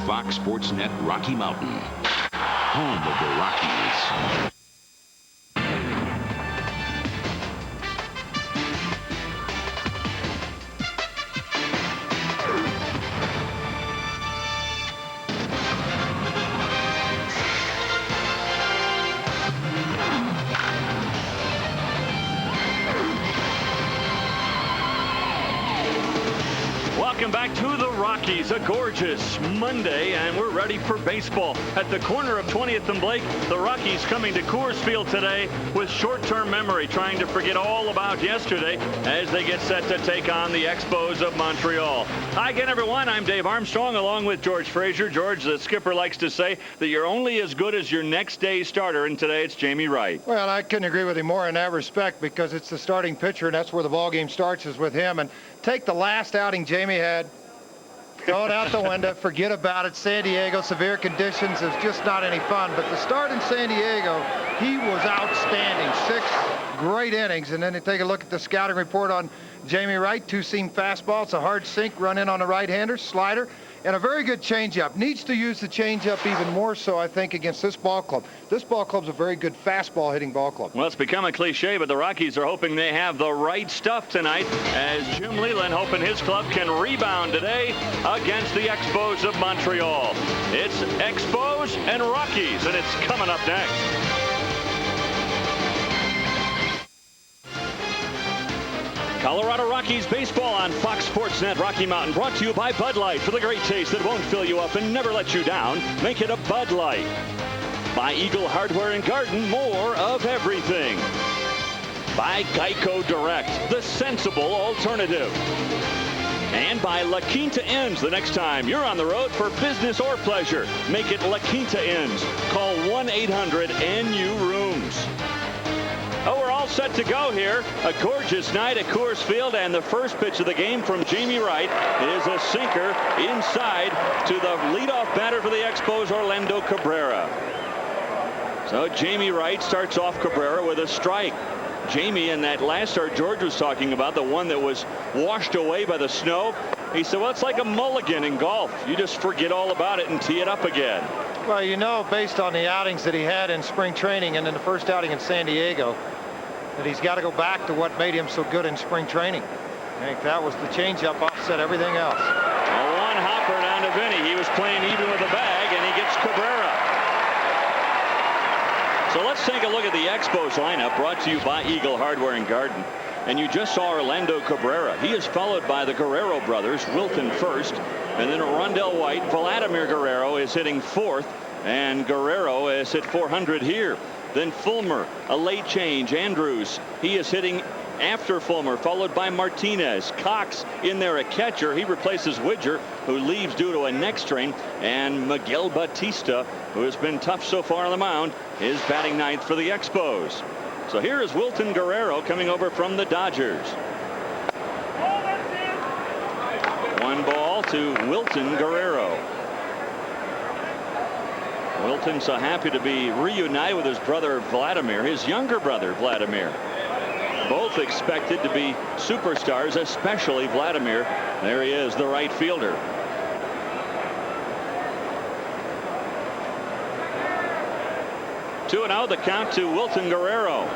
Fox Sports Net Rocky Mountain, home of the Rockies. Welcome back to the Rockies. A gorgeous Monday, and we're ready for baseball. At the corner of 20th and Blake, the Rockies coming to Coors Field today with short-term memory, trying to forget all about yesterday as they get set to take on the Expos of Montreal. Hi again, everyone. I'm Dave Armstrong, along with George Frazier. George, the skipper, likes to say that you're only as good as your next day's starter, and today it's Jamie Wright. Well, I couldn't agree with him more in that respect, because it's the starting pitcher, and that's where the ball game starts, is with him. And take the last outing Jamie had, throw it out the window, forget about it. San Diego, severe conditions is just not any fun. But the start in San Diego, he was outstanding. 6 great innings. And then you take a look at the scouting report on Jamie Wright. 2-seam fastball. It's a hard sink, run in on the right-hander, slider, and a very good changeup. Needs to use the changeup even more so, I think, against this ball club. This ball club's a very good fastball hitting ball club. Well, it's become a cliche, but the Rockies are hoping they have the right stuff tonight, as Jim Leland hoping his club can rebound today against the Expos of Montreal. It's Expos and Rockies, and it's coming up next. Colorado Rockies baseball on Fox Sports Net Rocky Mountain, brought to you by Bud Light. For the great taste that won't fill you up and never let you down, make it a Bud Light. By Eagle Hardware and Garden, more of everything. By Geico Direct, the sensible alternative. And by La Quinta Inns. The next time you're on the road for business or pleasure, make it La Quinta Inns. Call 1-800-NU-ROOMS. Oh, we're all set to go here. A gorgeous night at Coors Field, and the first pitch of the game from Jamie Wright is a sinker inside to the leadoff batter for the Expos, Orlando Cabrera. So Jamie Wright starts off Cabrera with a strike. Jamie, in that last start George was talking about, the one that was washed away by the snow, he said, well, it's like a mulligan in golf. You just forget all about it and tee it up again. Well, you know, based on the outings that he had in spring training and in the first outing in San Diego, that he's got to go back to what made him so good in spring training. I think that was the changeup offset everything else. A one hopper down to Vinny. He was playing even with the bag, and he gets Cabrera. So let's take a look at the Expos lineup, brought to you by Eagle Hardware and Garden. And you just saw Orlando Cabrera. He is followed by the Guerrero brothers, Wilton first, and then Rondell White. Vladimir Guerrero is hitting 4th, and Guerrero is hit 400 here. Then Fulmer, a late change. Andrews, he is hitting after Fulmer, followed by Martinez. Cox in there, a catcher. He replaces Widger, who leaves due to a neck strain. And Miguel Batista, who has been tough so far on the mound, is batting 9th for the Expos. So here is Wilton Guerrero coming over from the Dodgers. 1 ball to Wilton Guerrero. Wilton so happy to be reunited with his brother Vladimir, his younger brother Vladimir. Both expected to be superstars, especially Vladimir. There he is, the right fielder. Two and out, the count to Wilton Guerrero.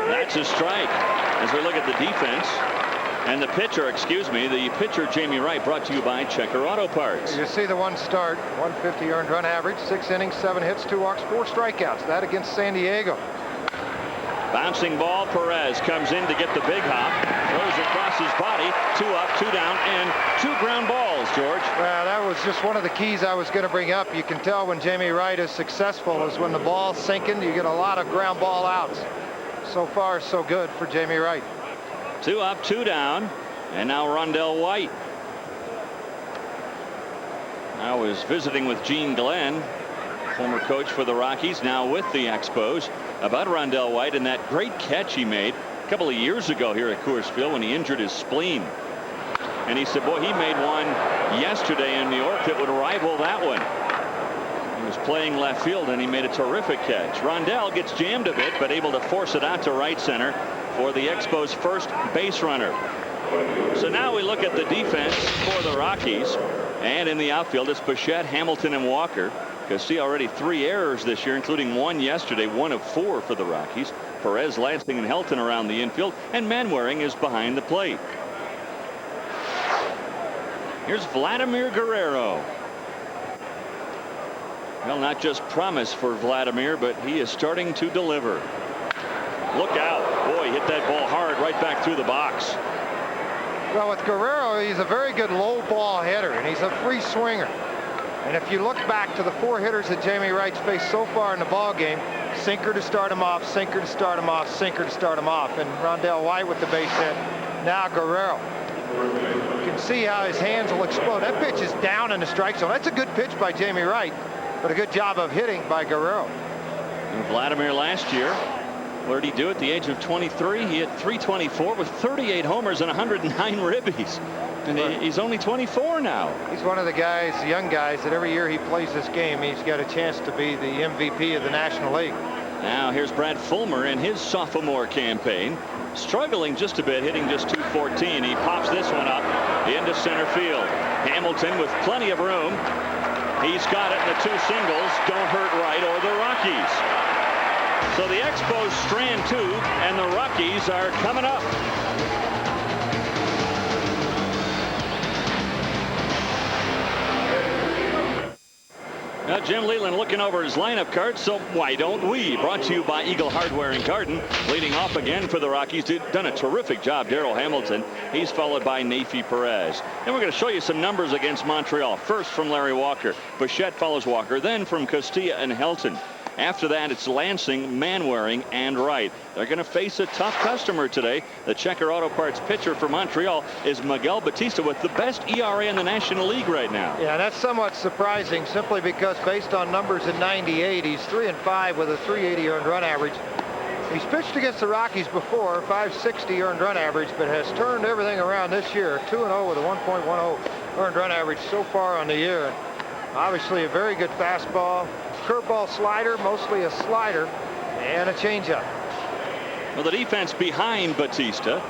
That's a strike. As we look at the defense and the pitcher, the pitcher Jamie Wright, brought to you by Checker Auto Parts. You see the one start, 150 earned run average, 6 innings, 7 hits, 2 walks, 4 strikeouts. That against San Diego. Bouncing ball, Perez comes in to get the big hop, throws across his body, 2 up, 2 down, and 2 ground balls, George. Well, that was just one of the keys I was going to bring up. You can tell when Jamie Wright is successful is when the ball's sinking, you get a lot of ground ball outs. So far, so good for Jamie Wright. 2 up, 2 down, and now Rondell White. I was visiting with Gene Glenn, former coach for the Rockies, now with the Expos, about Rondell White and that great catch he made a couple of years ago here at Coors Field when he injured his spleen. And he said, boy, he made one yesterday in New York that would rival that one. He was playing left field and he made a terrific catch. Rondell gets jammed a bit, but able to force it out to right center for the Expos' first base runner. So now we look at the defense for the Rockies. And in the outfield, it's Bichette, Hamilton, and Walker. Castilla already 3 errors this year, including 1 yesterday, 1 of 4 for the Rockies. Perez, Lansing, and Helton around the infield, and Manwaring is behind the plate. Here's Vladimir Guerrero. Well, not just promise for Vladimir, but he is starting to deliver. Look out. Boy, hit that ball hard right back through the box. Well, with Guerrero, he's a very good low ball hitter, and he's a free swinger. And if you look back to the 4 hitters that Jamie Wright's faced so far in the ball game, sinker to start him off, sinker to start him off, sinker to start him off, and Rondell White with the base hit. Now Guerrero. You can see how his hands will explode. That pitch is down in the strike zone. That's a good pitch by Jamie Wright, but a good job of hitting by Guerrero. And Vladimir last year, what did he do at the age of 23? He hit .324 with 38 homers and 109 ribbies. And he's only 24 now. He's one of the guys, young guys, that every year he plays this game, he's got a chance to be the MVP of the National League. Now here's Brad Fulmer in his sophomore campaign. Struggling just a bit, hitting just .214. He pops this one up into center field. Hamilton with plenty of room. He's got it, and the 2 singles don't hurt Wright or the Rockies. So the Expos strand 2, and the Rockies are coming up. Now Jim Leland looking over his lineup card, so why don't we? Brought to you by Eagle Hardware and Garden. Leading off again for the Rockies. Done a terrific job, Darryl Hamilton. He's followed by Nafi Perez. And we're going to show you some numbers against Montreal. First from Larry Walker. Bichette follows Walker. Then from Castilla and Helton. After that, it's Lansing, Manwaring, and Wright. They're going to face a tough customer today. The Checker Auto Parts pitcher for Montreal is Miguel Batista with the best ERA in the National League right now. Yeah, that's somewhat surprising simply because based on numbers in '98, he's 3-5 with a .380 earned run average. He's pitched against the Rockies before, .560 earned run average, but has turned everything around this year. 2-0 with a 1.10 earned run average so far on the year. Obviously a very good fastball. Curveball, slider, mostly a slider, and a changeup. Well, the defense behind Batista.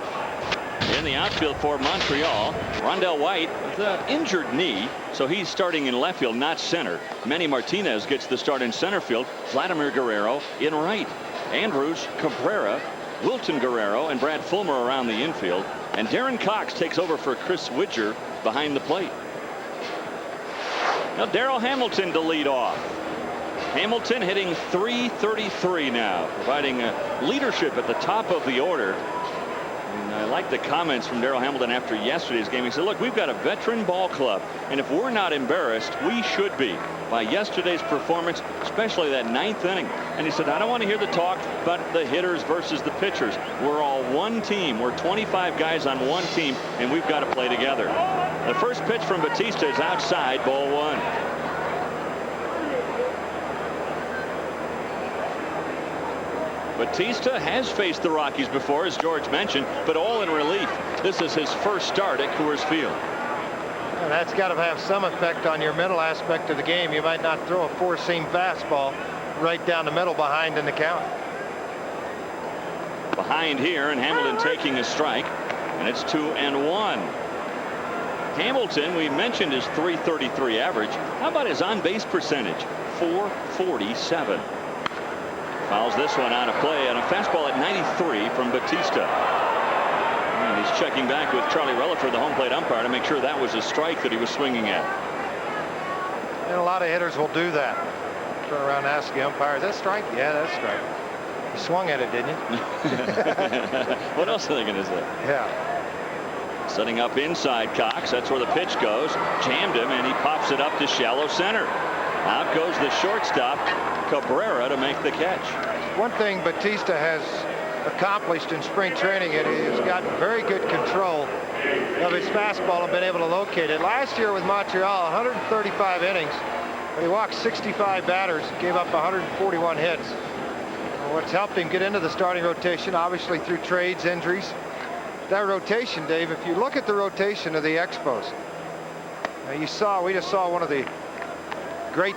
In the outfield for Montreal, Rondell White with an injured knee, so he's starting in left field, not center. Manny Martinez gets the start in center field. Vladimir Guerrero in right. Andrews, Cabrera, Wilton Guerrero, and Brad Fulmer around the infield. And Darren Cox takes over for Chris Widger behind the plate. Now Darryl Hamilton to lead off. Hamilton hitting .333 now, providing leadership at the top of the order. And I like the comments from Darryl Hamilton after yesterday's game. He said, look, we've got a veteran ball club, and if we're not embarrassed, we should be by yesterday's performance, especially that 9th inning. And he said, I don't want to hear the talk about the hitters versus the pitchers. We're all one team. We're 25 guys on one team, and we've got to play together. The first pitch from Batista is outside, ball 1. Batista has faced the Rockies before, as George mentioned, but all in relief. This is his first start at Coors Field. And that's got to have some effect on your mental aspect of the game. You might not throw a 4-seam fastball right down the middle behind in the count. Behind here, and Hamilton taking a strike, and it's 2-1. Hamilton, we mentioned his .333 average. How about his on-base percentage? .447. Fouls this one out of play, and a fastball at 93 from Batista. And he's checking back with Charlie Relaford, the home plate umpire, to make sure that was a strike that he was swinging at. And a lot of hitters will do that. Turn around and ask the umpire, is that strike? Yeah, that's strike. You swung at it, didn't you? What else are they going to say? Yeah. Setting up inside Cox. That's where the pitch goes. Jammed him, and he pops it up to shallow center. Out goes the shortstop, Cabrera, to make the catch. One thing Batista has accomplished in spring training, it has gotten very good control of his fastball and been able to locate it. Last year with Montreal, 135 innings, but he walked 65 batters, gave up 141 hits. What's helped him get into the starting rotation, obviously through trades, injuries. That rotation, Dave, if you look at the rotation of the Expos, we just saw one of the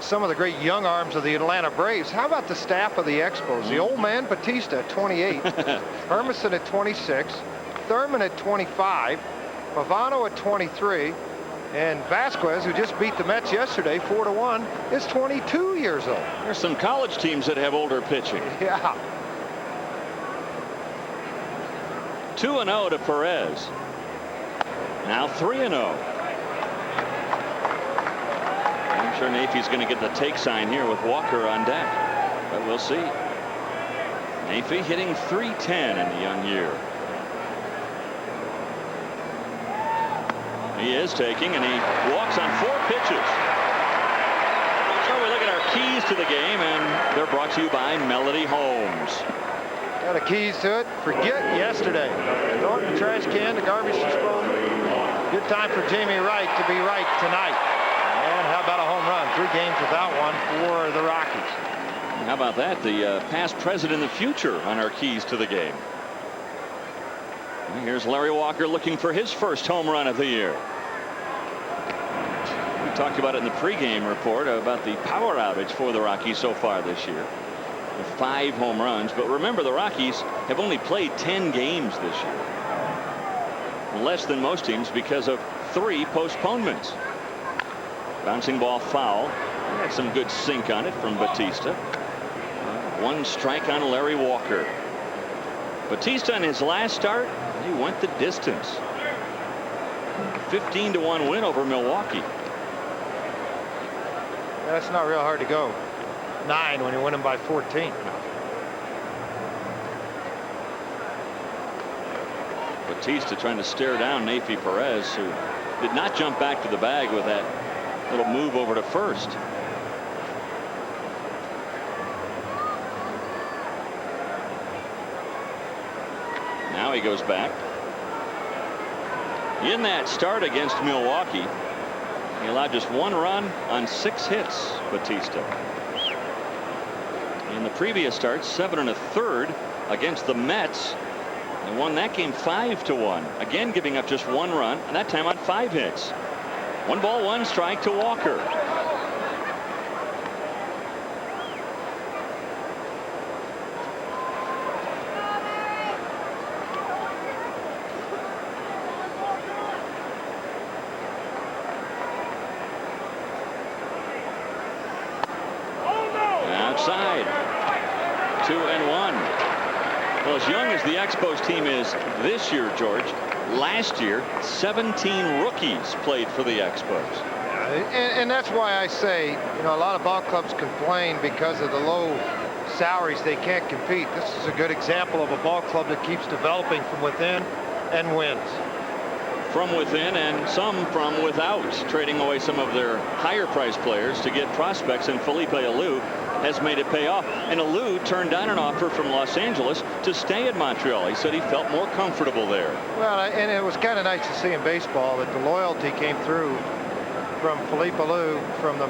some of the great young arms of the Atlanta Braves. How about the staff of the Expos? The old man Batista at 28, Hermanson at 26, Thurman at 25, Pavano at 23, And Vasquez, who just beat the Mets yesterday 4-1, is 22 years old. There's some college teams that have older pitching. Yeah. 2-0 to Perez. Now 3-0. I'm sure Nafe's going to get the take sign here with Walker on deck, but we'll see. Nafe hitting .310 in the young year. He is taking, and he walks on 4 pitches. So we look at our keys to the game, and they're brought to you by Melody Homes. Got the keys to it. Forget yesterday. Throw it in the trash can, the garbage disposal. Good time for Jamie Wright to be right tonight. And how about a home run? 3 games without one for the Rockies. How about that? The past, present, and the future on our keys to the game. And here's Larry Walker looking for his first home run of the year. We talked about it in the pregame report about the power outage for the Rockies so far this year. 5 home runs, but remember the Rockies have only played 10 games this year. Less than most teams because of 3 postponements. Bouncing ball foul. Had some good sink on it from Batista. 1 strike on Larry Walker. Batista in his last start, he went the distance. 15-1 win over Milwaukee. That's not real hard to go. 9 when you win them by 14. Batista trying to stare down Nafe Perez, who did not jump back to the bag with that little move over to first. Now he goes back. In that start against Milwaukee, he allowed just 1 run on 6 hits. Batista. In the previous start, 7 1/3 against the Mets, and won that game 5-1. Again, giving up just 1 run, and that time on 5 hits. 1 ball, 1 strike to Walker. Outside. 2-1. Well, as young as the Expos team is this year, George, last year 17 rookies played for the Expos. And that's why I say, you know, a lot of ball clubs complain because of the low salaries they can't compete. This is a good example of a ball club that keeps developing from within and wins. From within and some from without, trading away some of their higher priced players to get prospects, and Felipe Alou has made it pay off. And Alou turned down an offer from Los Angeles to stay in Montreal. He said he felt more comfortable there. Well, and it was kind of nice to see in baseball that the loyalty came through from Felipe Alou, from the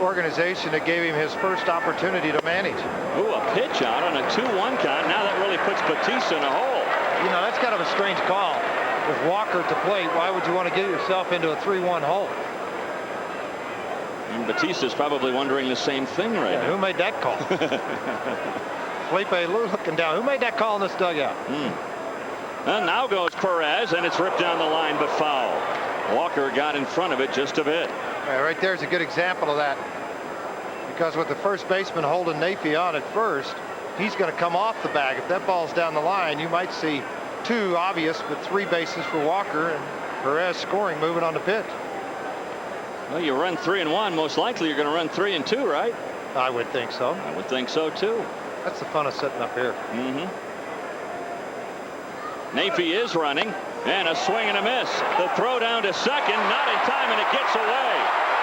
organization that gave him his first opportunity to manage. Ooh, a pitch out on a 2-1 count. Now that really puts Batista in a hole. You know, that's kind of a strange call. With Walker at the plate, why would you want to get yourself into a 3-1 hole? And Batista's probably wondering the same thing right now. Who made that call? Felipe Alou looking down. Who made that call in this dugout? And now goes Perez, and it's ripped down the line, but foul. Walker got in front of it just a bit. Right there's a good example of that. Because with the first baseman holding Nafe on at first, he's going to come off the bag. If that ball's down the line, you might see 2 obvious, but 3 bases for Walker, and Perez scoring, moving on the pitch. Well, you run 3-1. Most likely you're going to run 3-2, right? I would think so. I would think so too. That's the fun of sitting up here. Nafe is running, and a swing and a miss. The throw down to second, not in time, and it gets away.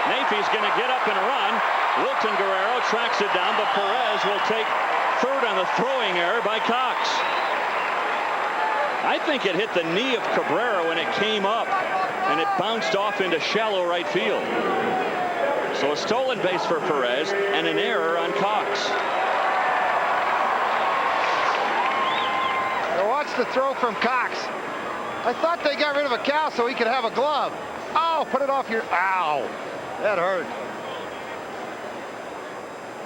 Nafe's going to get up and run. Wilton Guerrero tracks it down, but Perez will take third on the throwing error by Cox. I think it hit the knee of Cabrera when it came up, and it bounced off into shallow right field. So a stolen base for Perez and an error on Cox. Now watch the throw from Cox. I thought they got rid of a cow so he could have a glove. Oh, put it off your... Ow. That hurt.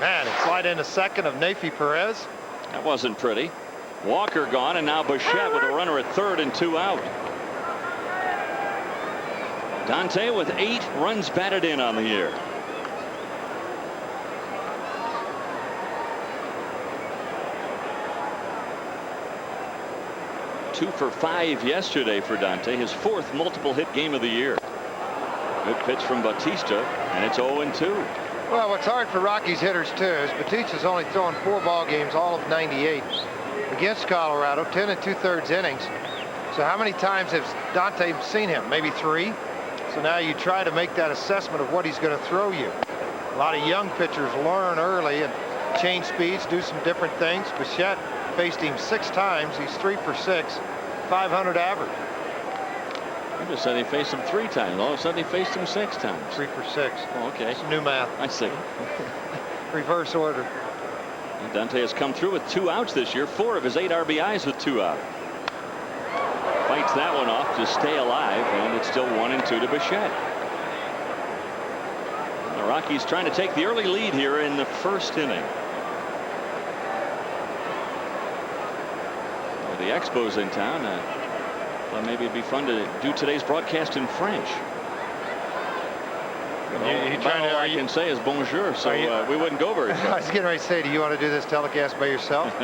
Man, it slide into second of Nafe Perez. That wasn't pretty. Walker gone, and now Bichette with a runner at third and 2 out. Dante with 8 runs batted in on the year. Two for 5 yesterday for Dante, his 4th multiple hit game of the year. Good pitch from Bautista, and it's 0-2. Well, what's hard for Rockies hitters too is Bautista's only thrown 4 ball games all of 98 against Colorado, 10 2/3 innings. So how many times has Dante seen him? Maybe 3. So now you try to make that assessment of what he's going to throw you. A lot of young pitchers learn early and change speeds, do some different things. Bichette faced him 6 times. He's 3 for 6, 500 average. I just said he faced him 3 times. All of a sudden he faced him 6 times. 3 for 6. Oh, okay. It's new math. I see. Reverse order. And Dante has come through with 2 outs this year. 4 of his 8 RBIs with 2 out. Fights that one off to stay alive, and it's still 1-2 to Bichette. The Rockies trying to take the early lead here in the 1st inning. Well, the Expos in town. Well, maybe it'd be fun to do today's broadcast in French. All I can say is bonjour, so we wouldn't go very far. I was getting ready to say, do you want to do this telecast by yourself?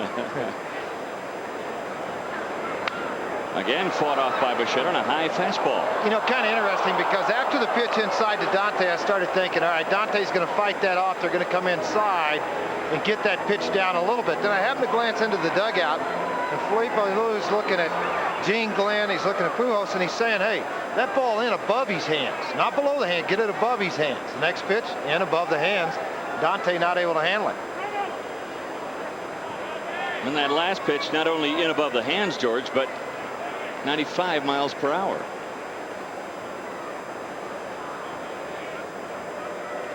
Again fought off by Bichette on a high fastball. You know, kind of interesting because after the pitch inside to Dante, I started thinking, all right, Dante's going to fight that off. They're going to come inside and get that pitch down a little bit. Then I happened to glance into the dugout, and Felipe Alou's looking at Gene Glenn. He's looking at Pujols, and he's saying, hey, that ball in above his hands, not below the hand. Get it above his hands. The next pitch, in above the hands. Dante not able to handle it. And that last pitch, not only in above the hands, George, but 95 miles per hour.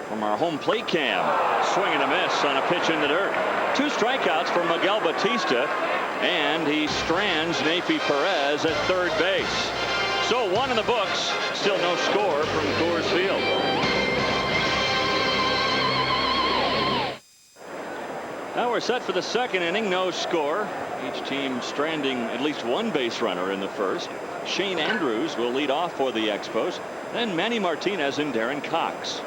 From our home plate cam, swing and a miss on a pitch in the dirt. 2 strikeouts for Miguel Bautista, and he strands Neifi Perez at 3rd base. So 1 in the books, still no score from Coors Field. Now we're set for the 2nd inning, no score. Each team stranding at least 1 base runner in the 1st. Shane Andrews will lead off for the Expos. Then Manny Martinez and Darren Cox.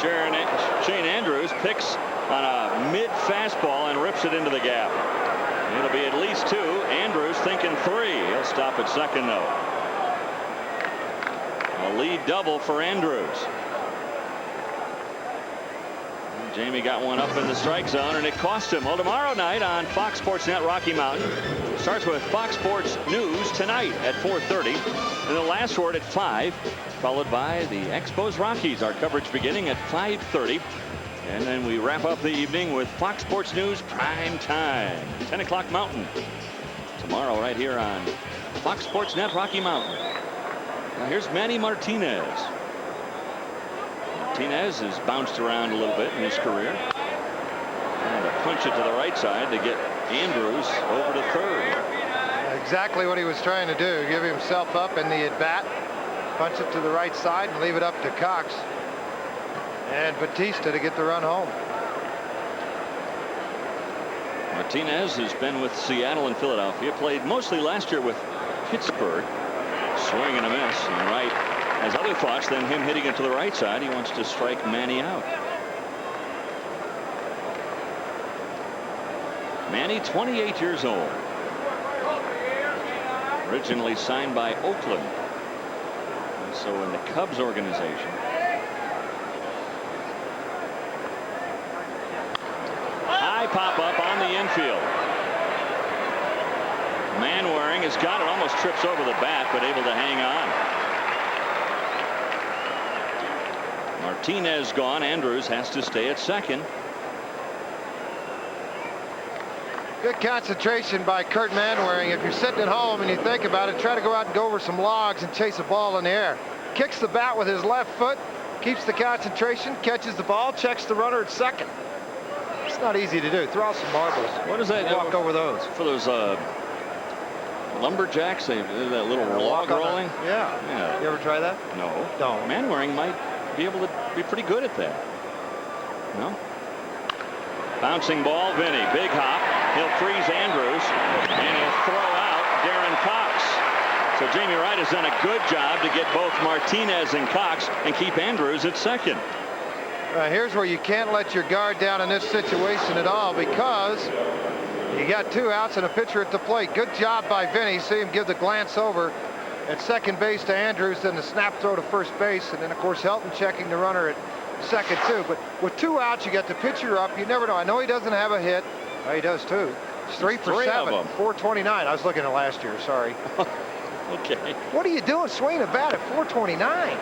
Shane Andrews picks on a mid fastball and rips it into the gap. It'll be at least 2. Andrews thinking 3. He'll stop at second though. A lead double for Andrews. Jamie got one up in the strike zone, and it cost him. Well, tomorrow night on Fox Sports Net Rocky Mountain starts with Fox Sports News tonight at 4:30, and the last word at 5, followed by the Expos Rockies. Our coverage beginning at 5:30, and then we wrap up the evening with Fox Sports News prime time, 10 o'clock Mountain. Tomorrow right here on Fox Sports Net Rocky Mountain. Now here's Manny Martinez. Martinez has bounced around a little bit in his career. And a punch it to the right side to get Andrews over to 3rd. Exactly what he was trying to do. Give himself up in the at-bat. Punch it to the right side and leave it up to Cox. And Bautista to get the run home. Martinez has been with Seattle and Philadelphia. Played mostly last year with Pittsburgh. Swing and a miss. And right has other thoughts than him hitting it to the right side. He wants to strike Manny out. Manny, 28 years old. Originally signed by Oakland. And so in the Cubs organization. High pop up on the infield. Manwaring has got it, almost trips over the bat, but able to hang on. Martinez gone. Andrews has to stay at second. Good concentration by Kurt Manwaring. If you're sitting at home and you think about it, try to go out and go over some logs and chase a ball in the air. Kicks the bat with his left foot, keeps the concentration, catches the ball, checks the runner at second. It's not easy to do. Throw out some marbles. What is that? Walk over those. For those lumberjacks, they do that little log rolling. Yeah. You ever try that? No. Don't. Manwaring might be able to be pretty good at that. No. Bouncing ball, Vinny. Big hop. He'll freeze Andrews, and he'll throw out Darren Cox. So Jamie Wright has done a good job to get both Martinez and Cox and keep Andrews at second. Here's where you can't let your guard down in this situation at all, because you got 2 outs and a pitcher at the plate. Good job by Vinny. See him give the glance over at second base to Andrews, then the snap throw to first base, and then of course Helton checking the runner at second too. But with 2 outs, you got the pitcher up. You never know. I know he doesn't have a hit. Oh, he does too. It's 3 for 7, 429. I was looking at last year. Sorry. Okay. What are you doing swinging a bat at 429?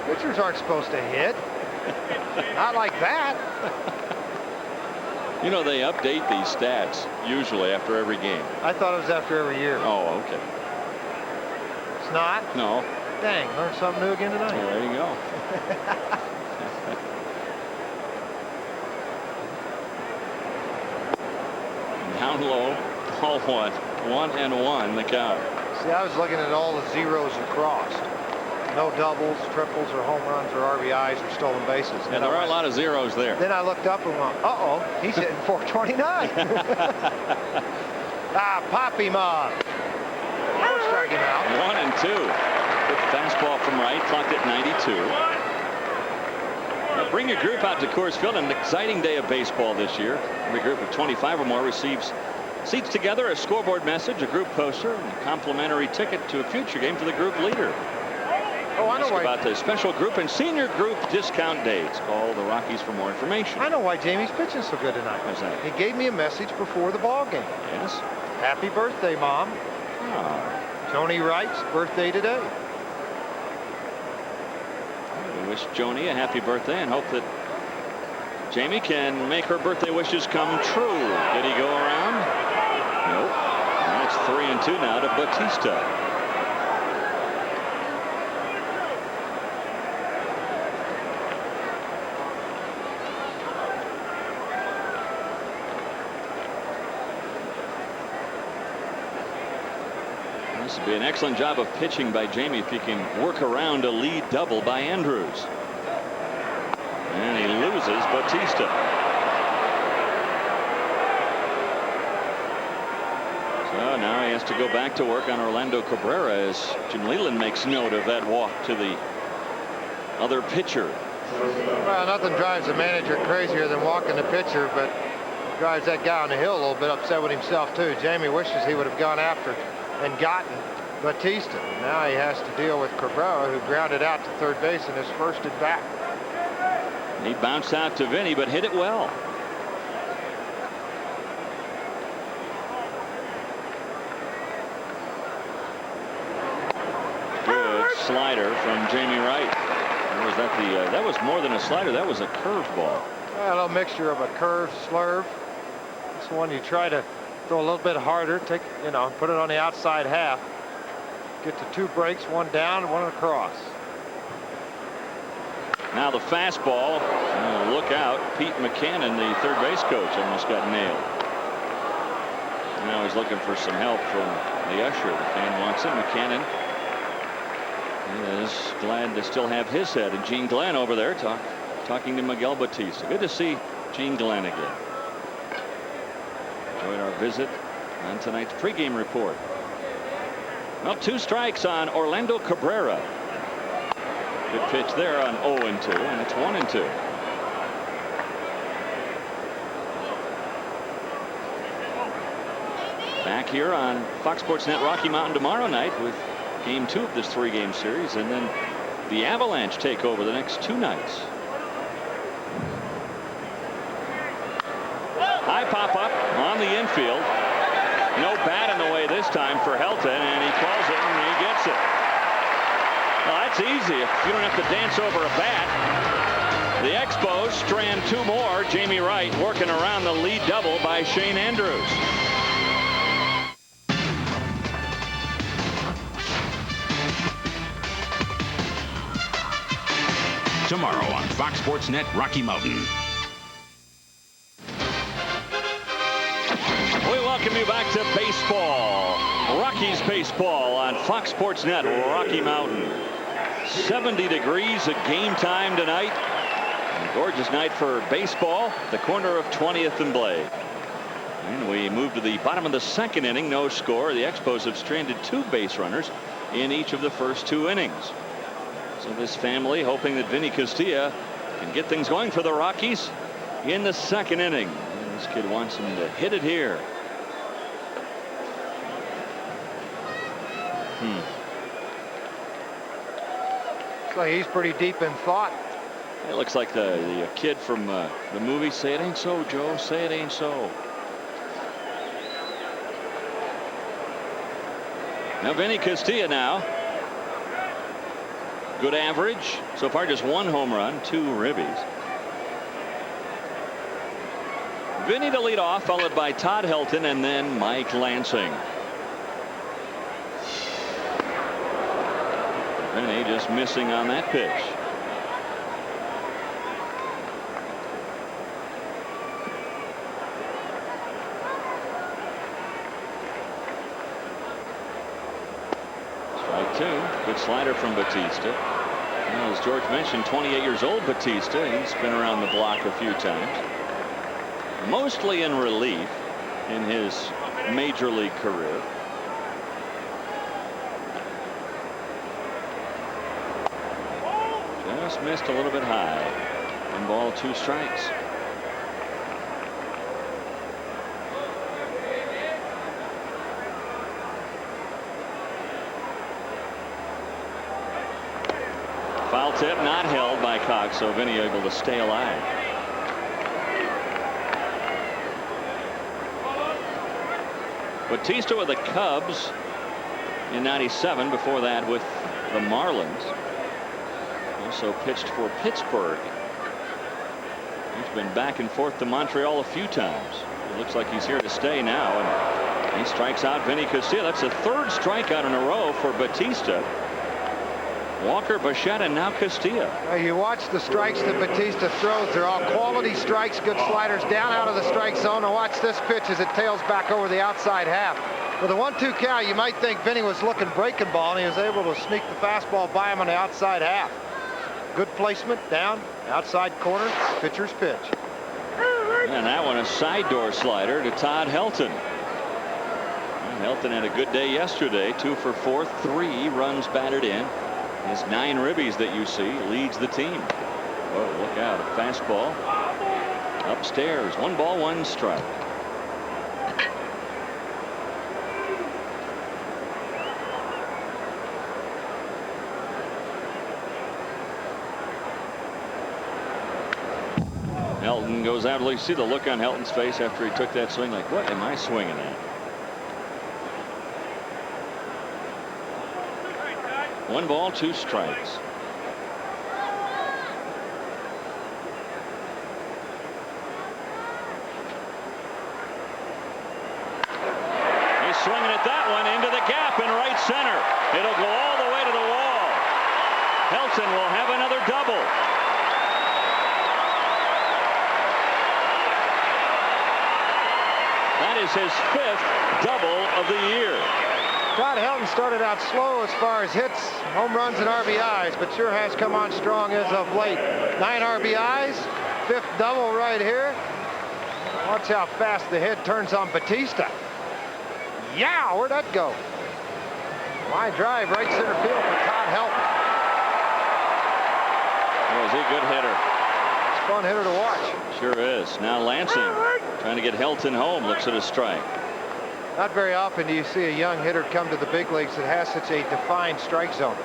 Pitchers aren't supposed to hit. Not like that. You know, they update these stats usually after every game. I thought it was after every year. Oh, okay. It's not? No. Dang, learned something new again tonight. Well, there you go. Down low, ball 1, 1-1 the count. See, I was looking at all the zeros across. No doubles, triples, or home runs, or RBIs, or stolen bases. And there are a lot of zeros there. Then I looked up and went, uh-oh, he's hitting 429. Pop him up. Strike him out. 1-2. Good fastball from Wright, clocked at 92. Now bring your group out to Coors Field. An exciting day of baseball this year. Every group of 25 or more receives seats together, a scoreboard message, a group poster, and a complimentary ticket to a future game for the group leader. Oh, I know why. About the special group and senior group discount dates. Call the Rockies for more information. I know why Jamie's pitching so good tonight. What's that? He gave me a message before the ball game. Yes. Happy birthday, Mom. Oh. Tony Wright's birthday today. We wish Joni a happy birthday and hope that Jamie can make her birthday wishes come true. Did he go around? Nope. And it's 3-2 now to Bautista. This would be an excellent job of pitching by Jamie if he can work around a lead double by Andrews. And he loses Bautista. So now he has to go back to work on Orlando Cabrera as Jim Leland makes note of that walk to the other pitcher. Well, nothing drives the manager crazier than walking the pitcher, but drives that guy on the hill a little bit upset with himself too. Jamie wishes he would have gone after and gotten Bautista. Now he has to deal with Cabrera, who grounded out to third base in his first at bat. He bounced out to Vinny, but hit it well. Good slider from Jamie Wright. Or was that that was more than a slider. That was a curveball. A little mixture of a curve, slurve. This one you try to throw a little bit harder, take, put it on the outside half. Get to 2 breaks, 1 down and 1 across. Now the fastball. Look out. Pete McCannon, the third base coach, almost got nailed. Now he's looking for some help from the usher. The fan wants him. McCannon is glad to still have his head. And Gene Glenn over there talking to Miguel Bautista. Good to see Gene Glenn again. Enjoyed our visit on tonight's pregame report. Well, 2 strikes on Orlando Cabrera. Good pitch there on 0-2, and it's 1-2. Back here on Fox Sports Net Rocky Mountain tomorrow night with game 2 of this 3-game series, and then the Avalanche take over the next 2 nights. High pop up on the infield. No bat in the way this time for Helton, and he calls it and he gets it. Well, that's easy if you don't have to dance over a bat. The Expos strand 2 more. Jamie Wright working around the lead double by Shane Andrews. Tomorrow on Fox Sports Net Rocky Mountain. We welcome you back to baseball. Rockies baseball on Fox Sports Net Rocky Mountain. 70 degrees at game time tonight. A gorgeous night for baseball at the corner of 20th and Blade. And we move to the bottom of the second inning. No score. The Expos have stranded 2 base runners in each of the first 2 innings. So this family hoping that Vinny Castilla can get things going for the Rockies in the second inning. And this kid wants him to hit it here. Looks like he's pretty deep in thought. It looks like the kid from the movie Say It Ain't So, Joe. Say it ain't so. Now Vinny Castilla now. Good average. So far just 1 home run, 2 ribbies. Vinny to lead off, followed by Todd Helton and then Mike Lansing. Vinny just missing on that pitch. Strike 2. Good slider from Batista. Well, as George mentioned, 28 years old Batista. He's been around the block a few times. Mostly in relief in his major league career. Just missed a little bit high. 1 ball, 2 strikes. Foul tip not held by Cox, so Vinny able to stay alive. Batista with the Cubs in '97. Before that with the Marlins. Also pitched for Pittsburgh. He's been back and forth to Montreal a few times. It looks like he's here to stay now, and he strikes out Vinny Castilla. That's the 3rd strikeout in a row for Batista. Walker, Bichette, and now Castilla. You watch the strikes that Batista throws. They're all quality strikes, good sliders down out of the strike zone. And watch this pitch as it tails back over the outside half. With a 1-2 count, you might think Vinny was looking breaking ball, and he was able to sneak the fastball by him on the outside half. Good placement down outside corner. Pitcher's pitch. And that one a side door slider to Todd Helton. And Helton had a good day yesterday. 2 for 4, 3 runs batted in. His 9 ribbies that you see leads the team. Oh, look out. A fastball upstairs. 1 ball, 1 strike. Helton goes out. You see the look on Helton's face after he took that swing, like, what am I swinging at? 1 ball, 2 strikes. He's swinging at that one into the gap in right center. It'll go all the way to the wall. Helton will have another double. That is his 5th double of the year. Todd Helton started out slow as far as hits, home runs, and RBIs, but sure has come on strong as of late. 9 RBIs, 5th double right here. Watch how fast the head turns on Batista. Yeah, where'd that go? My drive, right center field for Todd Helton. Oh, is he a good hitter? It's a fun hitter to watch. Sure is. Now Lansing trying to get Helton home. Looks at a strike. Not very often do you see a young hitter come to the big leagues that has such a defined strike zone.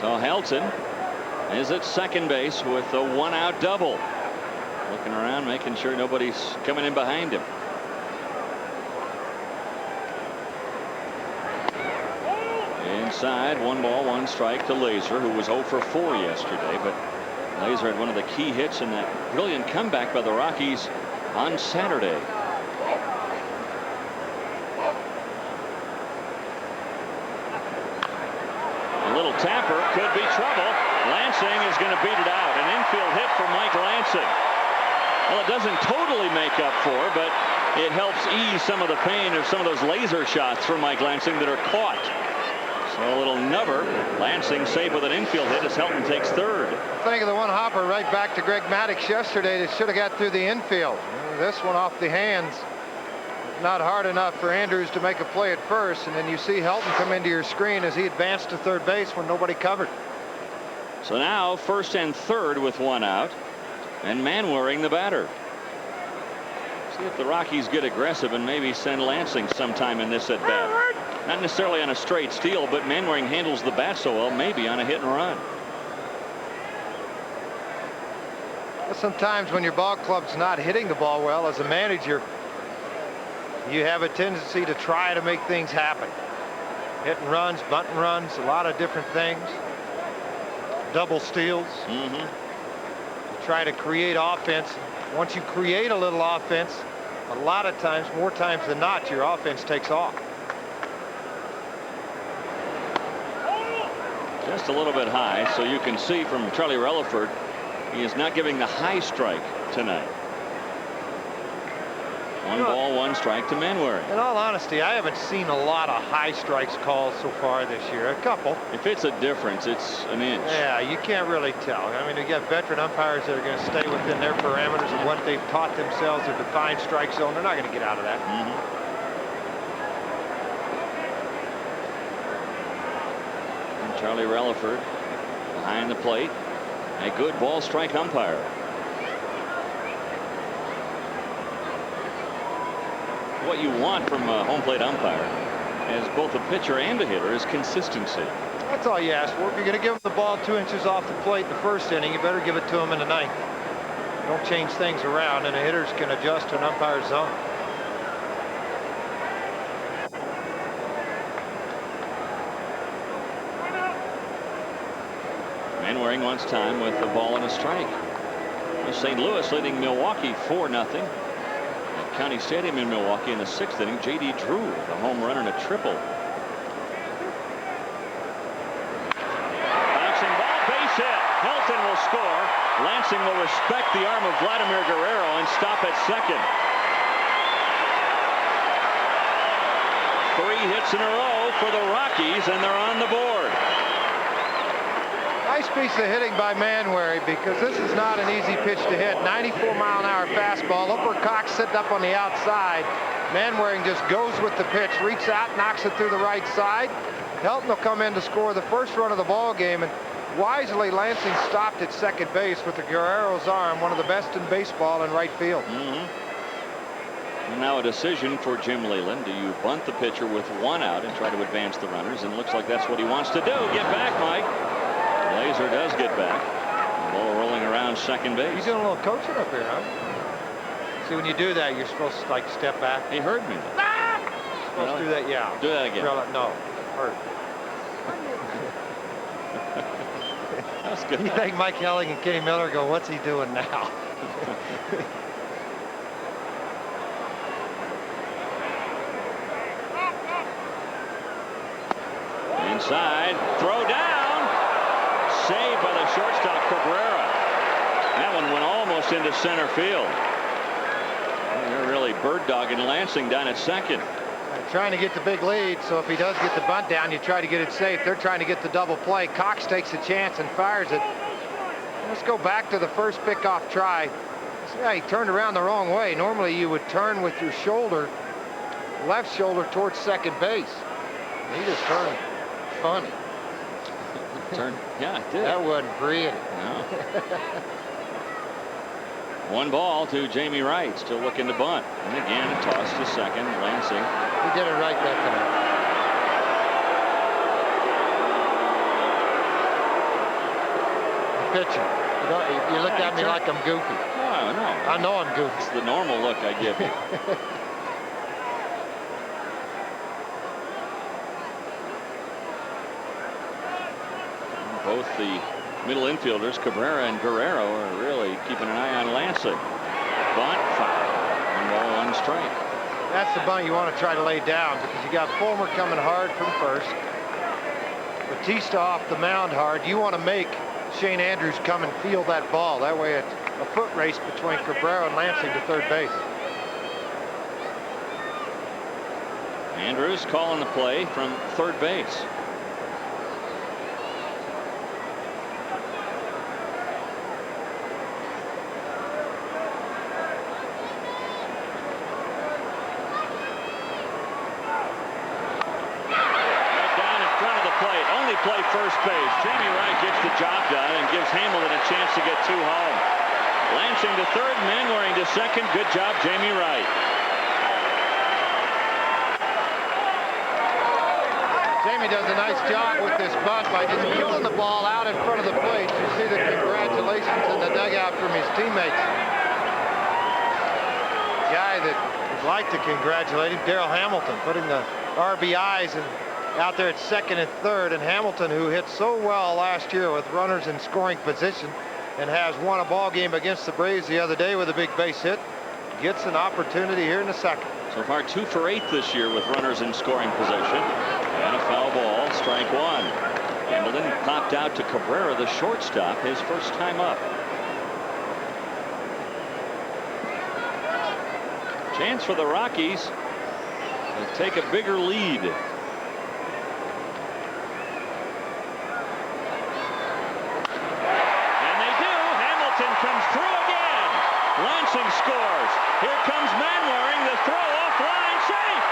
So Helton is at second base with a 1-out double. Looking around, making sure nobody's coming in behind him. Inside, 1 ball, 1 strike to Laser, who was 0 for 4 yesterday, but Laser had one of the key hits in that brilliant comeback by the Rockies on Saturday. A little tapper could be trouble. Lansing is going to beat it out. An infield hit for Mike Lansing. Well, it doesn't totally make up for, but it helps ease some of the pain of some of those laser shots from Mike Lansing that are caught. So a little nubber. Lansing safe with an infield hit as Helton takes third. Think of the one hopper right back to Greg Maddux yesterday that should have got through the infield. This one off the hands. Not hard enough for Andrews to make a play at first, and then you see Helton come into your screen as he advanced to third base when nobody covered. So now first and third with one out, and Manwaring the batter. See if the Rockies get aggressive and maybe send Lansing sometime in this at bat. Not necessarily on a straight steal, but Manwaring handles the bat so well, maybe on a hit and run. Sometimes when your ball club's not hitting the ball well, as a manager, you have a tendency to try to make things happen. Hit and runs, bunt and runs, a lot of different things. Double steals. Try to create offense. Once you create a little offense, a lot of times, more times than not, your offense takes off. Just a little bit high, so you can see from Charlie Relaford, he is not giving the high strike tonight. One ball, one strike to Manwaring. In all honesty, I haven't seen a lot of high strikes called so far this year. A couple. If it's a difference, it's an inch. Yeah, you can't really tell. I mean, you got veteran umpires that are going to stay within their parameters of what they've taught themselves, their defined strike zone. They're not going to get out of that. And Charlie Relaford behind the plate. A good ball strike umpire. What you want from a home plate umpire as both a pitcher and a hitter is consistency. That's all you ask for. If you're going to give them the ball 2 inches off the plate in the first inning, you better give it to them in the ninth. Don't change things around, and the hitters can adjust to an umpire's zone. Manwaring wants time with the ball and a strike. St. Louis leading Milwaukee 4-0. County Stadium in Milwaukee in the 6th inning. J.D. Drew with a home run and a triple. Bouncing ball, base hit. Helton will score. Lansing will respect the arm of Vladimir Guerrero and stop at second. 3 hits in a row for the Rockies, and they're on the board. Nice piece of hitting by Manwaring, because this is not an easy pitch to hit. 94-mile-an-hour fastball. Look where Cox sitting up on the outside. Manwaring just goes with the pitch, reaches out, knocks it through the right side. Helton will come in to score the first run of the ball game, and wisely Lansing stopped at second base with the Guerrero's arm, one of the best in baseball in right field. And now a decision for Jim Leyland. Do you bunt the pitcher with one out and try to advance the runners? And it looks like that's what he wants to do. Get back, Mike. Laser does get back. The ball rolling around second base. He's doing a little coaching up here, huh? See, when you do that, you're supposed to like step back. He heard me. Supposed to do that, yeah. Do that again. No, hurt. That's good. You think Mike Helling and Kenny Miller go, what's he doing now? Inside, throw down. Saved by the shortstop Cabrera. That one went almost into center field. They're really bird dogging Lansing down at second. Trying to get the big lead, so if he does get the bunt down, you try to get it safe. They're trying to get the double play. Cox takes a chance and fires it. Let's go back to the first pickoff try. This guy turned around the wrong way. Normally you would turn with your shoulder, left shoulder towards second base. He just turned funny. Yeah, it did. That wasn't pretty. No. 1 ball to Jamie Wright, still looking to bunt. And again, a toss to second. Lansing. He did it right that time. The pitcher. You looked at me like I'm goofy. No. I know I'm goofy. It's the normal look I give you. Both the middle infielders, Cabrera and Guerrero, are really keeping an eye on Lansing. Bunt, foul. 1 ball, 1 strike. That's the bunt you want to try to lay down, because you got Fulmer coming hard from first. Batista off the mound hard. You want to make Shane Andrews come and field that ball. That way it's a foot race between Cabrera and Lansing to third base. Andrews calling the play from third base. play first base. Jamie Wright gets the job done and gives Hamilton a chance to get 2 home. Lansing to third, Manwaring to second. Good job, Jamie Wright. Jamie does a nice job with this bunt by just killing the ball out in front of the plate. You see the congratulations in the dugout from his teammates. The guy that would like to congratulate him, Darrell Hamilton, putting the RBIs out there at second and third. And Hamilton, who hit so well last year with runners in scoring position and has won a ball game against the Braves the other day with a big base hit, gets an opportunity here in the second. So far 2 for 8 this year with runners in scoring position. And a foul ball, strike 1. Hamilton popped out to Cabrera, the shortstop, his first time up. Chance for the Rockies to take a bigger lead. And they do. Hamilton comes through again. Lansing scores. Here comes Manwaring. The throw offline, safe.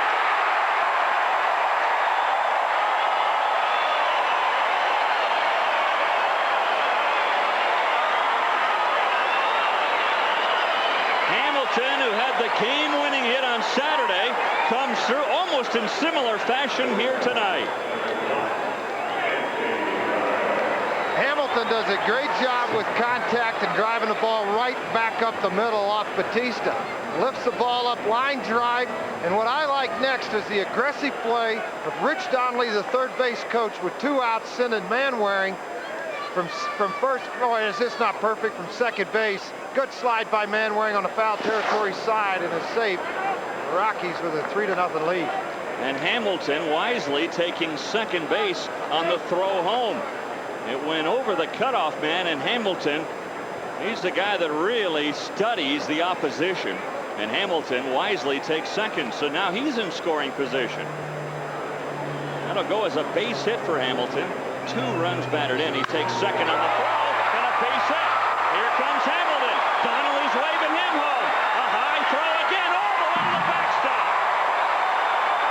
Hamilton, who had the game-winning hit on Saturday, comes through almost in similar fashion here tonight. Hamilton does a great job with contact and driving the ball right back up the middle off Batista. Lifts the ball up, line drive, and what I like next is the aggressive play of Rich Donnelly, the third base coach, with 2 outs, sending Manwaring from first. Oh, is this not perfect? From second base. Good slide by Manwaring on the foul territory side and a safe. The Rockies with a 3-0 lead. And Hamilton wisely taking second base on the throw home. It went over the cutoff man, and Hamilton, he's the guy that really studies the opposition. And Hamilton wisely takes second, so now he's in scoring position. That'll go as a base hit for Hamilton. 2 runs batted in. He takes second on the throw and a base hit. Here comes Hamilton. Donnelly's waving him home. A high throw again all the way to the backstop.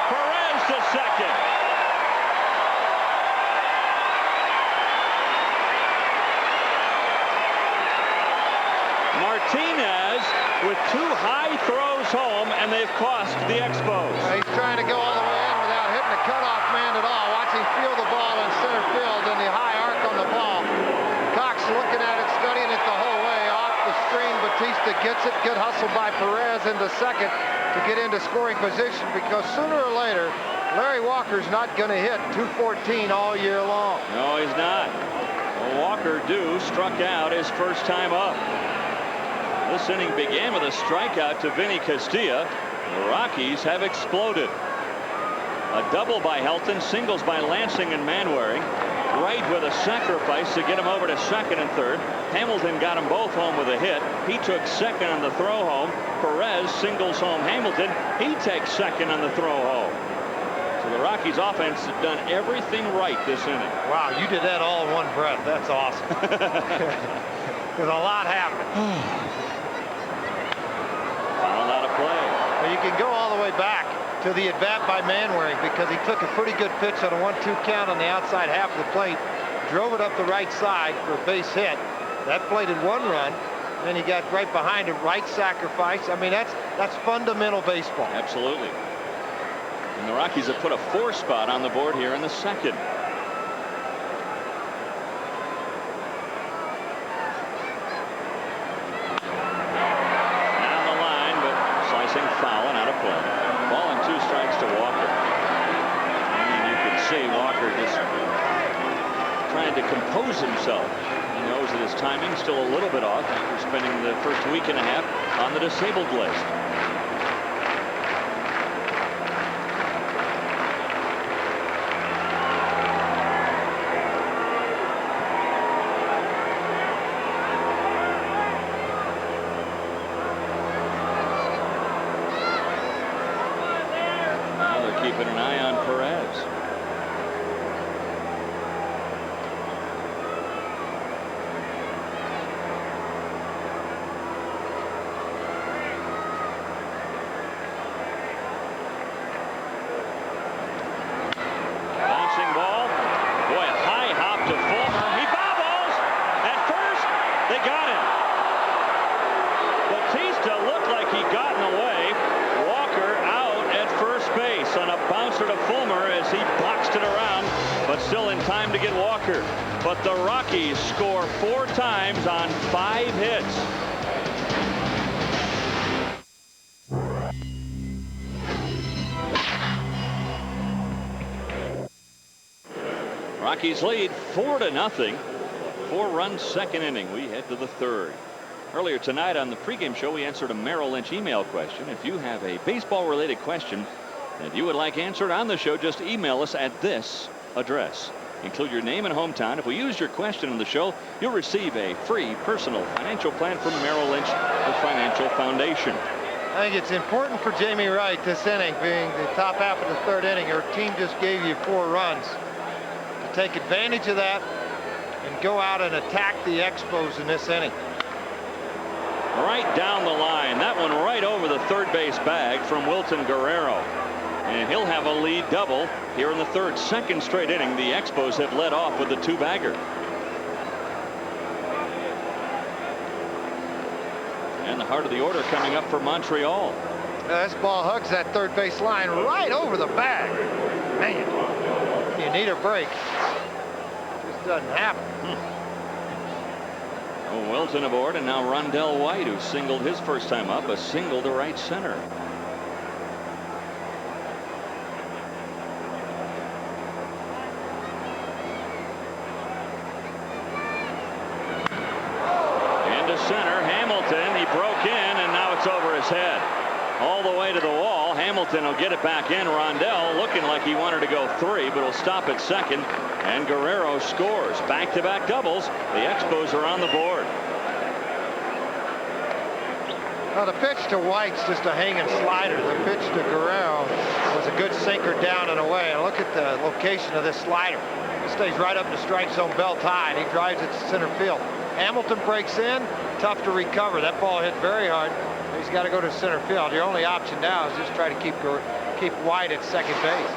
Perez to second. Martinez with 2 high throws home, and they've cost the Expos. He's trying to go all the way in without hitting the cutoff man at all. Watch him feel the ball in center field and the high arc on the ball. Cox looking at it, studying it the whole way. Off the screen, Batista gets it. Good hustle by Perez into second to get into scoring position, because sooner or later, Larry Walker's not going to hit 214 all year long. No, he's not. Well, Walker struck out his first time up. This inning began with a strikeout to Vinny Castilla. The Rockies have exploded. A double by Helton, singles by Lansing and Manwaring. Wright with a sacrifice to get him over to second and third. Hamilton got them both home with a hit. He took second on the throw home. Perez singles home Hamilton. He takes second on the throw home. So the Rockies offense has done everything right this inning. Wow, you did that all in one breath. That's awesome. There's a lot happening. Foul out of play. Well, you can go all the way back to the at-bat by Manwaring, because he took a pretty good pitch on a 1-2 count on the outside half of the plate, drove it up the right side for a base hit. That plate had 1 run, and then he got right behind him, right sacrifice. I mean, that's fundamental baseball. Absolutely. And the Rockies have put a 4 spot on the board here in the second. Foul and out of play. Ball and 2 strikes to Walker. And you can see Walker just trying to compose himself. He knows that his timing's still a little bit off after spending the first week and a half on the disabled list. Keeping an eye on Perez. Bouncing ball. Boy, a high base on a bouncer to Fulmer as he boxed it around, but still in time to get Walker. But the Rockies score 4 times on 5 hits. Rockies lead 4-0. 4-run second inning. We head to the 3rd. Earlier tonight on the pregame show, we answered a Merrill Lynch email question. If you have a baseball related question that you would like answered on the show, just email us at this address. Include your name and hometown. If we use your question on the show, you'll receive a free personal financial plan from Merrill Lynch, the Financial Foundation. I think it's important for Jamie Wright this inning, being the top half of the 3rd inning. Your team just gave you 4 runs. To take advantage of that and go out and attack the Expos in this inning. Right down the line. That one right over the third base bag from Wilton Guerrero. And he'll have a lead double here in the 3rd. Second straight inning, the Expos have led off with the 2-bagger. And the heart of the order coming up for Montreal. This ball hugs that third base line right over the bag. Man, you need a break. Just doesn't happen. Oh, Wilton aboard, and now Rondell White, who singled his first time up, a single to right center. Into center, Hamilton. He broke in, and now it's over his head. All the way to the wall. Hamilton will get it back in. Rondell looking like he wanted to go 3, but he'll stop at second. And Guerrero scores. Back-to-back doubles. The Expos are on the board. Well, the pitch to White's just a hanging slider. The pitch to Guerrero was a good sinker down and away. And look at the location of this slider. It stays right up in the strike zone, belt high, and he drives it to center field. Hamilton breaks in. Tough to recover. That ball hit very hard. He's got to go to center field. Your only option now is just try to keep White at second base.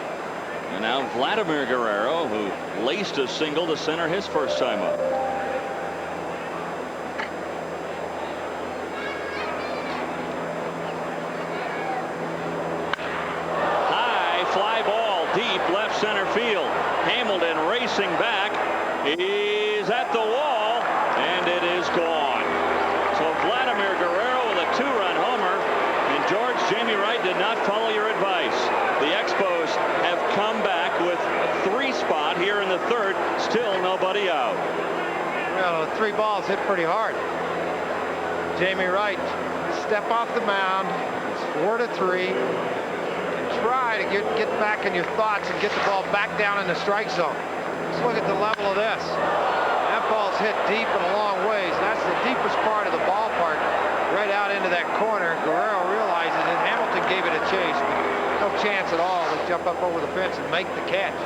And now Vladimir Guerrero, who laced a single to center his first time up. High fly ball deep left center field. Hamilton racing back. He's at the wall, and it is gone. So Vladimir Guerrero with a 2-run homer. And George, Jamie Wright did not follow your advice. The Expos have come back with a 3 spot here in the 3rd. Still nobody out. Well, the 3 balls hit pretty hard. Jamie Wright, step off the mound. It's 4-3. And try to get back in your thoughts and get the ball back down in the strike zone. Let's look at the level of this. That ball's hit deep and a long ways. That's the deepest part of the ballpark, right out into that corner. Guerrero realizes it. Hamilton gave it a chase, but no chance at all to jump up over the fence and make the catch.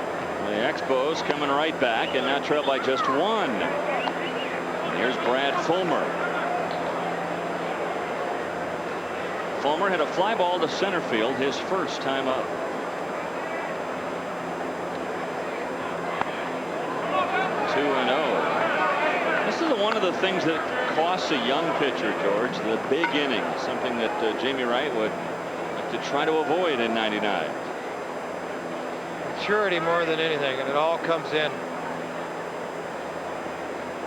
The Expos coming right back and now trail by just 1. And here's Brad Fulmer. Fulmer hit a fly ball to center field his first time up. 2-0. This is one of the things that costs a young pitcher, George, the big inning, something that Jamie Wright would like to try to avoid in 99. Maturity more than anything, and it all comes in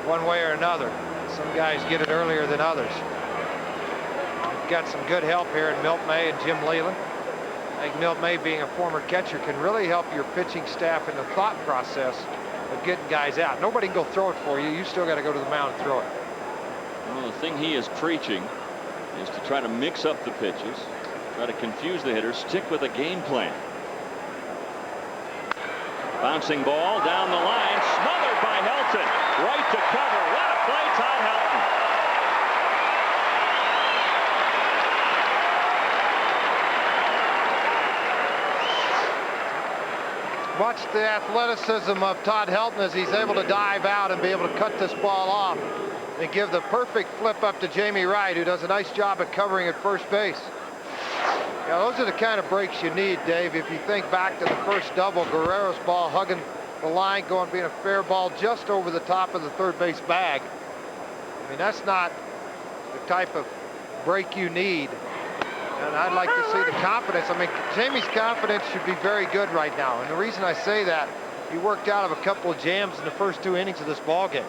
one way or another. Some guys get it earlier than others. We've got some good help here in Milt May and Jim Leland. I think Milt May, being a former catcher, can really help your pitching staff in the thought process of getting guys out. Nobody can go throw it for you. You still got to go to the mound and throw it. Well, the thing he is preaching is to try to mix up the pitches, try to confuse the hitters, stick with a game plan. Bouncing ball down the line, smothered by Helton. Right to cover. What a play, Todd Helton. Watch the athleticism of Todd Helton as he's able to dive out and be able to cut this ball off and give the perfect flip up to Jamie Wright, who does a nice job at covering at first base. Yeah, those are the kind of breaks you need, Dave. If you think back to the first double, Guerrero's ball hugging the line, going, being a fair ball just over the top of the third base bag. I mean, that's not the type of break you need And I'd like to see the confidence. I mean, Jamie's confidence should be very good right now. And the reason I say that, he worked out of a couple of jams in the first 2 innings of this ball game.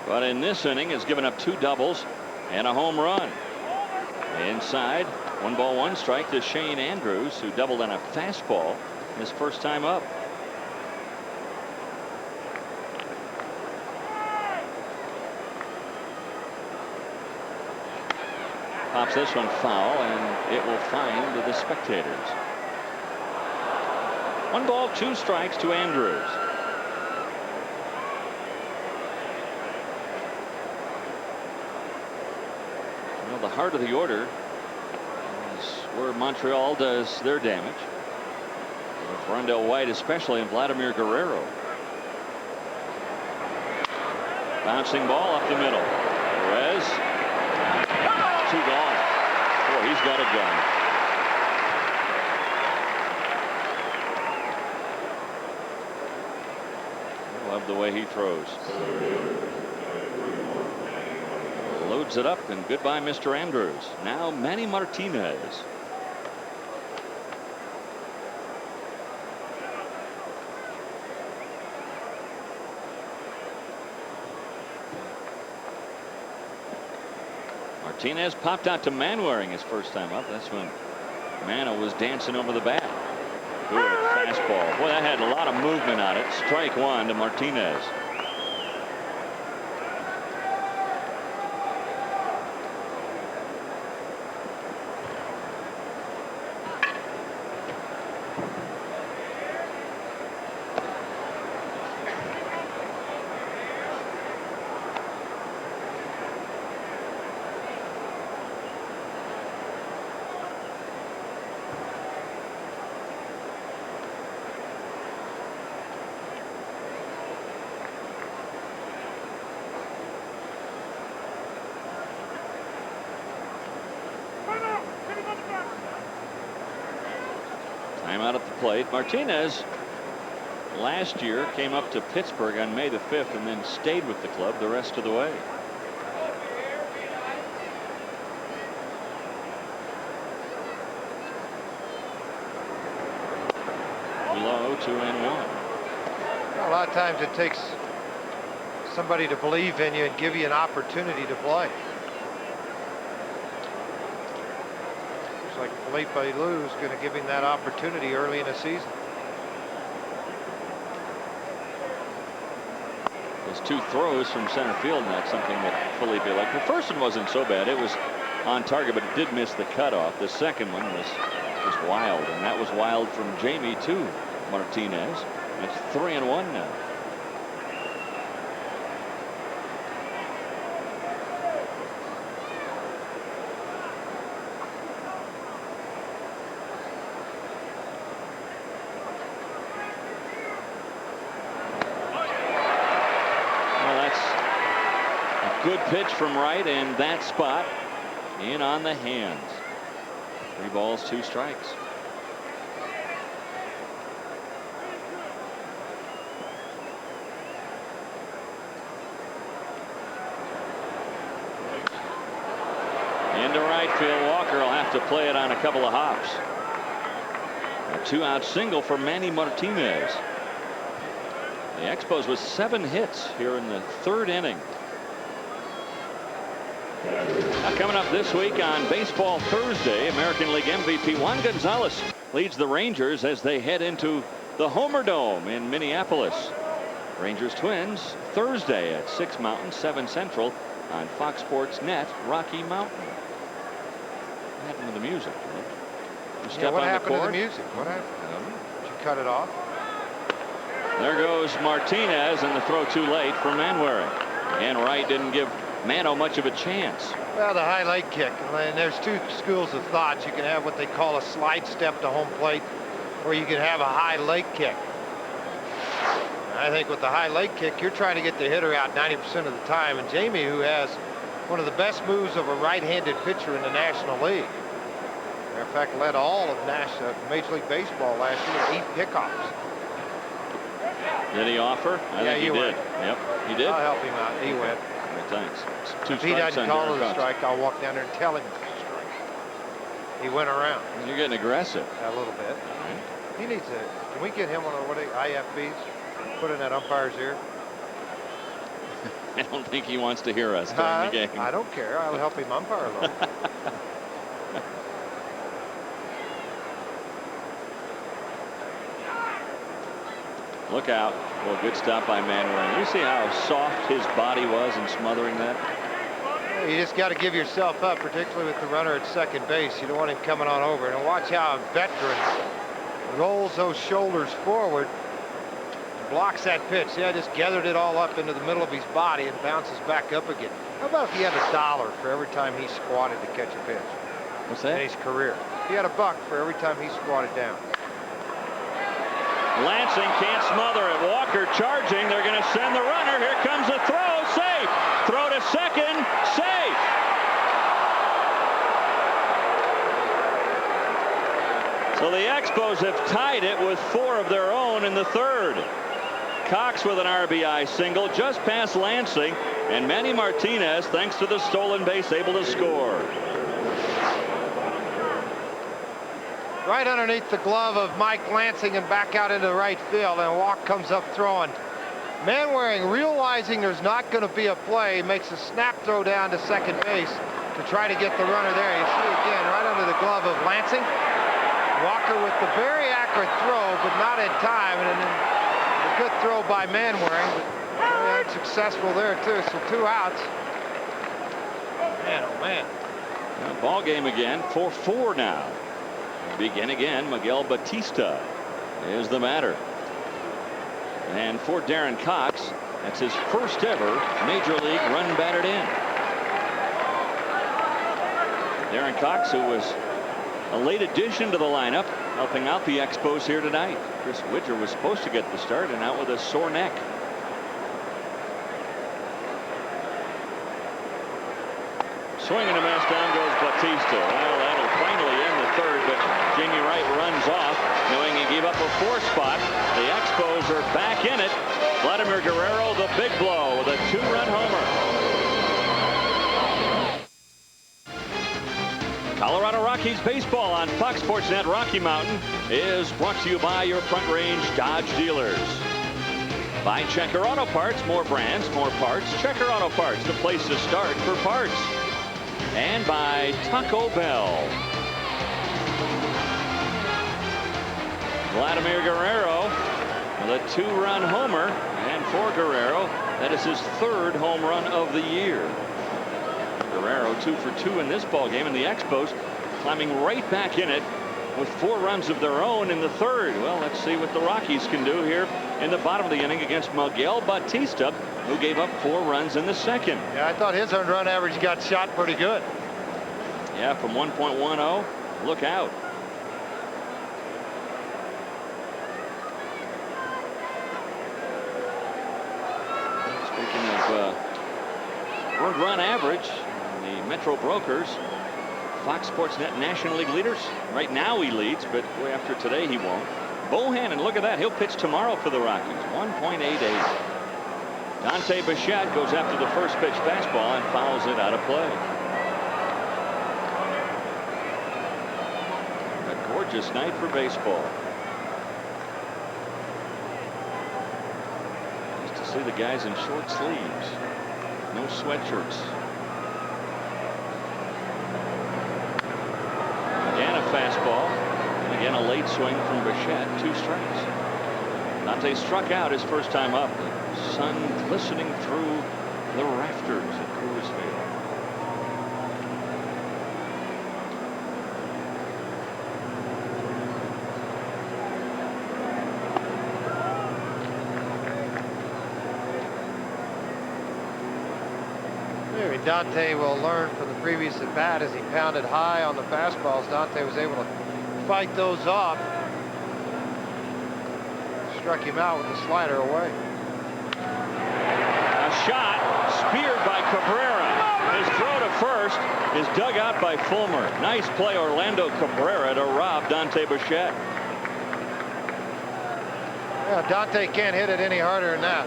But in this inning, has given up 2 doubles and a home run. Inside, 1 ball 1 strike to Shane Andrews, who doubled on a fastball his first time up. Pops this one foul, and it will find the spectators. 1 ball 2 strikes to Andrews. Well, the heart of the order is where Montreal does their damage, with Rondell White especially, and Vladimir Guerrero. Bouncing ball up the middle. Perez. 2 gone. Boy, he's got a gun. I love the way he throws. Loads it up, and goodbye, Mr. Andrews. Now Manny Martinez. Martinez popped out to Manwaring his first time up. That's when Mano was dancing over the bat. Good fastball. Boy, that had a lot of movement on it. Strike 1 to Martinez. Out at the plate. Martinez last year came up to Pittsburgh on May the 5th and then stayed with the club the rest of the way. Low 2-1. A lot of times it takes somebody to believe in you and give you an opportunity to play. Like Felipe Lou is going to give him that opportunity early in the season. Those 2 throws from center field, and that's something that Felipe liked. The first one wasn't so bad. It was on target, but it did miss the cutoff. The second one was just wild, and that was wild from Jamie to Martinez. It's 3-1 now. Good pitch from right, and that spot in on the hands. 3 balls 2 strikes. Into right field. Walker will have to play it on a couple of hops. A 2-out single for Manny Martinez. The Expos with 7 hits here in the 3rd inning. Now coming up this week on Baseball Thursday, American League MVP Juan Gonzalez leads the Rangers as they head into the Homer Dome in Minneapolis. Rangers Twins Thursday at 6 Mountain, 7 Central on Fox Sports Net, Rocky Mountain. What happened to the music? You step what on happened the cord? to the music? What happened? Did you cut it off? There goes Martinez, and the throw too late for Manwaring. And Wright didn't give Mano much of a chance. Well, the high leg kick, and there's 2 schools of thought. You can have what they call a slide step to home plate, or you can have a high leg kick. I think with the high leg kick, you're trying to get the hitter out 90% of the time. And Jamie, who has one of the best moves of a right-handed pitcher in the National League, matter of fact, led all of Major League Baseball last year with 8 pickoffs. Did he offer? I think he did. went. Yep, he did. I'll help him out. He went. right, thanks. Two If he strikes doesn't on call Darren it a Cox. strike, I'll walk down there and tell him it's a strike. He went around. You're getting aggressive. A little bit. He needs to. Can we get him on what IFBs? Put in that umpire's ear. I don't think he wants to hear us during the game. I don't care. I'll help him umpire a little. Look out. Well, good stop by Manwaring. You see how soft his body was in smothering that? You just got to give yourself up, particularly with the runner at second base. You don't want him coming on over. And watch how a veteran rolls those shoulders forward, blocks that pitch. See, I just gathered it all up into the middle of his body and bounces back up again. How about if he had $1 for every time he squatted to catch a pitch? What's that? In his career. He had $1 for every time he squatted down. Lansing can't smother it. Walker charging. They're going to send the runner. Here comes the throw. Safe. Throw to second. Safe. So the Expos have tied it with 4 of their own in the third. Cox with an RBI single just past Lansing, and Manny Martinez, thanks to the stolen base, able to score. Right underneath the glove of Mike Lansing and back out into right field, and Walk comes up throwing. Manwaring, realizing there's not going to be a play, makes a snap throw down to second base to try to get the runner there. You see again, right under the glove of Lansing. Walker with the very accurate throw, but not in time, and a good throw by Manwaring, but unsuccessful there too. So 2 outs. Man, oh man. Well, ball game again, 4-4 now. Begin again. Miguel Batista is the batter. And for Darren Cox, that's his first ever major league run batted in. Darren Cox, who was a late addition to the lineup, helping out the Expos here tonight. Chris Widger was supposed to get the start and out with a sore neck. Swing and a miss. Down goes Batista. Well, that'll finally end the third, but Jamie Wright runs off, knowing he gave up a 4 spot. The Expos are back in it. Vladimir Guerrero, the big blow with a 2-run homer. Colorado Rockies baseball on Fox Sports Net. Rocky Mountain is brought to you by your Front Range Dodge dealers. By Checker Auto Parts, more brands, more parts. Checker Auto Parts, the place to start for parts. And by Taco Bell. Vladimir Guerrero with a 2-run homer, and for Guerrero, that is his 3rd home run of the year. Guerrero 2 for 2 in this ball game, and the Expos climbing right back in it with 4 runs of their own in the third. Well, let's see what the Rockies can do here in the bottom of the inning against Miguel Batista, who gave up 4 runs in the second. Yeah, I thought his earned run average got shot pretty good. Yeah, from 1.10. Look out. Speaking of earned run average, the Metro Brokers, Fox Sports Net National League leaders. Right now he leads, but boy, after today he won't. Bohannon, look at that. He'll pitch tomorrow for the Rockies. 1.88. Dante Bichette goes after the first pitch fastball and fouls it out of play. A gorgeous night for baseball. Nice to see the guys in short sleeves. No sweatshirts. Again a fastball. And again a late swing from Bichette. 2 strikes. Dante struck out his first time up. The sun glistening through the rafters at Coors Field. Maybe Dante will learn from the previous at bat as he pounded high on the fastballs. Dante was able to fight those off. Struck him out with the slider away. A shot speared by Cabrera. His throw to first is dug out by Fulmer. Nice play, Orlando Cabrera, to rob Dante Bichette. Yeah, Dante can't hit it any harder than that.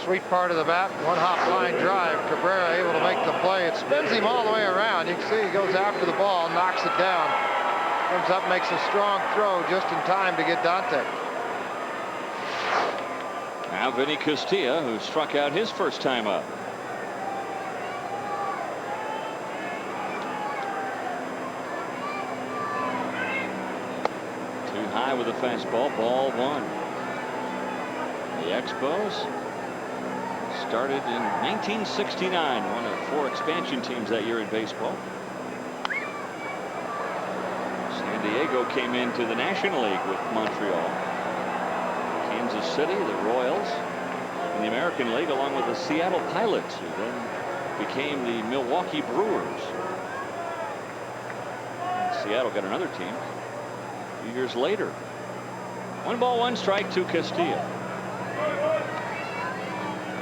Sweet part of the bat, one hop line drive. Cabrera able to make the play. It spins him all the way around. You can see he goes after the ball, knocks it down. Comes up, makes a strong throw just in time to get Dante. Now Vinny Castilla, who struck out his first time up. Too high with a fastball, ball one. The Expos started in 1969, one of 4 expansion teams that year in baseball. San Diego came into the National League with Montreal. Kansas City, the Royals in the American League, along with the Seattle Pilots, who then became the Milwaukee Brewers. And Seattle got another team a few years later. 1 ball, 1 strike to Castilla.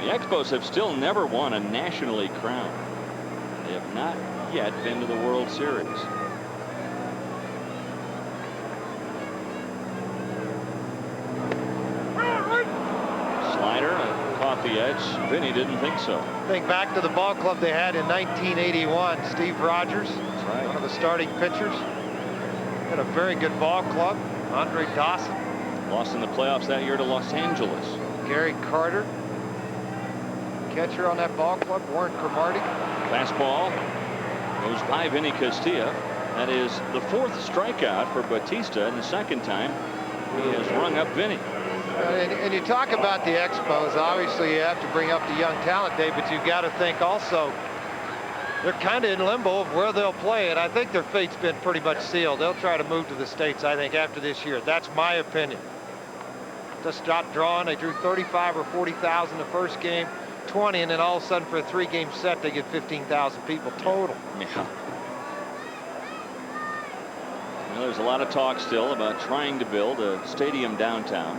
The Expos have still never won a National League crown. They have not yet been to the World Series. Slider caught the edge. Vinny didn't think so. Think back to the ball club they had in 1981. Steve Rogers, That's right. one of the starting pitchers. Had a very good ball club. Andre Dawson. Lost in the playoffs that year to Los Angeles. Gary Carter. Catcher on that ball club, Warren Cromartie. Fastball goes by Vinny Castilla. That is the 4th strikeout for Batista, and the 2nd time he has rung up Vinny. And you talk about the Expos. Obviously, you have to bring up the young talent, Dave, but you've got to think also they're kind of in limbo of where they'll play, and I think their fate's been pretty much sealed. They'll try to move to the States, I think, after this year. That's my opinion. Just stopped drawing. They drew 35 or 40,000 the first game, 20, and then all of a sudden for a 3-game set they get 15,000 people total. Yeah. Well, there's a lot of talk still about trying to build a stadium downtown.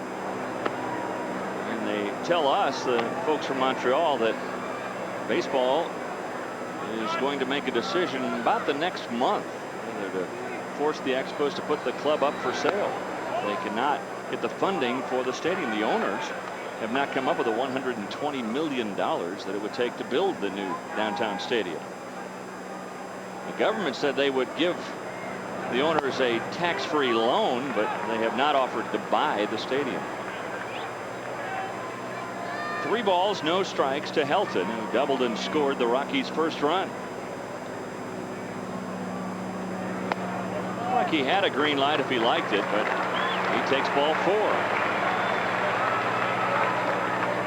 And they tell us, the folks from Montreal, that baseball is going to make a decision about the next month whether to force the Expos to put the club up for sale. They cannot get the funding for the stadium. The owners have not come up with the $120 million that it would take to build the new downtown stadium. The government said they would give the owners a tax-free loan, but they have not offered to buy the stadium. 3 balls, no strikes to Helton, who doubled and scored the Rockies' first run. Like he had a green light if he liked it, but he takes ball 4.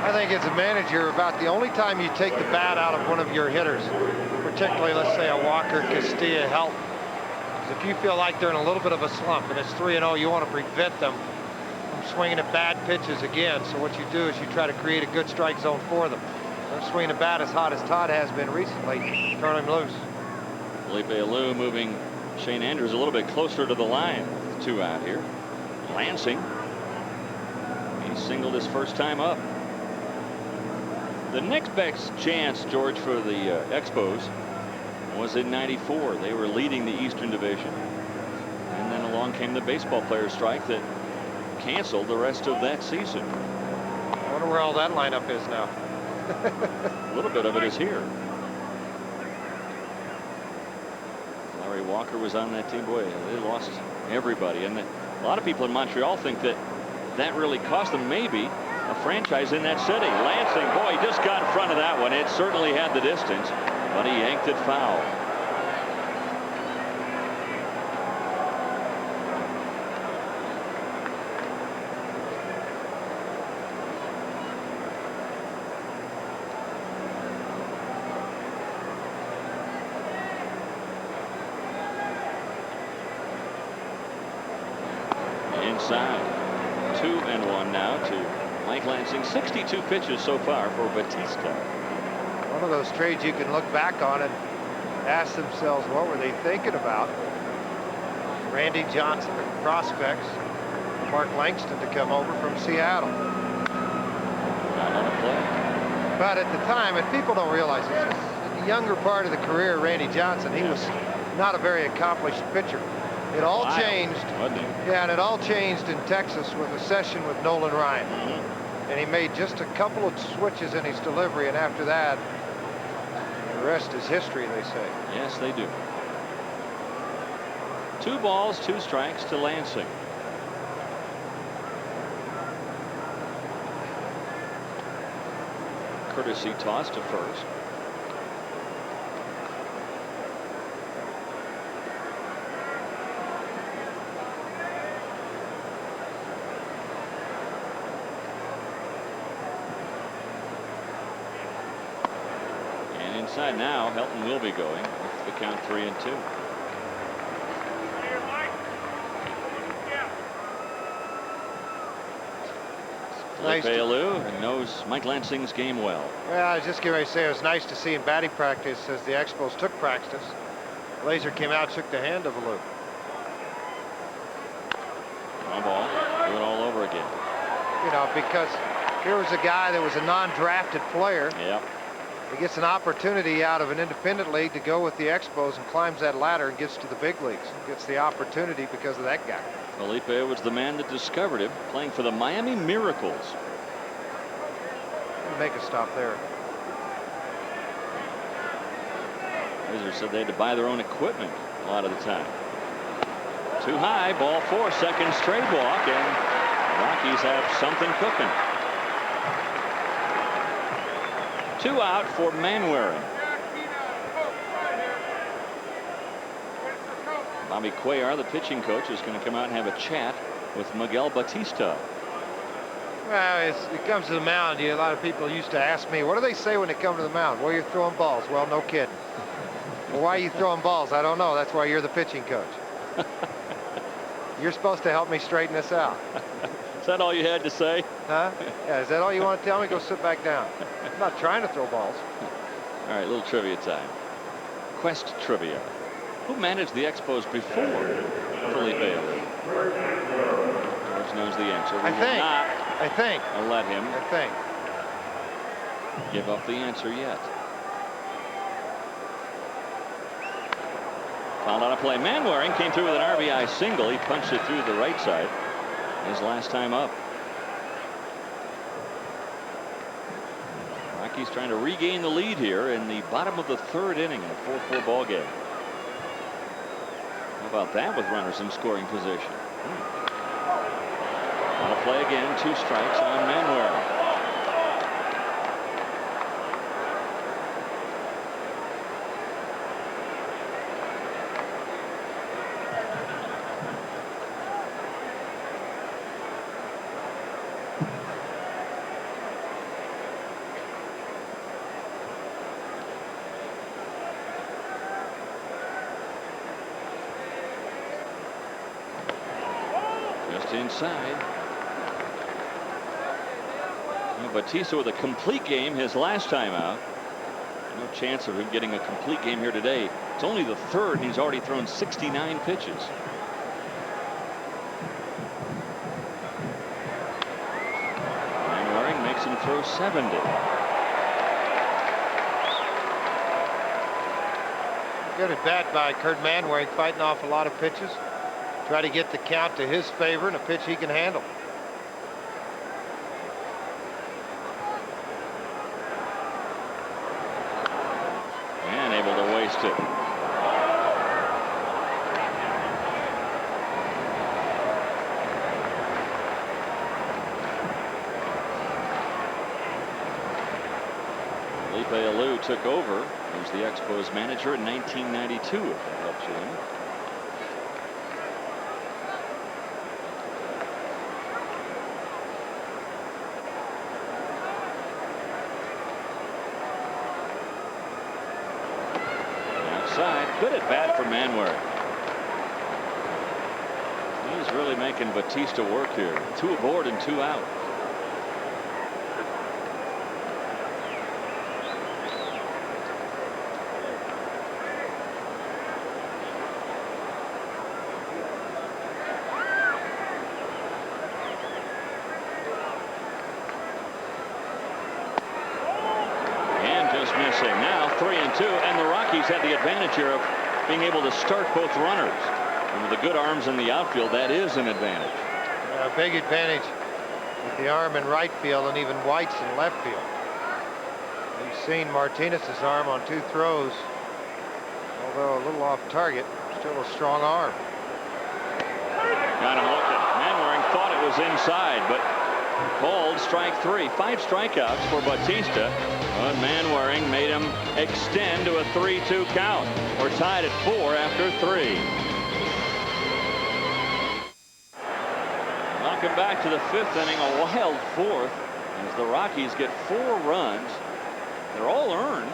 I think as a manager, about the only time you take the bat out of one of your hitters, particularly let's say a Walker, Castilla, Helton, is if you feel like they're in a little bit of a slump and it's 3-0, you want to prevent them from swinging at bad pitches again. So what you do is you try to create a good strike zone for them. They're swinging a bat as hot as Todd has been recently. Turn him loose. Felipe Alou moving Shane Andrews a little bit closer to the line with 2 out here. Lansing, he singled his first time up. The next best chance, George, for the Expos was in '94. They were leading the Eastern Division, and then along came the baseball player strike that canceled the rest of that season. I wonder where all that lineup is now. A little bit of it is here. Larry Walker was on that team. Boy, they lost everybody, and a lot of people in Montreal think that that really cost them maybe a franchise in that city. Lansing, boy, he just got in front of that one. It certainly had the distance, but he yanked it foul. Inside. 2-1 now to Mike Lansing. 62 pitches so far for Batista. One of those trades you can look back on and ask themselves, what were they thinking about? Randy Johnson, the prospects, Mark Langston to come over from Seattle. Not on a play. But at the time, and people don't realize this, in the younger part of the career of Randy Johnson, he was not a very accomplished pitcher. It all changed. Wasn't he? Yeah, and it all changed in Texas with a session with Nolan Ryan. And he made just a couple of switches in his delivery, and after that, the rest is history, they say. Yes, they do. 2 balls, 2 strikes to Lansing. Courtesy toss to first. And inside now, Helton will be going with the count 3-2. Nice Alou knows Mike Lansing's game well. Well, I was just getting ready to say it was nice to see in batting practice as the Expos took practice. Laser came out, shook the hand of Alou. One ball, do it all over again. You know, because here was a guy that was a non-drafted player. Yep. He gets an opportunity out of an independent league to go with the Expos and climbs that ladder and gets to the big leagues. Gets the opportunity because of that guy. Felipe was the man that discovered him, playing for the Miami Miracles. Make a stop there. Laser said they had to buy their own equipment a lot of the time. Too high, ball 4, second straight walk, and the Rockies have something cooking. 2 out for Manwaring. Bobby Cuellar, the pitching coach, is going to come out and have a chat with Miguel Batista. Well, it comes to the mound. A lot of people used to ask me, what do they say when they come to the mound? Well, you're throwing balls. Well, no kidding. Well, why are you throwing balls? I don't know. That's why you're the pitching coach. You're supposed to help me straighten this out. Is that all you had to say? Huh? Yeah, is that all you want to tell me? Go sit back down. I'm not trying to throw balls. All right, little trivia time. Quest trivia. Who managed the Expos before Felipe Alou? George knows the answer. We I think. I'll let him I think. give up the answer yet. Fouled out of play. Manwaring came through with an RBI single. He punched it through the right side his last time up. Rockies trying to regain the lead here in the bottom of the 3rd inning in a 4-4 ball game. How about that with runners in scoring position? On a play again, 2 strikes on Manwaring. Inside. Batista with a complete game his last time out. No chance of him getting a complete game here today. It's only the 3rd, and he's already thrown 69 pitches. Manwaring makes him throw 70. Good at bat by Kurt Manwaring, fighting off a lot of pitches. Try to get the count to his favor and a pitch he can handle. And able to waste it. Felipe Alou took over as the Expos manager in 1992, if that helps you any. Good at bat for Manwaring. He's really making Batista work here. 2 aboard and 2 out. And just missing. Now 3-2, and the Rockies had the advantage here of being able to start both runners. And with the good arms in the outfield, that is an advantage. A big advantage. with the arm in right field and even White's in left field. We've seen Martinez's arm on 2 throws, although a little off target, still a strong arm. Got him looking. Manwaring thought it was inside, but called strike 3. 5 strikeouts for Bautista, but Manwaring made him extend to a 3-2 count. We're tied at 4 after 3. Welcome back to the 5th inning, a wild 4th, as the Rockies get 4 runs. They're all earned.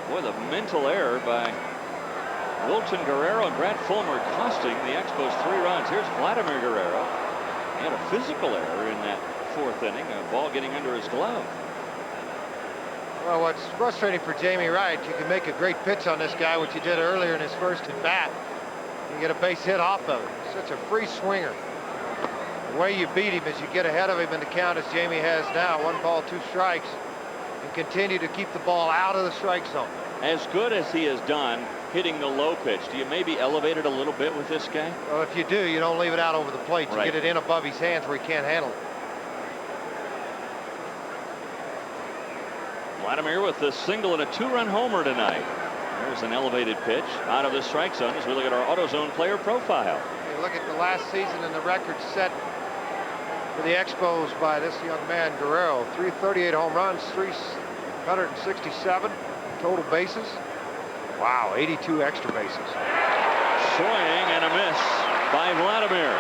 Boy, the mental error by Wilton Guerrero and Brad Fulmer costing the Expos 3 runs. Here's Vladimir Guerrero. He had a physical error in that 4th inning, a ball getting under his glove. Well, what's frustrating for Jamie Wright, you can make a great pitch on this guy, which he did earlier in his first at bat. You get a base hit off of it. Such a free swinger. The way you beat him is you get ahead of him in the count as Jamie has now. 1 ball, 2 strikes, and continue to keep the ball out of the strike zone. As good as he has done hitting the low pitch, do you maybe elevate it a little bit with this guy? Well, if you do, you don't leave it out over the plate. You Right. get it in above his hands where he can't handle it. Vladimir with a single and a 2-run homer tonight. There's an elevated pitch out of the strike zone as we look at our AutoZone player profile. You look at the last season and the record set for the Expos by this young man, Guerrero. 338 home runs, 367 total bases. Wow, 82 extra bases. Swing and a miss by Vladimir.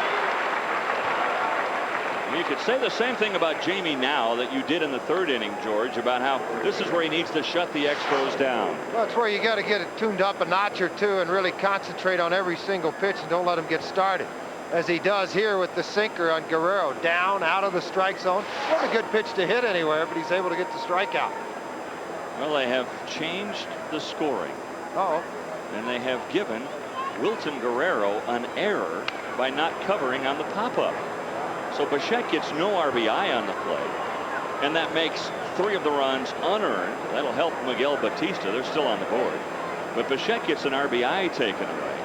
You could say the same thing about Jamie now that you did in the 3rd inning, George, about how this is where he needs to shut the Expos down. Well, that's where you got to get it tuned up a notch or 2 and really concentrate on every single pitch and don't let him get started. As he does here with the sinker on Guerrero. Down, out of the strike zone. Not a good pitch to hit anywhere, but he's able to get the strikeout. Well, they have changed the scoring. Uh-oh. And they have given Wilton Guerrero an error by not covering on the pop-up. So Bichette gets no RBI on the play, and that makes 3 of the runs unearned. That'll help Miguel Bautista. They're still on the board, but Bichette gets an RBI taken away.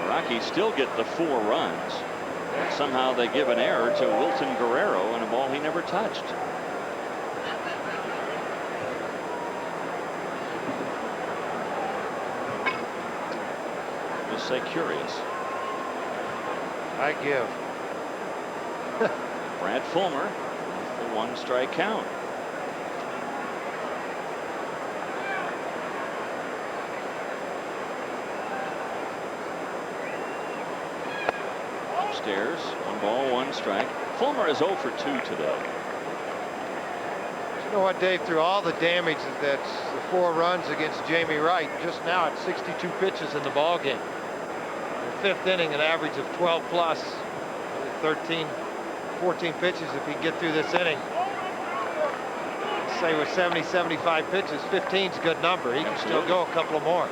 The Rockies still get the 4 runs. Somehow they give an error to Wilton Guerrero on a ball he never touched. Just say curious. I give. Brad Fulmer with the 1 strike count. Upstairs, 1 ball, 1 strike. Fulmer is 0 for 2 today. You know what, Dave? Through all the damage that's the 4 runs against Jamie Wright, just now at 62 pitches in the ball game. In the 5th inning, an average of 12 plus, 13, 14 pitches if he can get through this inning. Say with 70, 75 pitches, 15's a good number. He can still go a couple of more.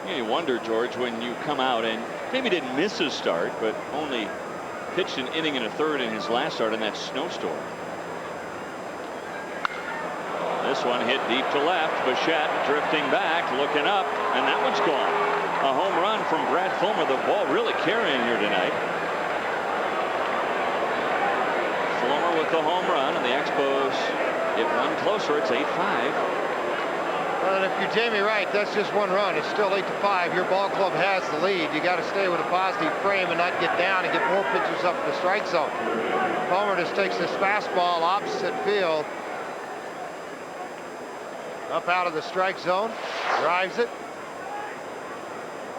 Yeah, you wonder, George, when you come out and maybe didn't miss his start, but only pitched an inning and a 3rd in his last start in that snowstorm. This one hit deep to left. Bichette drifting back, looking up, and that one's gone. A home run from Brad Fulmer. The ball really carrying here tonight. Fulmer with the home run, and the Expos get 1 closer. It's 8-5. Well, and if you're Jamie Wright, that's just 1 run. It's still 8-5. Your ball club has the lead. You got to stay with a positive frame and not get down and get more pitchers up the strike zone. Fulmer just takes this fastball opposite field. Up out of the strike zone, drives it.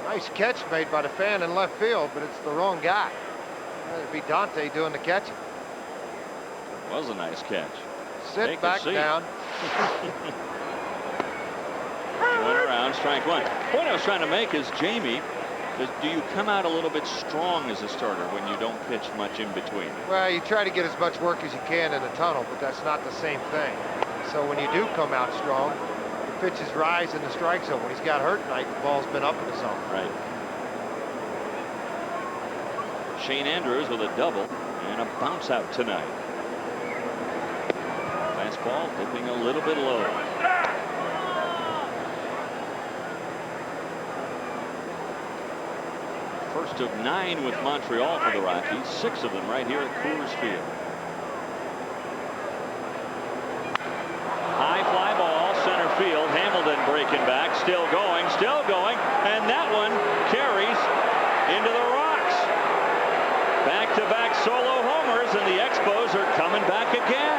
Nice catch made by the fan in left field, but it's the wrong guy. That'd be Dante doing the catching. Was a nice catch. Sit back down. He went around, strike 1. The point I was trying to make is, Jamie, do you come out a little bit strong as a starter when you don't pitch much in between? Well, you try to get as much work as you can in the tunnel, but that's not the same thing. So when you do come out strong, the pitches rise in the strike zone. When he's got hurt tonight, the ball's been up in the zone. Right. Shane Andrews with a double and a bounce out tonight. Fastball dipping a little bit low. First of 9 with Montreal for the Rockies, 6 of them right here at Coors Field. High fly ball, center field. Hamilton breaking back, still going, and that one carries into the rocks. Back-to-back solo homers, and the Expos are coming back again.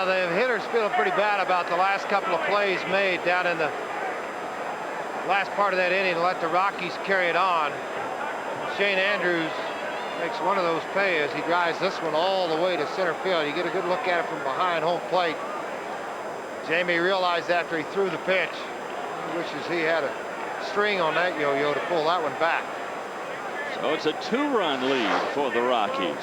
The hitters feeling pretty bad about the last couple of plays made down in the last part of that inning to let the Rockies carry it on. Shane Andrews makes one of those pay as he drives this one all the way to center field. You get a good look at it from behind home plate. Jamie realized after he threw the pitch, he wishes he had a string on that yo-yo to pull that one back. So it's a 2-run lead for the Rockies.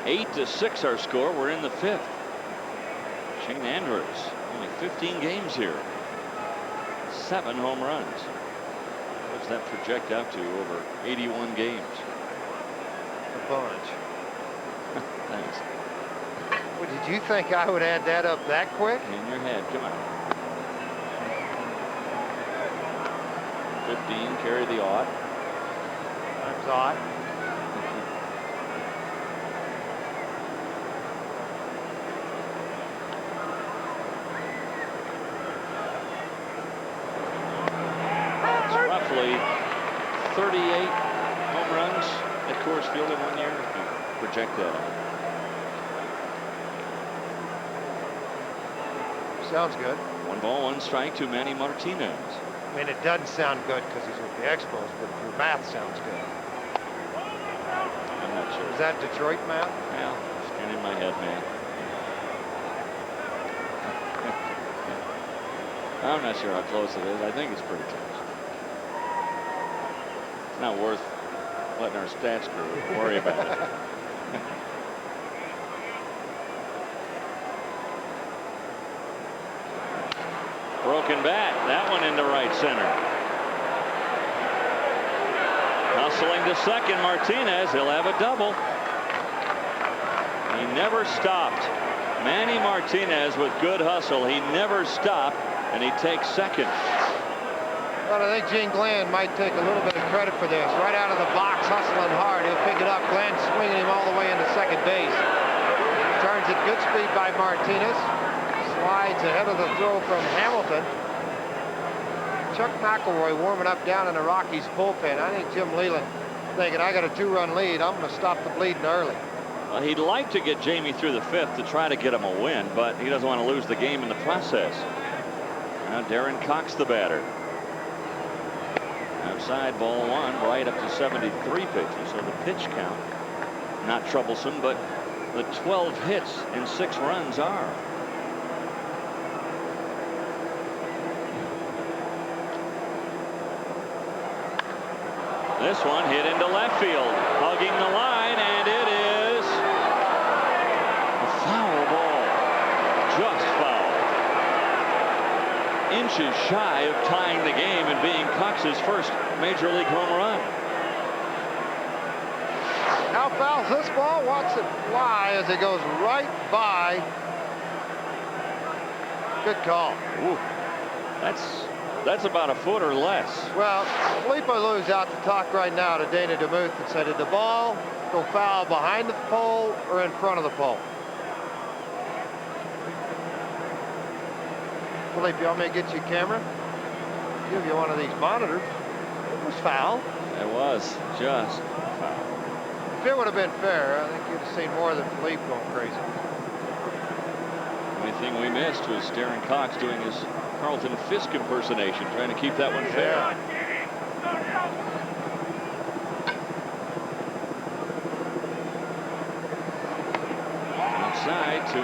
8-6 our score. We're in the 5th. Shane Andrews, only 15 games here. 7 home runs. What does that project out to over 81 games? A bunch. Thanks. Well, did you think I would add that up that quick? In your head, come on. 15, carry the odd. That's odd. Roughly 38 home runs at Coors Field in 1 year, if you project that out. Sounds good. 1 ball, 1 strike to Manny Martinez. I mean, it doesn't sound good because he's with the Expos, but your math sounds good. I'm not sure. Is that Detroit math? Well, it's kind of in my head, man. I'm not sure how close it is. I think it's pretty close. It's not worth letting our stats crew worry about it. Broken bat, that one into right center. Hustling to second, Martinez. He'll have a double. He never stopped. Manny Martinez with good hustle. He never stopped, and he takes second. Well, I think Gene Glenn might take a little bit of credit for this. Right out of the box, hustling hard. He'll pick it up. Glenn swinging him all the way into second base. Turns at good speed by Martinez. Slides ahead of the throw from Hamilton. Chuck McElroy warming up down in the Rockies bullpen. I think Jim Leyland thinking, I got a 2-run lead. I'm going to stop the bleeding early. Well, he'd like to get Jamie through the 5th to try to get him a win, but he doesn't want to lose the game in the process. Now Darren Cox, the batter. Outside, ball 1, right up to 73 pitches, so the pitch count not troublesome, but the 12 hits and 6 runs are. This one hit into left field, hugging the line, and it is a foul ball. Just foul. Inches shy of tying the game and being Cox's first major league home run. How foul's this ball? Watch it fly as it goes right by. Good call. Ooh, that's about a foot or less. Well, Felipe Lou's out to talk right now to Dana DeMuth and said, did the ball go foul behind the pole or in front of the pole? Felipe, you want me to get you a camera? Give you one of these monitors. It was foul. It was just foul. If it would have been fair, I think you'd have seen more than Felipe going crazy. The only thing we missed was Darren Cox doing his Carlton Fisk impersonation, trying to keep that one fair. Yeah. Outside, 2-1.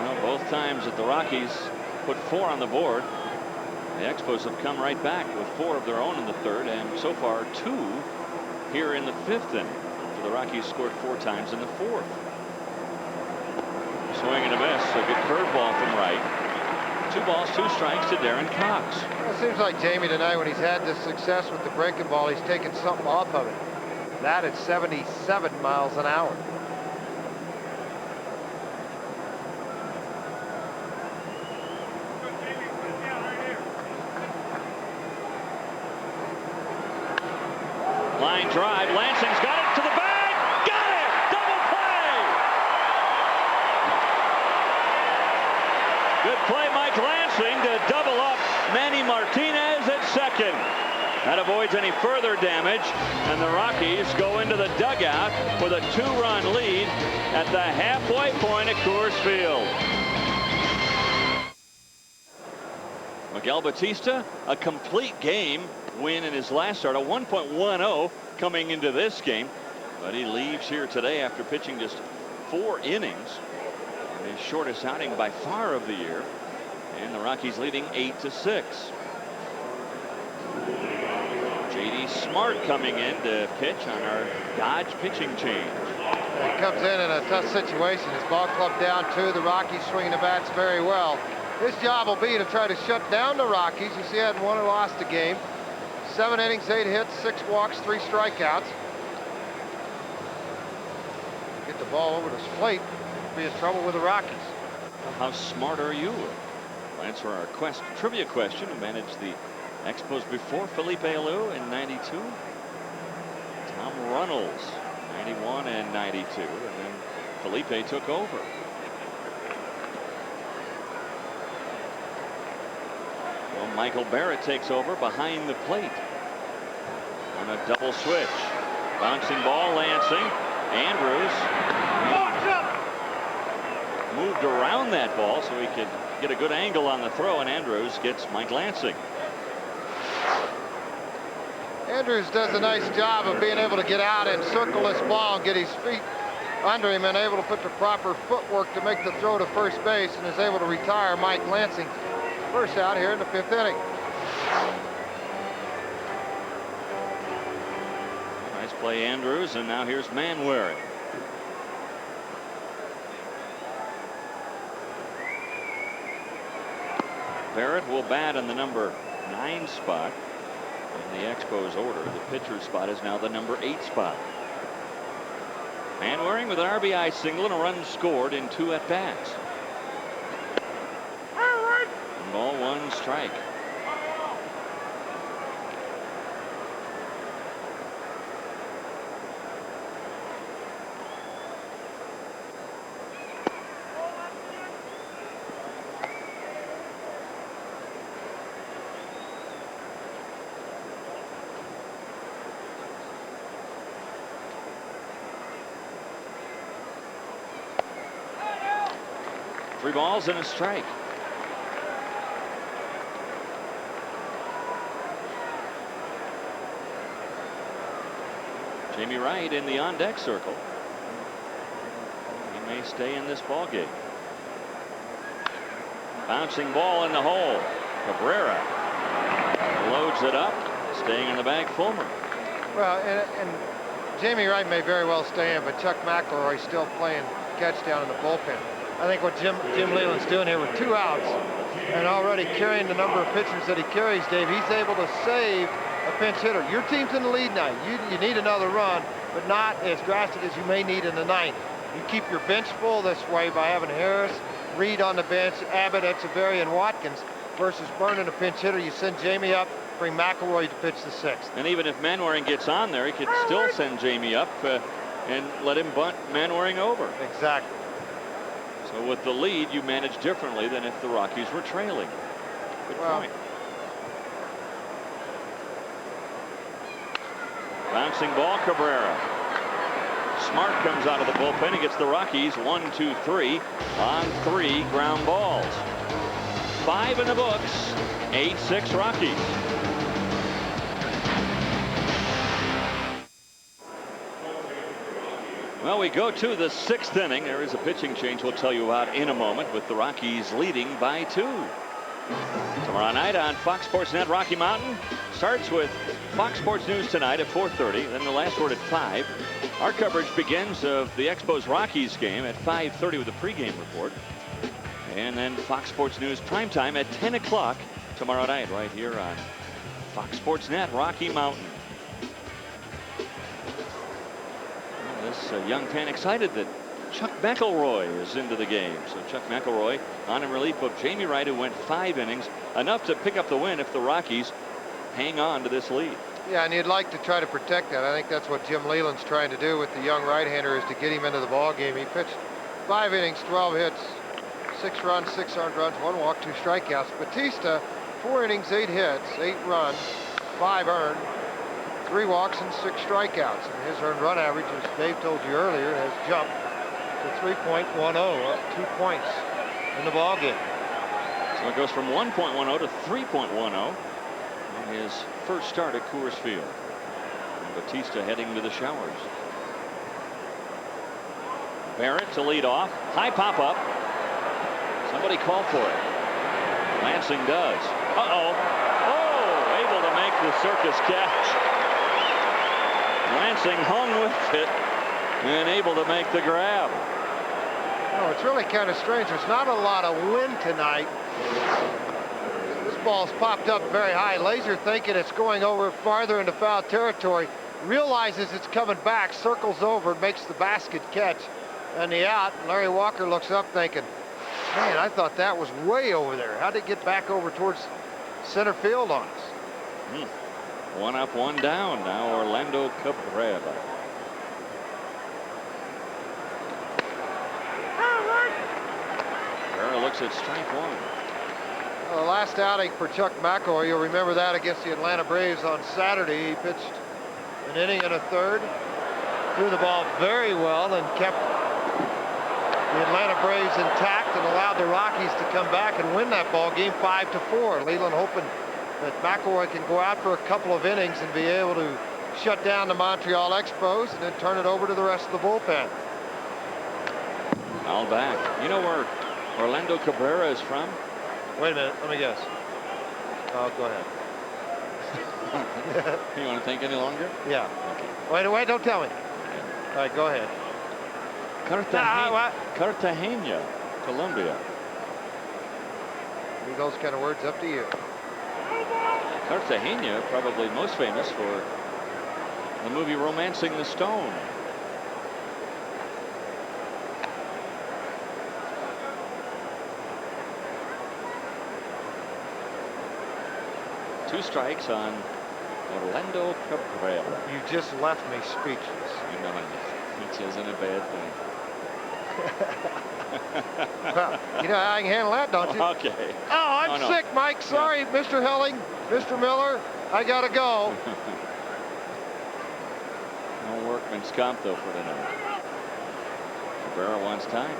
Well, both times that the Rockies put 4 on the board, the Expos have come right back with 4 of their own in the 3rd, and so far 2 here in the 5th inning. So the Rockies scored 4 times in the 4th. Swing and a miss. A good curveball from right. 2 balls, 2 strikes to Darren Cox. Well, it seems like Jamie tonight, when he's had this success with the breaking ball, he's taken something off of it. That at 77 miles an hour. Line drive. Lansing's got it to the bag. Got it! Double play! Good play, Mike Lansing, to double up Manny Martinez at second. That avoids any further damage, and the Rockies go into the dugout with a 2-run lead at the halfway point at Coors Field. Miguel Batista, a complete game win in his last start, a 1.10 coming into this game, but he leaves here today after pitching just 4 innings, his shortest outing by far of the year, and the Rockies leading 8-6. J.D. Smart coming in to pitch on our Dodge pitching change. He comes in a tough situation. His ball club down 2. The Rockies swinging the bats very well. His job will be to try to shut down the Rockies. You see, he hadn't won or lost a game. 7 innings, 8 hits, 6 walks, 3 strikeouts. Get the ball over to his plate, be in trouble with the Rockies. How smart are you? We'll answer our trivia question. Who managed the Expos before Felipe Alou in '92? Tom Runnels, 91 and 92, and then Felipe took over. Well, Michael Barrett takes over behind the plate on a double switch. Bouncing ball, Lansing. Andrews moved around that ball so he could get a good angle on the throw, and Andrews gets Mike Lansing. Andrews does a nice job of being able to get out and circle this ball and get his feet under him and able to put the proper footwork to make the throw to first base, and is able to retire Mike Lansing. First out here in the 5th inning. Nice play, Andrews, and now here's Manwaring. Barrett will bat in the number 9 spot in the Expos order. The pitcher's spot is now the number 8 spot. Manwaring with an RBI single and a run scored in 2 at-bats. Ball 1 strike. Three balls and a strike. Jamie Wright in the on-deck circle. He may stay in this ball game. Bouncing ball in the hole. Cabrera loads it up, staying in the bag. Fulmer. Well, and Jamie Wright may very well stay in, but Chuck McElroy's still playing catch down in the bullpen. I think what Jim Leyland's doing here with 2 outs and already carrying the number of pitchers that he carries, Dave, he's able to save a pinch hitter. Your team's in the lead now. You need another run, but not as drastic as you may need in the 9th. You keep your bench full this way by having Harris, Reed on the bench, Abbott, Echeverria, and Watkins, versus burning a pinch hitter. You send Jamie up, bring McElroy to pitch the 6th. And even if Manwaring gets on there, he could still send Jamie up and let him bunt Manwaring over. Exactly. So with the lead, you manage differently than if the Rockies were trailing. Good point. Bouncing ball, Cabrera. Smart comes out of the bullpen. He gets the Rockies 1, 2, 3 on 3 ground balls. 5 in the books. 8-6 Rockies. Well, we go to the 6th inning. There is a pitching change we'll tell you about in a moment, with the Rockies leading by 2. Tomorrow night on Fox Sports Net, Rocky Mountain starts with Fox Sports News tonight at 4:30, then the last word at 5. Our coverage begins of the Expos Rockies game at 5:30 with a pregame report. And then Fox Sports News primetime at 10 o'clock tomorrow night right here on Fox Sports Net, Rocky Mountain. Well, this young fan excited that Chuck McElroy is into the game. So Chuck McElroy on in relief of Jamie Wright, who went 5 innings, enough to pick up the win if the Rockies hang on to this lead. Yeah, and you'd like to try to protect that. I think that's what Jim Leland's trying to do with the young right-hander, is to get him into the ball game. He pitched 5 innings, 12 hits, 6 runs, 6 earned runs, 1 walk, 2 strikeouts. Batista, 4 innings, 8 hits, 8 runs, 5 earned, 3 walks, and 6 strikeouts. And his earned run average, as Dave told you earlier, has jumped to 3.10, up 2 points in the ball game. So it goes from 1.10 to 3.10 in his first start at Coors Field. And Batista heading to the showers. Barrett to lead off. High pop up. Somebody call for it. Lansing does. Uh-oh. Oh, able to make the circus catch. Lansing hung with it and able to make the grab. Oh, it's really kind of strange. There's not a lot of wind tonight. This ball's popped up very high. Laser, thinking it's going over farther into foul territory, realizes it's coming back, circles over, makes the basket catch and the out. Larry Walker looks up thinking, man, I thought that was way over there. How'd it get back over towards center field on us? 1 up, 1 down. Now Orlando Cabrera. Cabrera looks at strike 1. Well, the last outing for Chuck McElroy, you'll remember that against the Atlanta Braves on Saturday. He pitched an inning and a third, threw the ball very well, and kept the Atlanta Braves intact and allowed the Rockies to come back and win that ball game 5-4. Leland hoping that McElroy can go out for a couple of innings and be able to shut down the Montreal Expos and then turn it over to the rest of the bullpen. All back. You know where Orlando Cabrera is from? Wait a minute, let me guess. Oh, go ahead. You want to think any longer? Yeah. Wait, don't tell me. All right, go ahead. Cartagena, Colombia. Leave those kind of words up to you. Cartagena, probably most famous for the movie Romancing the Stone. Two strikes on Orlando Cabrera. You just left me speechless. You know it. Which isn't a bad thing. Well, you know how I can handle that, don't you? Okay. Oh, I'm sick, Mike. Sorry, Mr. Helling, Mr. Miller. I gotta go. No workman's comp though for tonight. Cabrera wants time.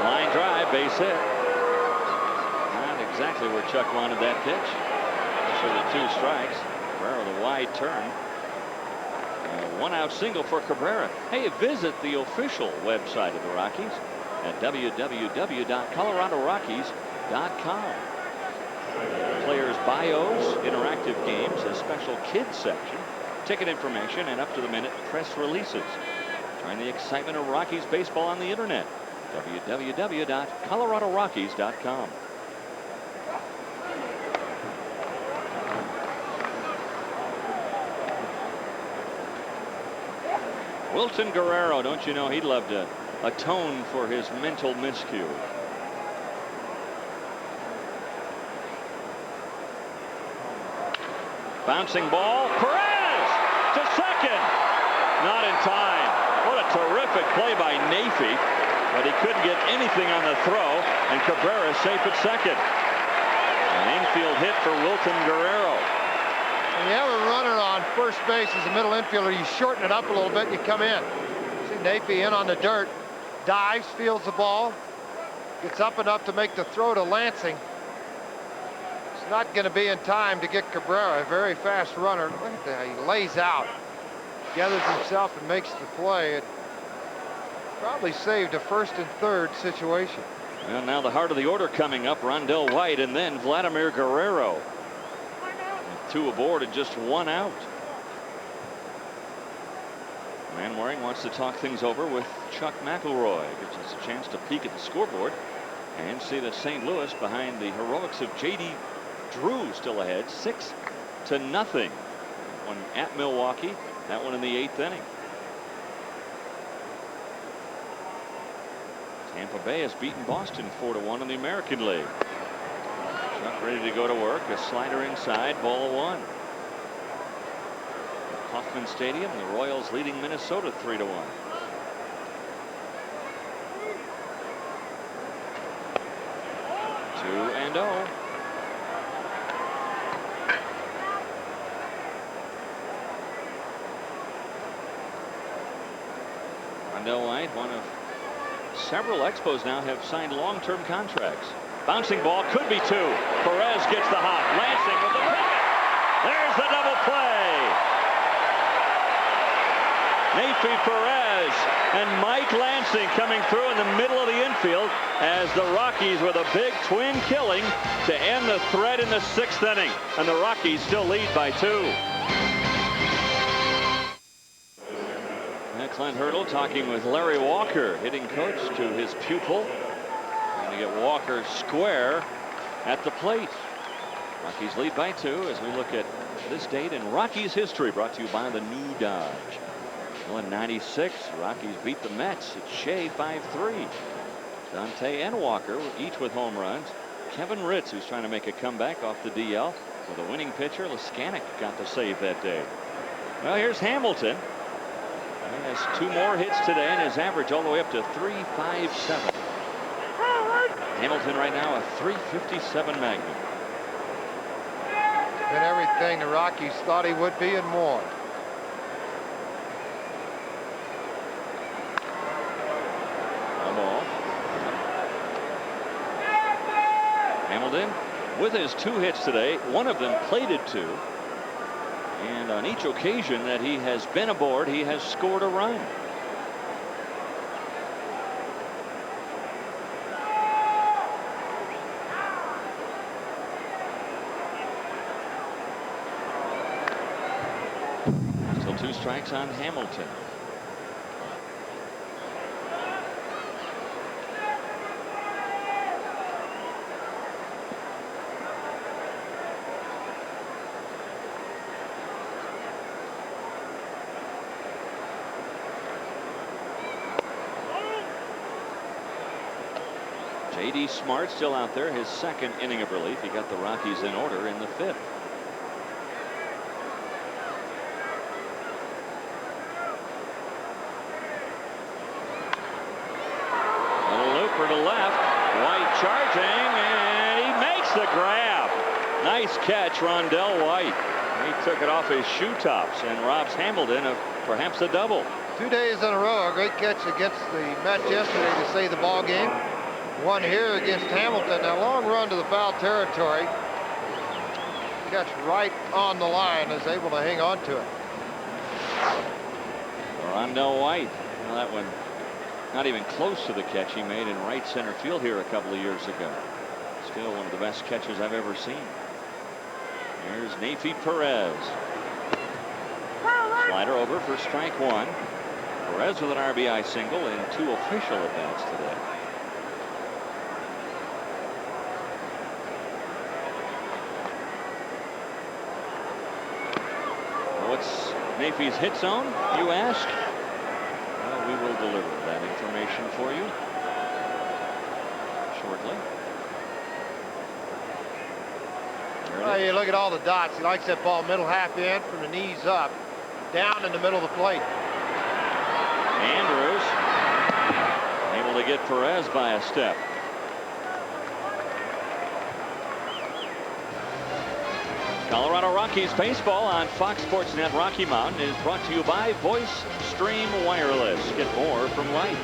Line drive, base hit. Not exactly where Chuck wanted that pitch. For the 2 strikes. Cabrera the wide turn. 1 out single for Cabrera. Hey, visit the official website of the Rockies at www.coloradorockies.com. Players' bios, interactive games, a special kids section, ticket information, and up-to-the-minute press releases. Join the excitement of Rockies baseball on the internet. www.coloradorockies.com. Wilton Guerrero, don't you know he'd love to atone for his mental miscue. Bouncing ball, Perez to second. Not in time. What a terrific play by Nafee, but he couldn't get anything on the throw, and Cabrera safe at second. An infield hit for Wilton Guerrero. When you have a runner on first base as a middle infielder, you shorten it up a little bit and you come in. See Nafee in on the dirt, dives, fields the ball, gets up enough to make the throw to Lansing. It's not going to be in time to get Cabrera, a very fast runner. Look at that, he lays out, gathers himself and makes the play. It probably saved a first and third situation. Well, now the heart of the order coming up, Rondell White and then Vladimir Guerrero. 2 aboard and just 1 out. Manwaring wants to talk things over with Chuck McElroy. Gives us a chance to peek at the scoreboard and see that St. Louis, behind the heroics of J.D. Drew, still ahead 6-0. One at Milwaukee. That one in the 8th inning. Tampa Bay has beaten Boston 4-1 in the American League. Chuck ready to go to work. A slider inside, ball 1. Hoffman Stadium, the Royals leading Minnesota 3-1. 2-0. Rondell White, one of several Expos now, have signed long-term contracts. Bouncing ball, could be 2. Perez gets the hop. Lansing with the picket. There's the double play. Neifi Perez and Mike Lansing coming through in the middle of the infield as the Rockies with a big twin killing to end the threat in the 6th inning. And the Rockies still lead by 2. Clint Hurdle talking with Larry Walker, hitting coach, to his pupil. Trying to get Walker square at the plate. Rockies lead by 2 as we look at this date in Rockies history, brought to you by the new Dodge. Well, in '96, Rockies beat the Mets at Shea 5-3. Dante and Walker each with home runs. Kevin Ritz, who's trying to make a comeback off the DL with a winning pitcher. Leskanic got the save that day. Well, here's Hamilton. He has 2 more hits today and his average all the way up to .357. Hamilton right now a .357 Magnum. Been everything the Rockies thought he would be and more. A ball. Hamilton with his 2 hits today, one of them plated 2. And on each occasion that he has been aboard, he has scored a run. Still 2 strikes on Hamilton. J.D. Smart still out there, his 2nd inning of relief. He got the Rockies in order in the 5th. Little looper to left. White charging, and he makes the grab. Nice catch, Rondell White. He took it off his shoe tops and robs Hamilton of perhaps a double. 2 days in a row, a great catch against the Mets yesterday to save the ball game. One here against Hamilton. A long run to the foul territory. Catch right on the line, is able to hang on to it. Rondell White. Well, that one not even close to the catch he made in right center field here a couple of years ago. Still one of the best catches I've ever seen. Here's Neifi Perez. Slider over for strike 1. Perez with an RBI single in 2 official at bats today. What's Neifi's hit zone, you ask? Well, we will deliver that information for you shortly. Well, you look at all the dots. He likes that ball middle half in from the knees up, down in the middle of the plate. Andrews able to get Perez by a step. Colorado Rockies baseball on Fox Sports Net Rocky Mountain is brought to you by Voice Stream Wireless. Get more from life.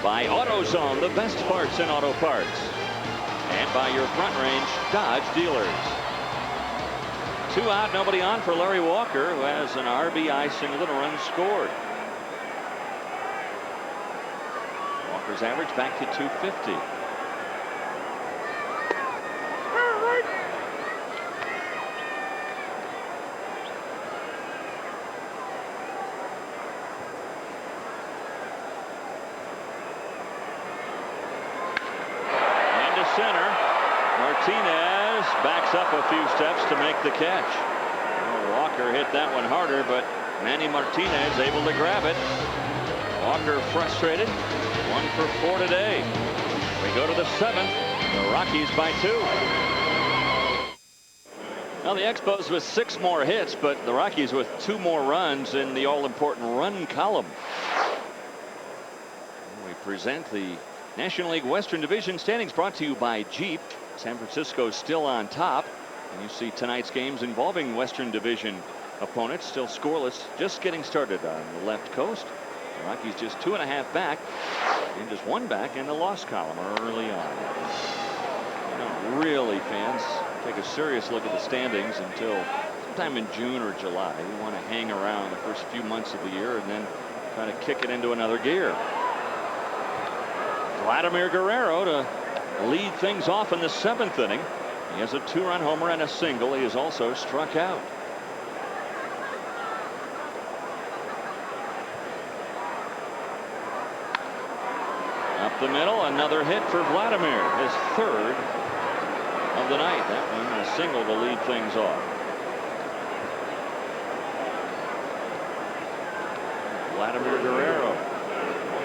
By AutoZone, the best parts in auto parts. And by your Front Range Dodge dealers. 2 out, nobody on for Larry Walker, who has an RBI single and a run scored. Walker's average back to .250. center. Martinez backs up a few steps to make the catch. Walker hit that one harder, but Manny Martinez able to grab it. Walker frustrated. 1 for 4 today. We go to the 7th. The Rockies by 2. Now the Expos with 6 more hits, but the Rockies with 2 more runs in the all-important run column. We present the National League Western Division standings brought to you by Jeep. San Francisco still on top. And you see tonight's games involving Western Division opponents still scoreless, just getting started on the left coast. The Rockies just 2.5 back, and just 1 back in the loss column early on. You know, really, fans, take a serious look at the standings until sometime in June or July. You want to hang around the first few months of the year and then try to kick it into another gear. Vladimir Guerrero to lead things off in the 7th inning. He has a 2-run homer and a single. He is also struck out. Up the middle, another hit for Vladimir, his 3rd of the night. That one a single to lead things off. Vladimir Guerrero.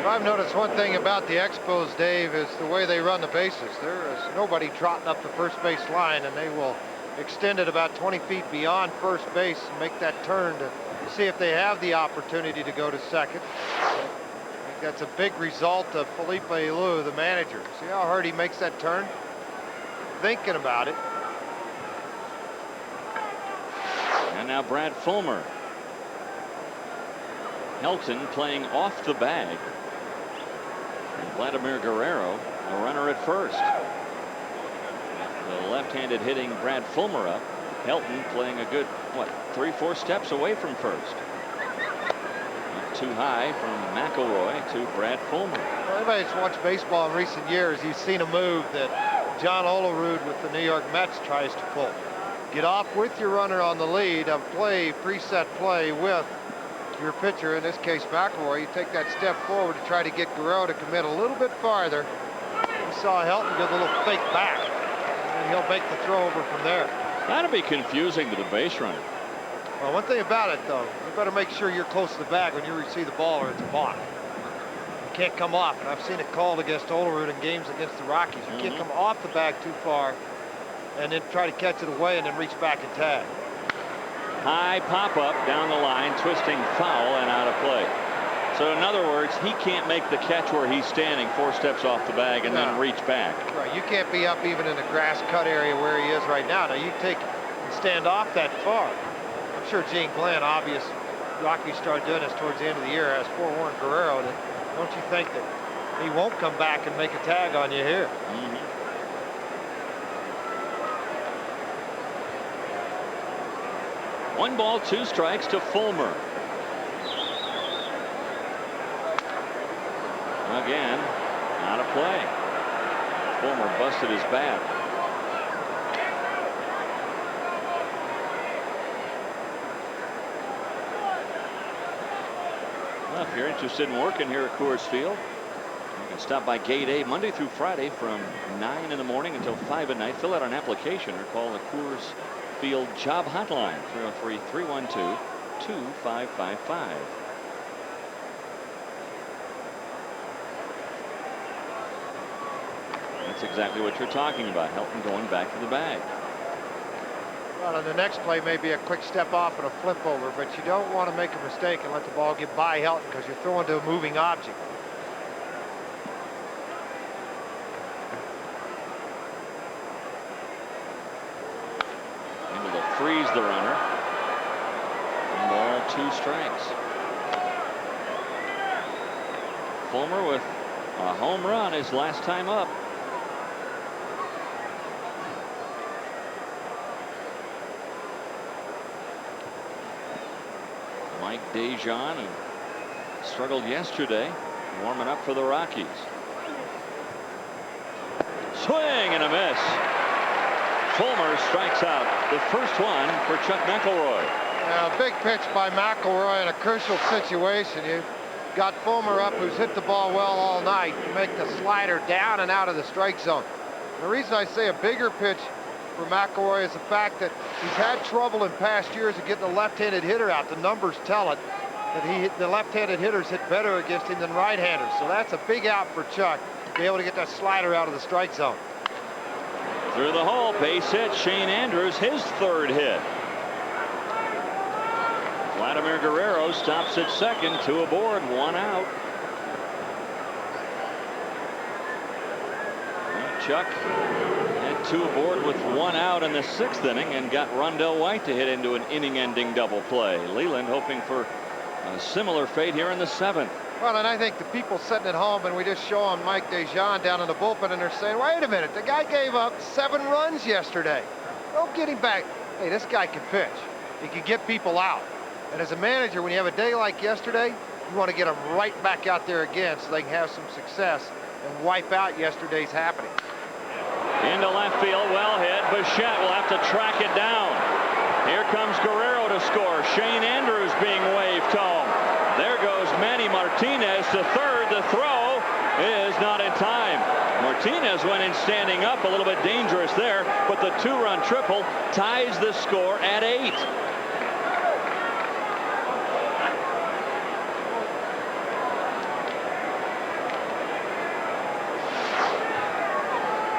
I've noticed one thing about the Expos, Dave, is the way they run the bases. There is nobody trotting up the first base line, and they will extend it about 20 feet beyond first base and make that turn to see if they have the opportunity to go to second. I think that's a big result of Felipe Alou, the manager. See how hard he makes that turn? Thinking about it. And now Brad Fulmer. Helton playing off the bag. And Vladimir Guerrero, a runner at first. The left-handed hitting Brad Fulmer up. Helton playing a good, 3-4 steps away from first. Not too high from McElroy to Brad Fulmer. Well, anybody that's watched baseball in recent years, you've seen a move that John Olerud with the New York Mets tries to pull. Get off with your runner on the lead, a preset play with your pitcher, in this case McElroy. You take that step forward to try to get Guerrero to commit a little bit farther. We saw Helton give a little fake back, and he'll make the throw over from there. That'll be confusing to the base runner. Well, one thing about it, though, you better make sure you're close to the bag when you receive the ball, or it's a balk. You can't come off, and I've seen it called against Olerud in games against the Rockies. You can't come off the bag too far and then try to catch it away and then reach back and tag. High pop-up down the line, twisting foul and out of play. So in other words, he can't make the catch where he's standing 4 steps off the bag and then reach back. Right, you can't be up even in the grass cut area where he is right now. Now you take and stand off that far. I'm sure Gene Glenn, obvious Rockies started doing this towards the end of the year, has forewarned Guerrero that don't you think that he won't come back and make a tag on you here. 1 ball, 2 strikes to Fulmer. Again, out of play. Fulmer busted his bat. Well, if you're interested in working here at Coors Field, you can stop by Gate A Monday through Friday from 9 in the morning until 5 at night. Fill out an application or call the Coors Field Job Hotline, 303-312-2555. That's exactly what you're talking about. Helton going back to the bag. Well, and the next play may be a quick step off and a flip over, but you don't want to make a mistake and let the ball get by Helton because you're throwing to a moving object. Able to freeze the runner. 1 ball, 2 strikes. Fulmer with a home run his last time up. Mike Dejan, who struggled yesterday, warming up for the Rockies. Swing and a miss. Fulmer strikes out the first one for Chuck McElroy. A big pitch by McElroy in a crucial situation. You've got Fulmer up, who's hit the ball well all night. You make the slider down and out of the strike zone. The reason I say a bigger pitch for McElroy is the fact that he's had trouble in past years of getting a left-handed hitter out. The numbers tell it that the left-handed hitters hit better against him than right-handers. So that's a big out for Chuck, to be able to get that slider out of the strike zone. Through the hole, base hit. Shane Andrews, his third hit. Vladimir Guerrero stops at second, 2 aboard, 1 out. Chuck had 2 aboard with 1 out in the 6th inning and got Rondell White to hit into an inning-ending double play. Leland hoping for a similar fate here in the 7th. Well, and I think the people sitting at home, and we just show on Mike Dejean down in the bullpen, and they're saying, wait a minute, the guy gave up 7 runs yesterday. Don't get him back. Hey, this guy can pitch. He can get people out. And as a manager, when you have a day like yesterday, you want to get them right back out there again so they can have some success and wipe out yesterday's happening. Into left field, well hit. Bichette will have to track it down. Here comes Guerrero to score. Shane Andrews being waved home. There goes Manny Martinez to third. The throw is not in time. Martinez went in standing up, a little bit dangerous there, but the 2-run triple ties the score at 8.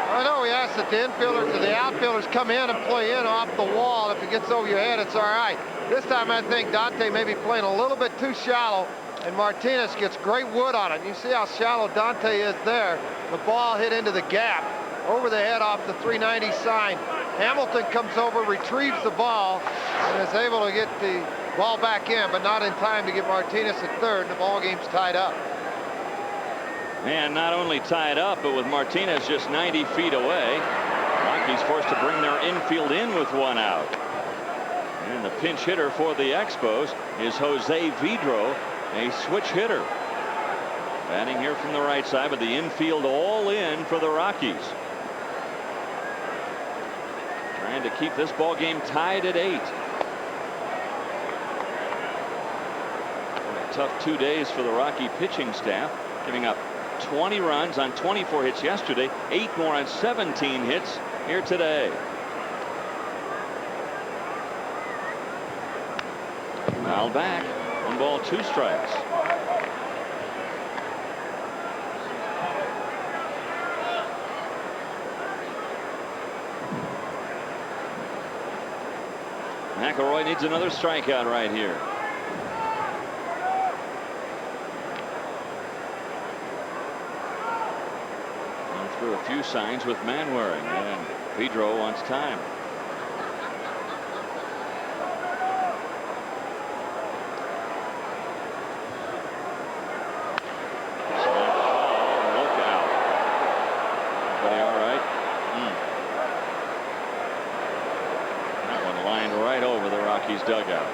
I know we asked that the infielders or the outfielders come in and play in off the wall. If it gets over your head, it's all right. This time I think Dante may be playing a little bit too shallow, and Martinez gets great wood on it. You see how shallow Dante is there. The ball hit into the gap, over the head off the 390 sign. Hamilton comes over, retrieves the ball, and is able to get the ball back in, but not in time to get Martinez at third, and the ball game's tied up. And not only tied up, but with Martinez just 90 feet away, Rockies forced to bring their infield in with 1 out. And the pinch hitter for the Expos is Jose Vidro, a switch hitter. Batting here from the right side, but the infield all in for the Rockies. Trying to keep this ball game tied at 8. A tough 2 days for the Rocky pitching staff, giving up 20 runs on 24 hits yesterday, 8 more on 17 hits here today. Foul back. 1 ball, 2 strikes. McElroy needs another strikeout right here. And through a few signs with Manwaring, and Pedro wants time. Dugout.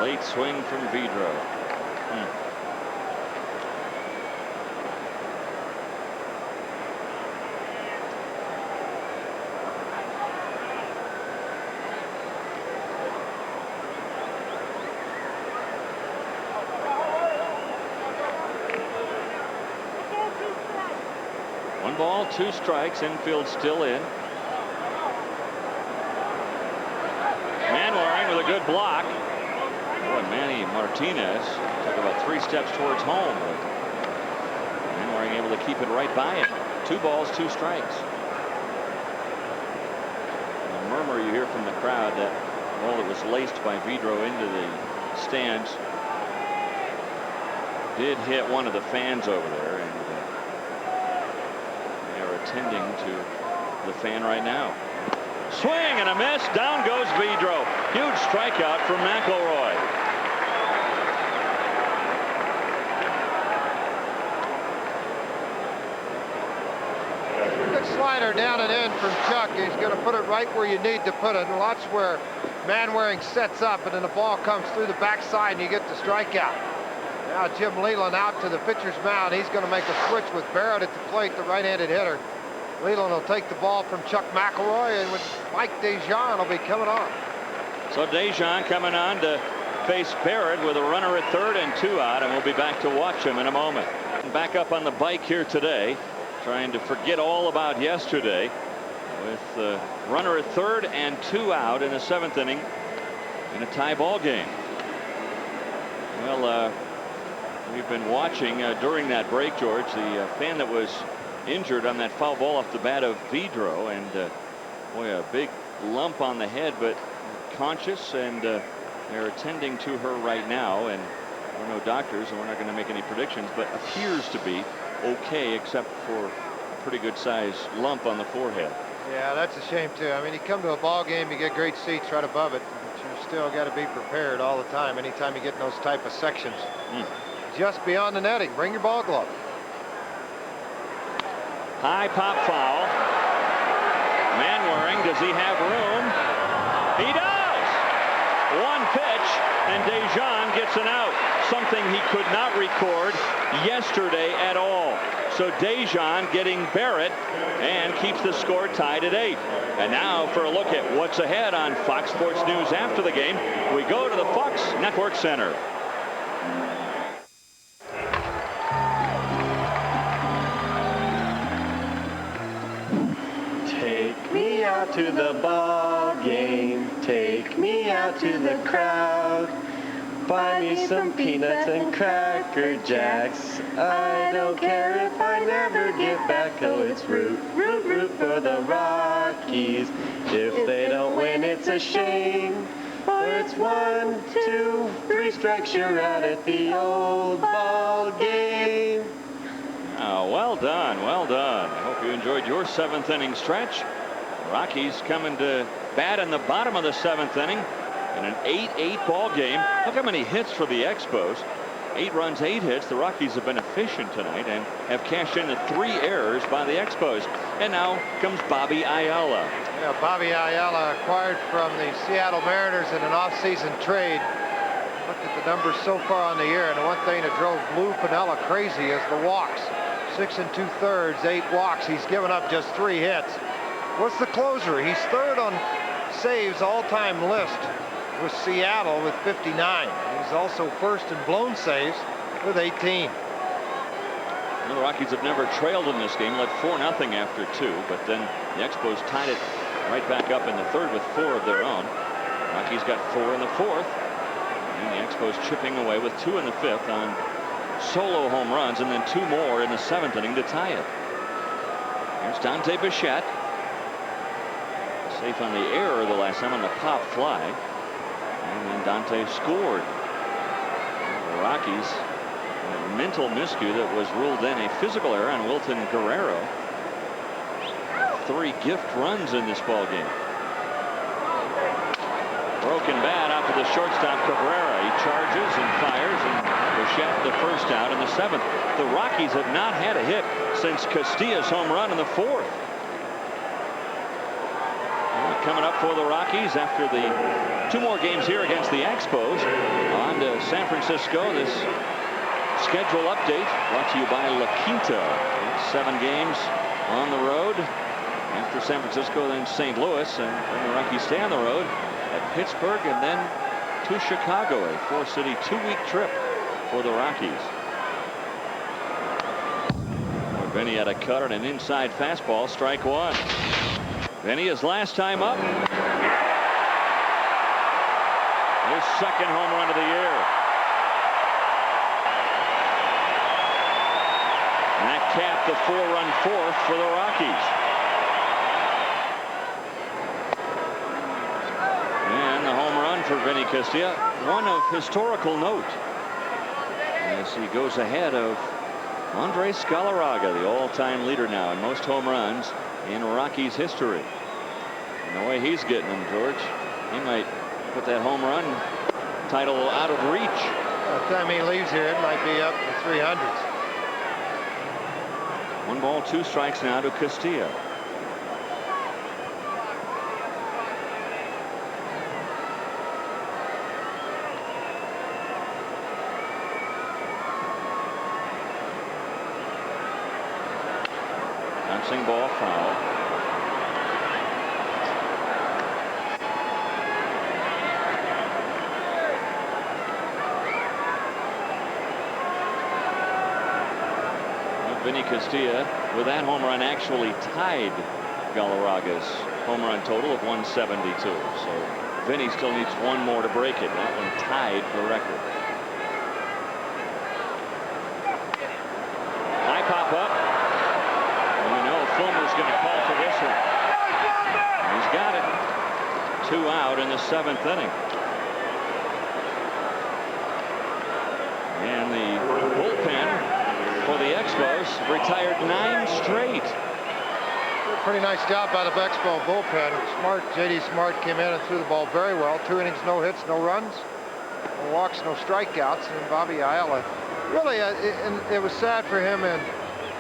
Late swing from Vidro. Ball, 2 strikes, infield still in. Manwaring with a good block. Boy, Manny Martinez took about 3 steps towards home. Manwaring able to keep it right by him. 2 balls, 2 strikes. The murmur you hear from the crowd that ball that was laced by Vidro into the stands did hit one of the fans over there, and attending to the fan right now. Swing and a miss. Down goes Vidro. Huge strikeout from McElroy. Good slider down and in from Chuck. He's going to put it right where you need to put it. And watch where Manwaring sets up, and then the ball comes through the backside and you get the strikeout. Now Jim Leland out to the pitcher's mound. He's going to make a switch with Barrett at the plate, the right-handed hitter. Leland will take the ball from Chuck McElroy, and with Mike Dejean will be coming on. So Dejean coming on to face Barrett with a runner at third and 2 out, and we'll be back to watch him in a moment. Back up on the bike here today, trying to forget all about yesterday, with a runner at third and 2 out in the 7th inning in a tie ball game. Well, we've been watching during that break, George, the fan that was injured on that foul ball off the bat of Vidro, and boy, a big lump on the head, but conscious, and they're attending to her right now, and we're no doctors and we're not going to make any predictions, but appears to be okay except for a pretty good sized lump on the forehead. Yeah, that's a shame too. I mean, you come to a ball game, you get great seats right above it, but you still got to be prepared all the time anytime you get in those type of sections. Just beyond the netting. Bring your ball glove. High pop foul. Manwaring, does he have room? He does. One pitch, and Dejan gets an out. Something he could not record yesterday at all. So Dejan getting Barrett and keeps the score tied at 8. And now for a look at what's ahead on Fox Sports News after the game, we go to the Fox Network Center. Take me out to the ball game. Take me out to the crowd. Buy me some peanuts and Cracker Jacks. I don't care if I never get back. Oh, it's root, root, root for the Rockies. If they don't win, it's a shame. Or it's 1, 2, 3 strikes, you're out at the old ball game. Oh, well done, well done. I hope you enjoyed your 7th inning stretch. Rockies coming to bat in the bottom of the 7th inning in an 8-8 ball game. Look how many hits for the Expos. 8 runs, 8 hits. The Rockies have been efficient tonight and have cashed in the 3 errors by the Expos. And now comes Bobby Ayala. Yeah, Bobby Ayala acquired from the Seattle Mariners in an off-season trade. Looked at the numbers so far on the year, and the one thing that drove Lou Piniella crazy is the walks. 6 2/3, 8 walks. He's given up just 3 hits. What's the closer? He's third on saves all-time list with Seattle with 59. He's also first in blown saves with 18. The Rockies have never trailed in this game, led 4-0 after 2, but then the Expos tied it right back up in the 3rd with 4 of their own. Rockies got 4 in the 4th, and the Expos chipping away with 2 in the 5th on solo home runs, and then 2 more in the 7th inning to tie it. Here's Dante Bichette, safe on the error the last time on the pop fly, and then Dante scored. The Rockies, a mental miscue that was ruled in a physical error on Wilton Guerrero. 3 gift runs in this ball game. Broken bat out to the shortstop Cabrera. He charges and fires, and Bichette the first out in the 7th. The Rockies have not had a hit since Castilla's home run in the 4th. Coming up for the Rockies after the 2 more games here against the Expos. On to San Francisco. This schedule update brought to you by La Quinta. 7 games on the road. After San Francisco, then St. Louis, and then the Rockies stay on the road at Pittsburgh and then to Chicago, a 4-city 2-week trip for the Rockies. Benny had a cut on an inside fastball, strike 1. Benny, his last time up. His 2nd home run of the year. And that capped the 4-run 4th for the Rockies. And the home run for Vinny Castilla, one of historical note, as he goes ahead of Andres Galarraga, the all-time leader now in most home runs in Rockies history. And the way he's getting them, George, he might put that home run title out of reach. By the time he leaves here, it might be up to 300s. 1 ball, 2 strikes now to Castilla. Bouncing ball foul. Vinny Castilla, with that home run, actually tied Galarraga's home run total of 172. So Vinny still needs one more to break it. That one tied the record. High pop up. And we know Fulmer's going to call for this one. He's got it. 2 out in the 7th inning. And the bullpen for the Expos retired 9 straight. Pretty nice job by the Expo bullpen. Smart, J.D. Smart came in and threw the ball very well. 2 innings, no hits, no runs, no walks, no strikeouts. And Bobby Ayala, really, it was sad for him in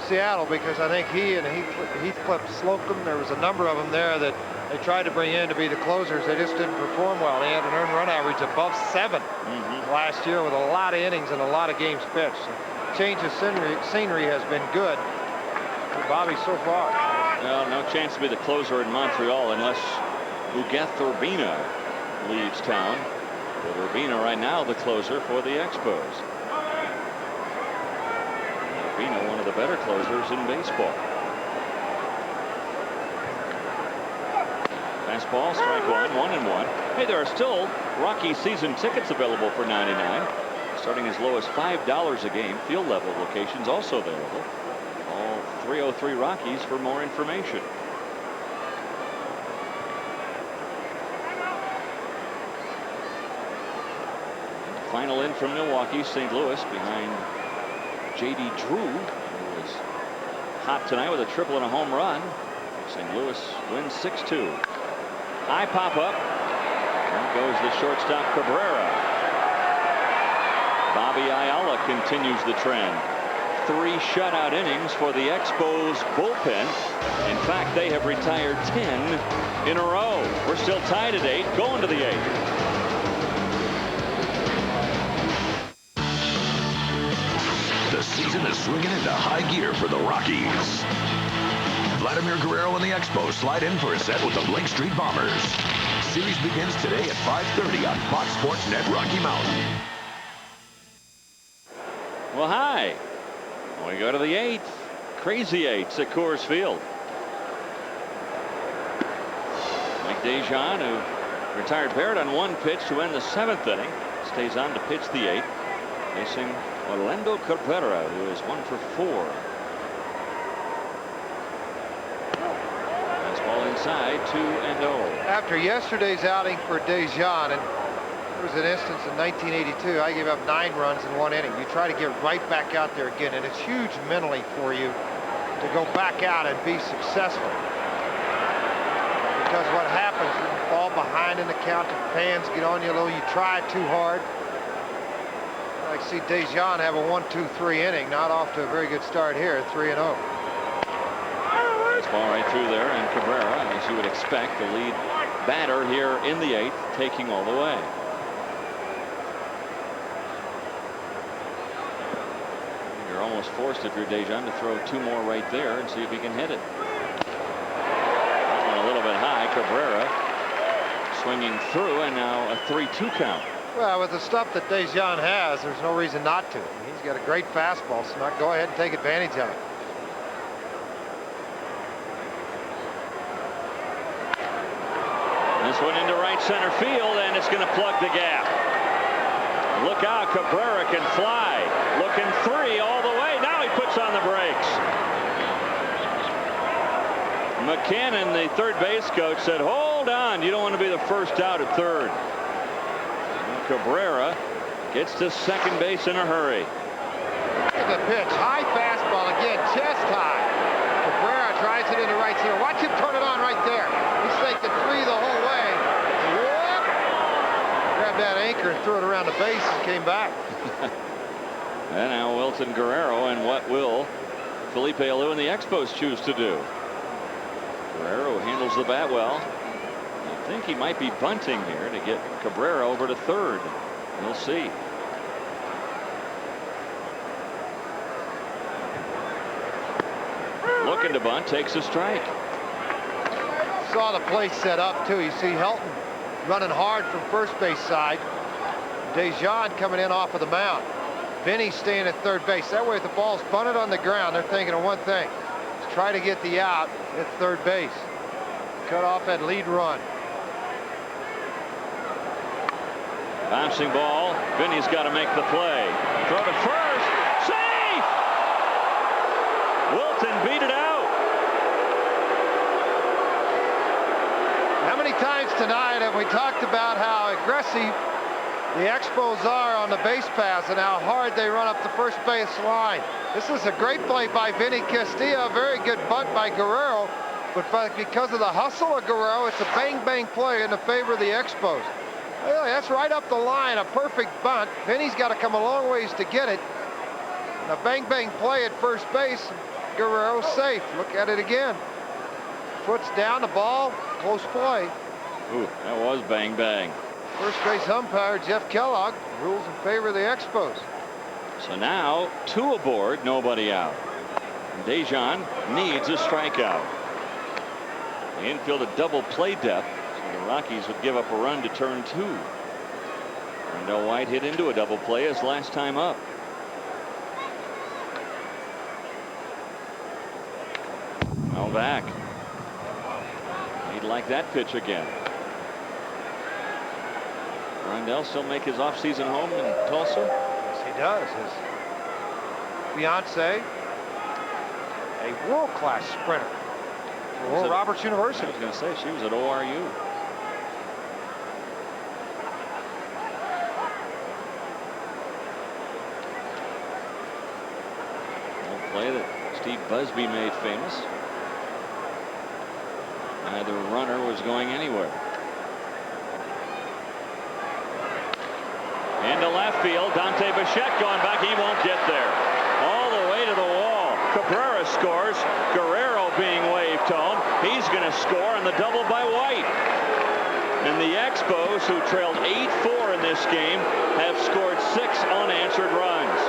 Seattle because I think he and Heathcliff Slocum, there was a number of them there that they tried to bring in to be the closers. They just didn't perform well. They had an earned run average above 7 last year with a lot of innings and a lot of games pitched. So change of scenery has been good for Bobby so far. Well, no chance to be the closer in Montreal unless Huguette Urbina leaves town. But Urbina right now the closer for the Expos. Urbina, one of the better closers in baseball. Fastball, strike one, 1-1. Hey, there are still Rocky season tickets available for $99, starting as low as $5 a game. Field level locations also available. All 303 Rockies for more information. Final in from Milwaukee, St. Louis behind J.D. Drew, who was hot tonight with a triple and a home run. St. Louis wins 6-2. High pop up. There goes the shortstop Cabrera. Bobby Ayala continues the trend. 3 shutout innings for the Expos bullpen. In fact, they have retired 10 in a row. We're still tied at 8, going to the 8th. The season is swinging into high gear for the Rockies. Vladimir Guerrero and the Expos slide in for a set with the Blake Street Bombers. Series begins today at 5:30 on Fox Sports Net Rocky Mountain. Well, hi. We go to the 8th. Crazy 8s at Coors Field. Mike Dejan, who retired Barrett on 1 pitch to end the 7th inning, stays on to pitch the 8th, facing Orlando Cabrera, who is 1 for 4. Fastball inside, 2-0. After yesterday's outing for Dejan, and there was an instance in 1982, I gave up 9 runs in 1 inning. You try to get right back out there again, and it's huge mentally for you to go back out and be successful. Because what happens, you fall behind in the count, the fans get on you a little, you try too hard. I see Dejan have a 1-2-3 inning, not off to a very good start here, 3-0. Ball right through there, and Cabrera, as you would expect, the lead batter here in the 8th, taking all the way. You're almost forced, if you're Dejan, to throw 2 more right there and see if he can hit it. That one a little bit high. Cabrera swinging through, and now a 3-2 count. Well, with the stuff that Dejan has, there's no reason not to. He's got a great fastball, so not go ahead and take advantage of it. This one into right center field, and it's going to plug the gap. Look out, Cabrera can fly. Looking 3 all the way. Now he puts on the brakes. McCannon, the third base coach, said, hold on, you don't want to be the first out at third. And Cabrera gets to second base in a hurry. Look at the pitch. High fastball again, chest high. Cabrera tries it into right center. Watch him turn it on right there. He's thinking 3 the whole way. Whoop! Grabbed that anchor and threw it around the base and came back. And now Wilton Guerrero, and what will Felipe Alou and the Expos choose to do? Guerrero handles the bat well. I think he might be bunting here to get Cabrera over to third. We'll see. Looking to bunt, takes a strike. Saw the play set up too. You see Helton running hard from first base side. Dejan coming in off of the mound. Vinny's staying at third base. That way if the ball's bunted on the ground, they're thinking of one thing. Is try to get the out at third base. Cut off that lead run. Bouncing ball. Vinny's got to make the play. Throw to first. Safe! Wilton beat it out. How many times tonight have we talked about how aggressive the Expos are on the base pass and how hard they run up the first base line? This is a great play by Vinny Castilla. A very good bunt by Guerrero. But because of the hustle of Guerrero, it's a bang-bang play in the favor of the Expos. Really, that's right up the line, a perfect bunt. Vinny's got to come a long ways to get it. And a bang-bang play at first base. Guerrero's safe. Look at it again. Foot's down, the ball, close play. Ooh, that was bang-bang. First base umpire Jeff Kellogg rules in favor of the Expos. So now 2 aboard, nobody out. Dejan needs a strikeout. The infield a double play depth. The Rockies would give up a run to turn 2. Rondell White hit into a double play his last time up. Well back. He'd like that pitch again. Rondell still make his offseason home in Tulsa? Yes, he does. His fiance, a world-class sprinter for Oral Roberts University. I was going to say, she was at ORU. Play that Steve Busby made famous. Neither runner was going anywhere. Into left field, Dante Bichette going back. He won't get there. All the way to the wall. Cabrera scores. Guerrero being waved home. He's going to score on the double by White. And the Expos, who trailed 8-4 in this game, have scored 6 unanswered runs.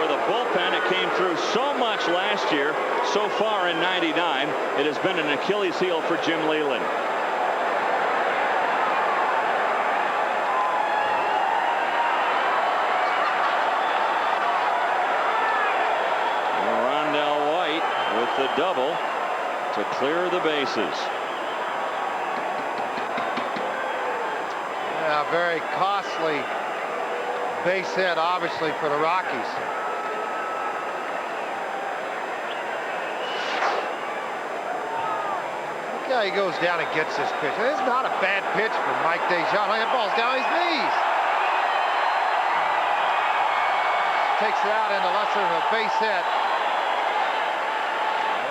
The bullpen, it came through so much last year. So far in '99, it has been an Achilles heel for Jim Leyland. Rondell White with the double to clear the bases. Yeah, very costly base hit, obviously, for the Rockies. Yeah, he goes down and gets this pitch. It's not a bad pitch for Mike Dejan. That ball's down his knees. Takes it out into less than a base hit.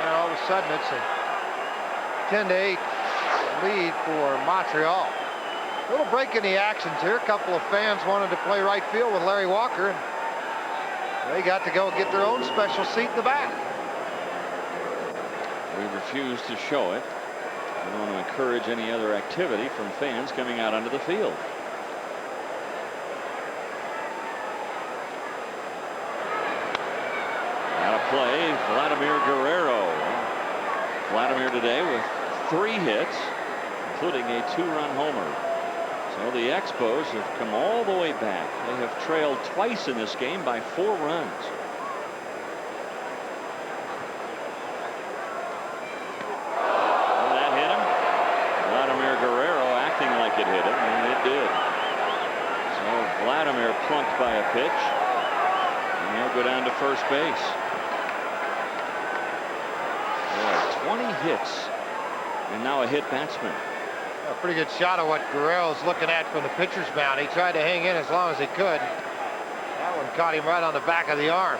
And all of a sudden, it's a 10-8 lead for Montreal. A little break in the actions here. A couple of fans wanted to play right field with Larry Walker, and they got to go get their own special seat in the back. We refuse to show it. We don't want to encourage any other activity from fans coming out onto the field. Out of play, Vladimir Guerrero. Vladimir today with 3 hits, including a 2-run homer. So the Expos have come all the way back. They have trailed twice in this game by 4 runs. It hit him, and it did. So Vladimir plunked by a pitch, and he'll go down to first base. Yeah, 20 hits, and now a hit batsman. A pretty good shot of what Guerrero's looking at from the pitcher's mound. He tried to hang in as long as he could. That one caught him right on the back of the arm.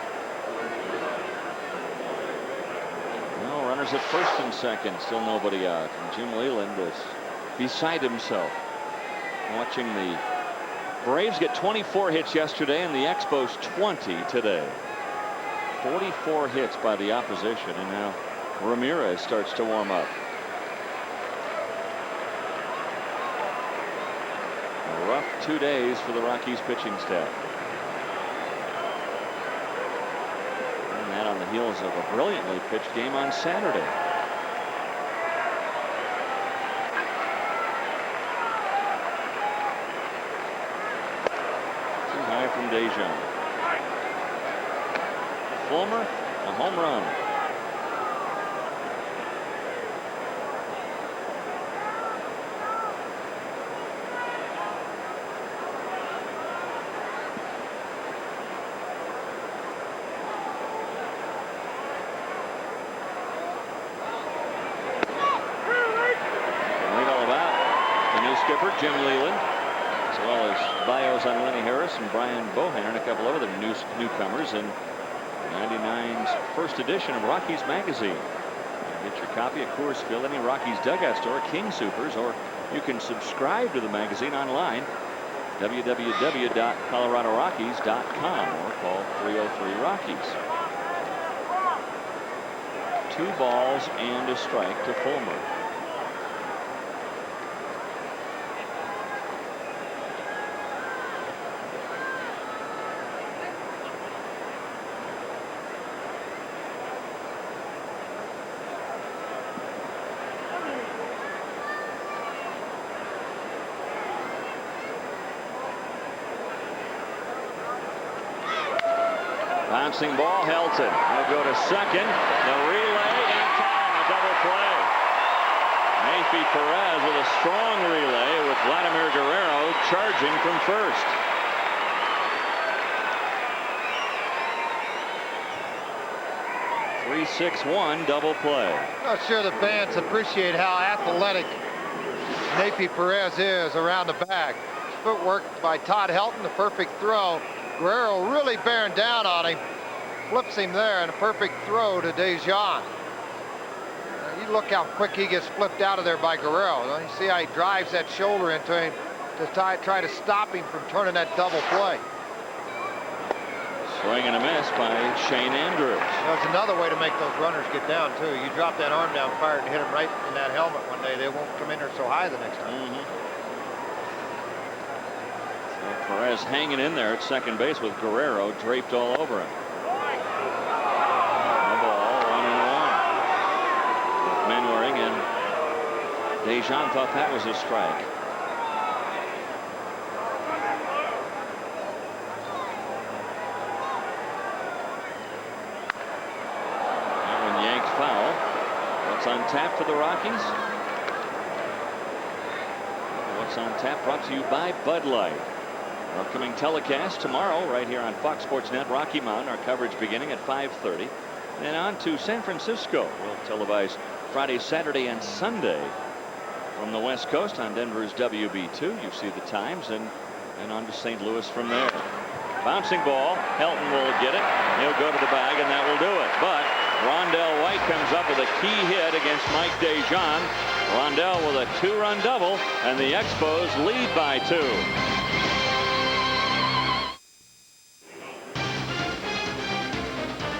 Well, runners at first and second, still nobody out. And Jim Leyland is beside himself, watching the Braves get 24 hits yesterday and the Expos 20 today. 44 hits by the opposition, and now Ramirez starts to warm up. A rough 2 days for the Rockies pitching staff. And that on the heels of a brilliantly pitched game on Saturday. from Dejan. Fulmer, a home run. Skipper Jim Leland, as well as bios on Lenny Harris and Brian Bohannon, and a couple of other newcomers in 99's first edition of Rockies magazine. Get your copy at Coors Field, any Rockies dugout store, King Soopers, or you can subscribe to the magazine online, www.coloradorockies.com, or call 303-ROCKIES. 2 balls and a strike to Fulmer. Bouncing ball, Helton. He'll go to second. The relay in time, a double play. Mayfi Perez with a strong relay with Vladimir Guerrero charging from first. .361 double play. Not sure the fans appreciate how athletic Mayfi Perez is around the bag. Footwork by Todd Helton, the perfect throw. Guerrero really bearing down on him. Flips him there, and a perfect throw to Dejan. You look how quick he gets flipped out of there by Guerrero. You see how he drives that shoulder into him to try to stop him from turning that double play. Swing and a miss by Shane Andrews. There's another way to make those runners get down, too. You drop that arm down, fire it, and hit him right in that helmet one day. They won't come in there so high the next time. Perez hanging in there at second base with Guerrero draped all over him. No ball, 1-1. Manwaring, and Dejan thought that was a strike. That one yanked foul. What's on tap for the Rockies? What's on tap brought to you by Bud Light. Upcoming telecast tomorrow right here on Fox Sports Net, Rocky Mountain. Our coverage beginning at 5:30. And on to San Francisco. We'll televise Friday, Saturday, and Sunday from the West Coast on Denver's WB2. You see the times, and on to St. Louis from there. Bouncing ball. Helton will get it. He'll go to the bag, and that will do it. But Rondell White comes up with a key hit against Mike Dejan. Rondell with a 2-run double, and the Expos lead by 2.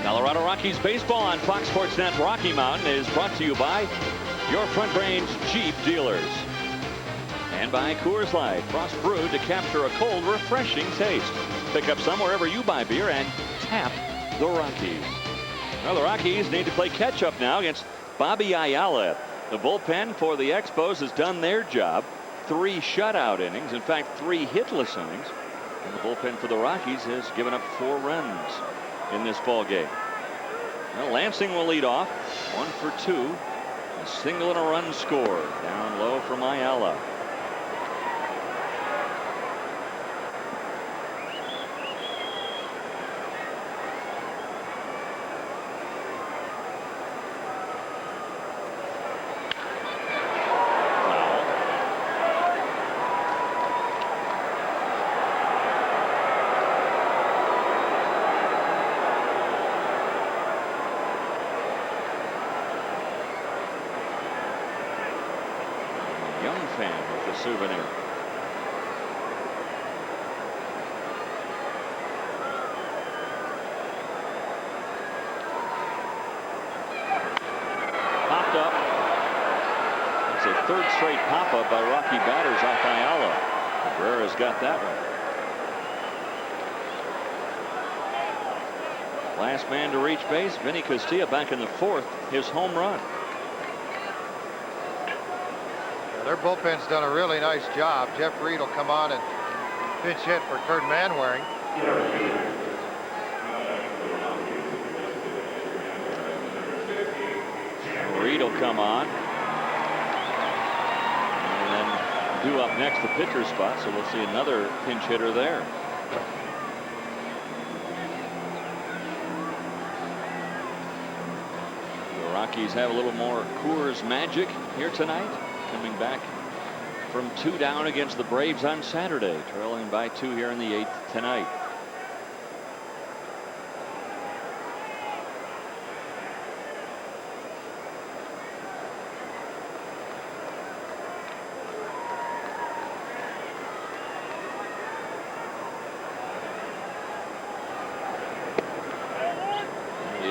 Colorado Rockies baseball on Fox Sports Net Rocky Mountain is brought to you by your Front Range Jeep dealers and by Coors Light, frost brewed to capture a cold, refreshing taste. Pick up some wherever you buy beer and tap the Rockies. Well, the Rockies need to play catch up now against Bobby Ayala. The bullpen for the Expos has done their job. 3 shutout innings, in fact 3 hitless innings, and the bullpen for the Rockies has given up 4 runs in this ball game. Well, Lansing will lead off. 1 for 2. A single and a run scored. Down low from Ayala. Souvenir. Popped up. It's a 3rd straight pop-up by Rocky batters off Ayala. Guerrero's got that one. Last man to reach base, Vinny Castilla back in the 4th, his home run. Their bullpen's done a really nice job. Jeff Reed will come on and pinch hit for Kurt Manwaring. Reed will come on. And then due up next, the pitcher spot, so we'll see another pinch hitter there. The Rockies have a little more Coors magic here tonight, coming back from 2 down against the Braves on Saturday, trailing by 2 here in the 8th tonight.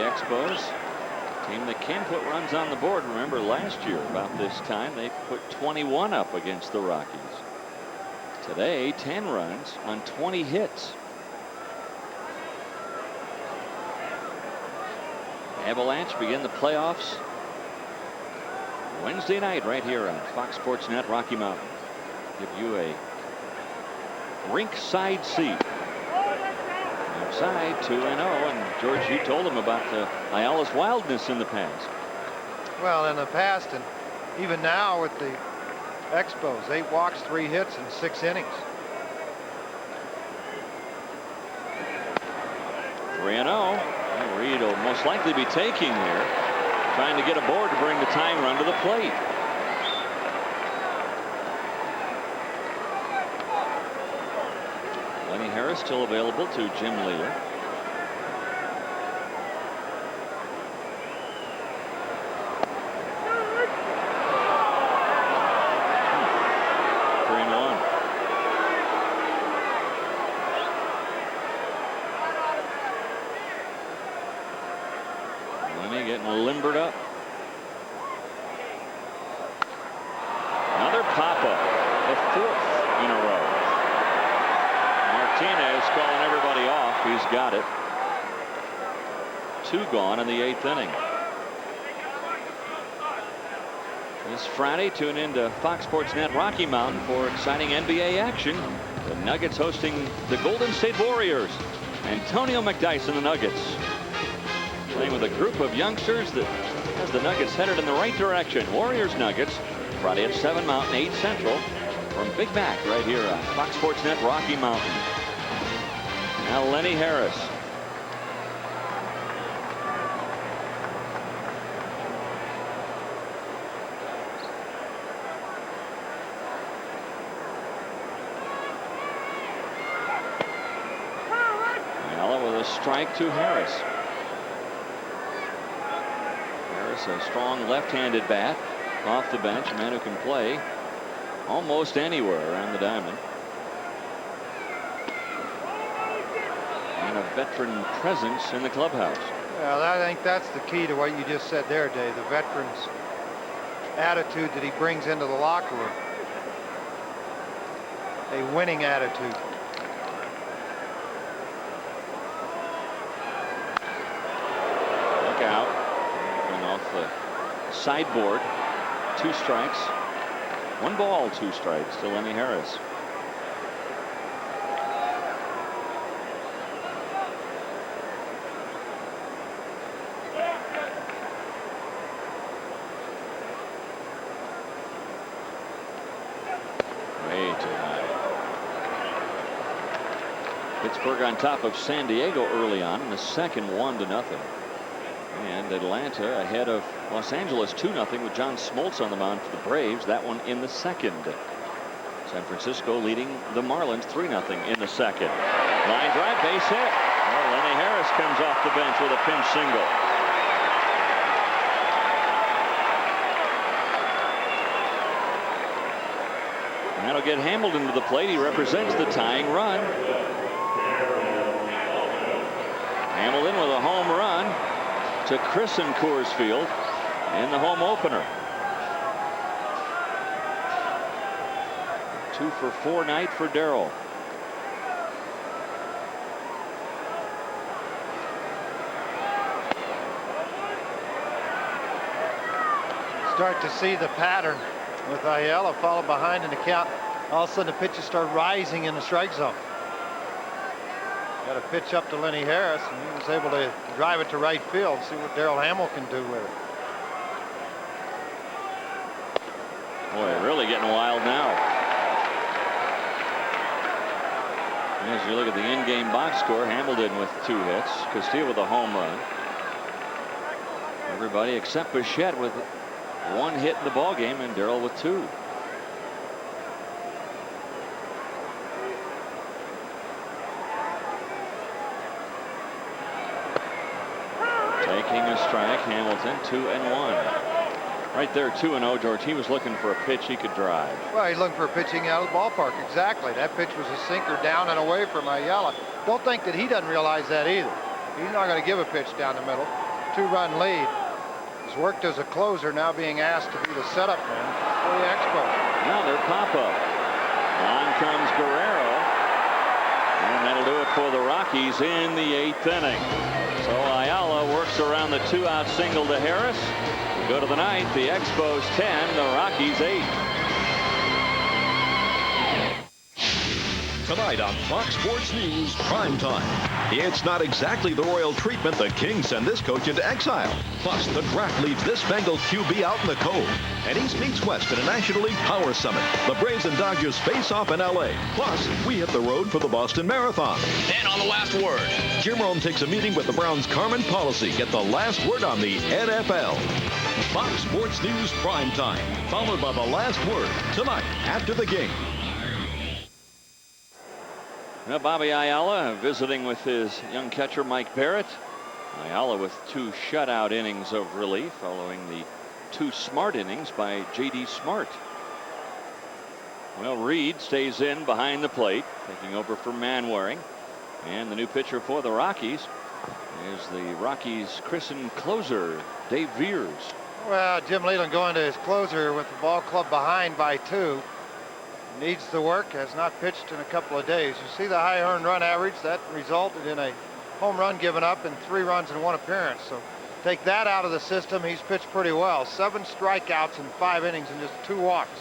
Expos, team that can put runs on the board. Remember last year about this time they put 21 up against the Rockies. Today 10 runs on 20 hits. Avalanche begin the playoffs Wednesday night right here on Fox Sports Net Rocky Mountain. Give you a rink side seat. Side 2-0, and George, you told him about Ayala's wildness in the past. Well, in the past, and even now with the Expos, 8 walks, 3 hits in 6 innings. 3-0. Reed will most likely be taking here, trying to get aboard to bring the tying run to the plate. Harris still available to Jim Lear. Lenny getting limbered up. Another pop-up, the 4th in a row. Martinez calling everybody off. He's got it. 2 gone in the 8th inning. This Friday, tune in to Fox Sports Net Rocky Mountain for exciting NBA action. The Nuggets hosting the Golden State Warriors. Antonio McDyess and the Nuggets playing with a group of youngsters that has the Nuggets headed in the right direction. Warriors Nuggets Friday at 7 Mountain, 8 Central from Big Mac right here on Fox Sports Net Rocky Mountain. Now Lenny Harris. Ayala with a strike to Harris. Harris, a strong left-handed bat off the bench, a man who can play almost anywhere around the diamond. And a veteran presence in the clubhouse. Well, I think that's the key to what you just said there, Dave. The veteran's attitude that he brings into the locker room. A winning attitude. Look out. Going off the sideboard. 2 strikes. 1 ball, 2 strikes to Lenny Harris. Pittsburgh on top of San Diego early on in the second, 1-0. And Atlanta ahead of Los Angeles 2-0 with John Smoltz on the mound for the Braves. That one in the second. San Francisco leading the Marlins 3-0 in the second. Line drive, base hit. Well, Lenny Harris comes off the bench with a pinch single. And that'll get Hamilton to the plate. He represents the tying run. Hamilton with a home run to christen Coors Field in the home opener. 2 for 4 night for Darrell. Start to see the pattern with Ayala follow behind in the count. All of a sudden the pitches start rising in the strike zone. Got a pitch up to Lenny Harris, and he was able to drive it to right field. See what Darryl Hamill can do with it. Boy, really getting wild now. As you look at the in-game box score, Hamilton with 2 hits, Castillo with a home run. Everybody except Bichette with 1 hit in the ball game, and Darryl with 2. Taking a strike, Hamilton, 2-1. Right there, 2-0, George. He was looking for a pitch he could drive. Well, he's looking for pitching out of the ballpark. Exactly. That pitch was a sinker down and away from Ayala. Don't think that he doesn't realize that either. He's not going to give a pitch down the middle. 2-run lead. He's worked as a closer, now being asked to be the setup man for the Expos. Now they're pop-up. On comes Guerrero. And that'll do it for the Rockies in the 8th inning. So Ayala works around the 2-out single to Harris. We go to the 9th. The Expos 10, the Rockies 8. Tonight on Fox Sports News Primetime. It's not exactly the royal treatment. The Kings send this coach into exile. Plus, the draft leaves this Bengal QB out in the cold. And East meets West in a National League Power Summit. The Braves and Dodgers face off in L.A. Plus, we hit the road for the Boston Marathon. And on the last word, Jim Rome takes a meeting with the Browns' Carmen Policy. Get the last word on the NFL. Fox Sports News Primetime, followed by the last word tonight after the game. Now Bobby Ayala visiting with his young catcher Mike Barrett. Ayala with 2 shutout innings of relief following the 2 smart innings by J.D. Smart. Well, Reed stays in behind the plate, taking over for Manwaring. And the new pitcher for the Rockies is the Rockies' christened closer, Dave Veers. Well, Jim Leland going to his closer with the ball club behind by 2. Needs the work, has not pitched in a couple of days. You see the high earned run average, that resulted in a home run given up and 3 runs in 1 appearance. So take that out of the system, he's pitched pretty well. 7 strikeouts in 5 innings and just 2 walks.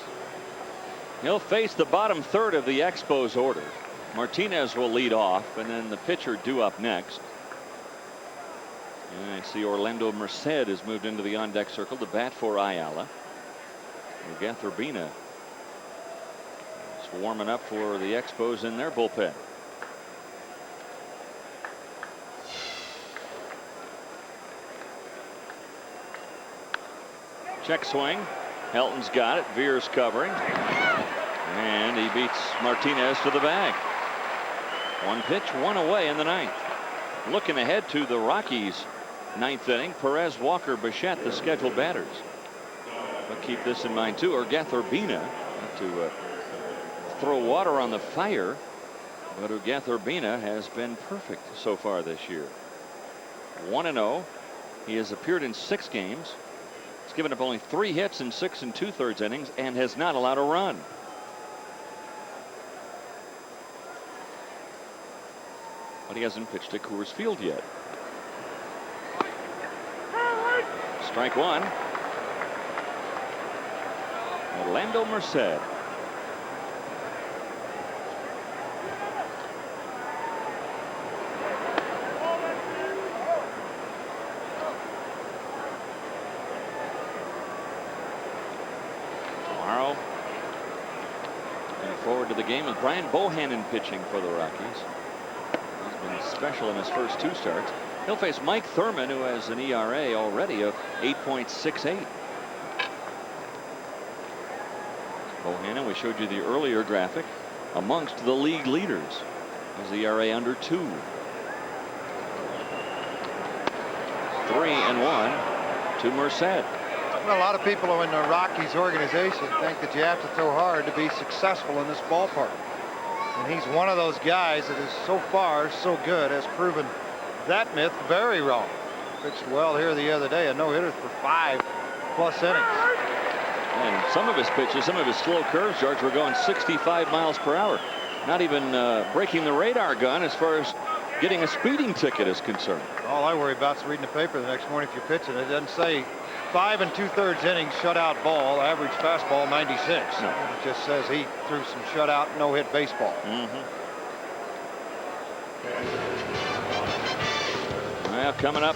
He'll face the bottom third of the Expos order. Martinez will lead off, and then the pitcher due up next. And I see Orlando Merced has moved into the on-deck circle to bat for Ayala. Gatherbina is warming up for the Expos in their bullpen. Check swing. Helton's got it. Veers covering. And he beats Martinez to the bag. 1 pitch, 1 away in the 9th. Looking ahead to the Rockies' 9th inning, Perez, Walker, Bichette, the scheduled batters. But keep this in mind too, or Gatherbina, not to throw water on the fire, but Gatherbina has been perfect so far this year. 1-0. He has appeared in 6 games. He's given up only 3 hits in 6 2/3 innings and has not allowed a run. But he hasn't pitched at Coors Field yet. Strike 1. Orlando Merced. Tomorrow, looking forward to the game with Brian Bohannon pitching for the Rockies. He's been special in his first 2 starts. He'll face Mike Thurman, who has an ERA already of 8.68. Bohannon, we showed you the earlier graphic, amongst the league leaders. Has the ERA under 2. 3-1 to Merced. Well, a lot of people in the Rockies organization think that you have to throw hard to be successful in this ballpark. And he's one of those guys that is so far so good, has proven that myth very wrong. Pitched well here the other day, a no-hitter for 5+ innings. And some of his pitches, some of his slow curves, George, were going 65 miles per hour. Not even breaking the radar gun as far as getting a speeding ticket is concerned. All I worry about is reading the paper the next morning if you're pitching. It doesn't say 5 2/3 innings, shutout ball, average fastball 96. No. It just says he threw some shutout, no-hit baseball. Well, coming up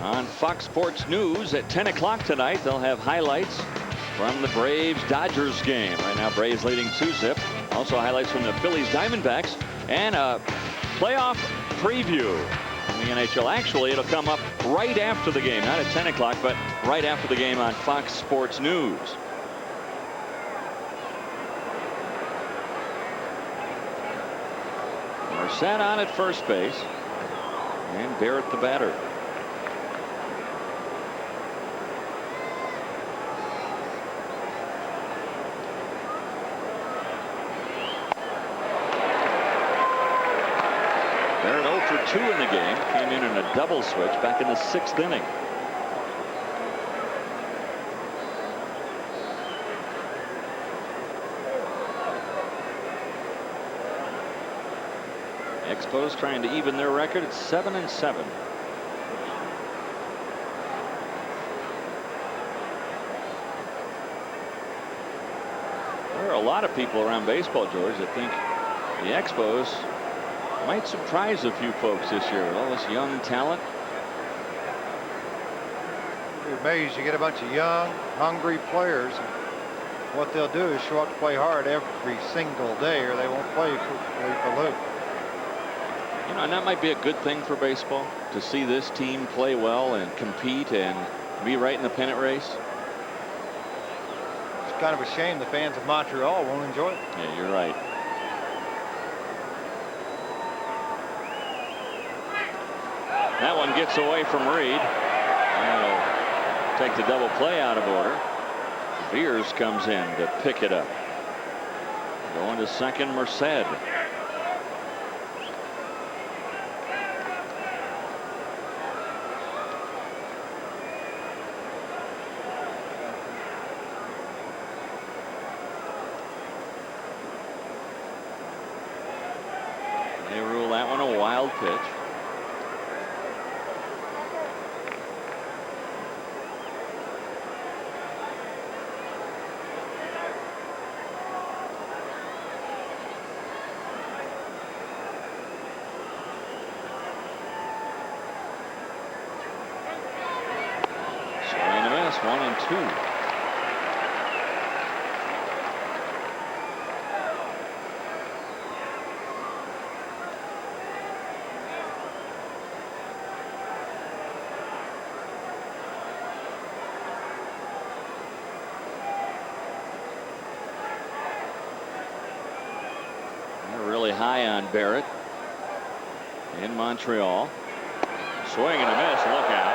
on Fox Sports News at 10 o'clock tonight, they'll have highlights from the Braves-Dodgers game. Right now, Braves leading 2-zip. Also highlights from the Phillies-Diamondbacks and a playoff preview in the NHL. Actually, it'll come up right after the game, not at 10 o'clock, but right after the game on Fox Sports News. Merced on at first base, and Barrett the batter. Barrett 0 for 2 in the game. Came in a double switch back in the 6th inning. Expos trying to even their record at 7-7. There are a lot of people around baseball, George, that think the Expos might surprise a few folks this year with all this young talent. You're amazed. You get a bunch of young, hungry players. And what they'll do is show up to play hard every single day, or they won't play for Luke. You know, and that might be a good thing for baseball, to see this team play well and compete and be right in the pennant race. It's kind of a shame the fans of Montreal won't enjoy it. Yeah, you're right. That one gets away from Reed. That'll take the double play out of order. Veers comes in to pick it up. Going to second, Merced. They rule that one a wild pitch. Swing and a miss, 1-2. High on Barrett in Montreal. Swing and a miss. Look out.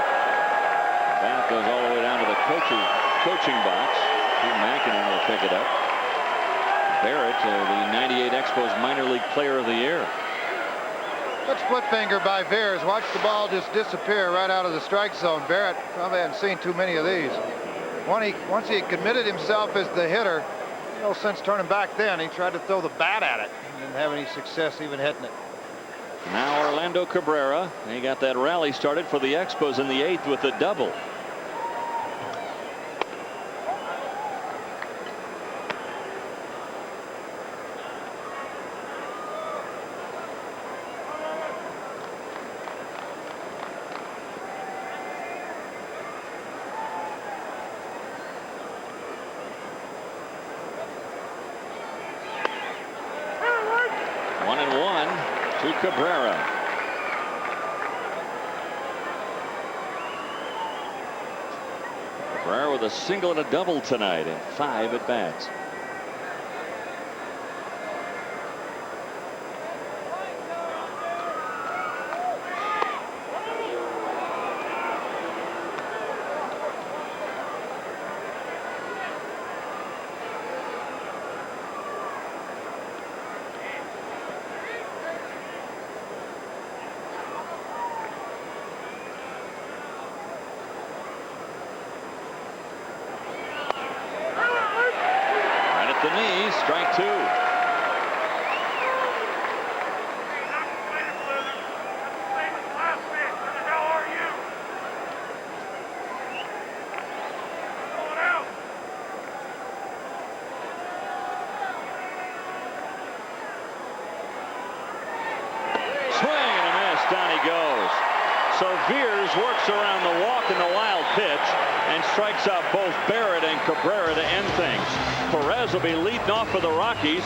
Bat goes all the way down to the coaching box. Hugh Mackinnon will pick it up. Barrett, the 98 Expos minor league player of the year. Good split finger by Veers. Watch the ball just disappear right out of the strike zone. Barrett probably hadn't seen too many of these. Once he committed himself as the hitter, no sense turning back then. He tried to throw the bat at it. Didn't have any success even hitting it. Now Orlando Cabrera. He got that rally started for the Expos in the 8th with a double. Cabrera. Cabrera with a single and a double tonight in 5 at bats. The knees, strike 2. Veers works around the walk and the wild pitch and strikes out both Barrett and Cabrera to end things. Perez will be leading off for the Rockies.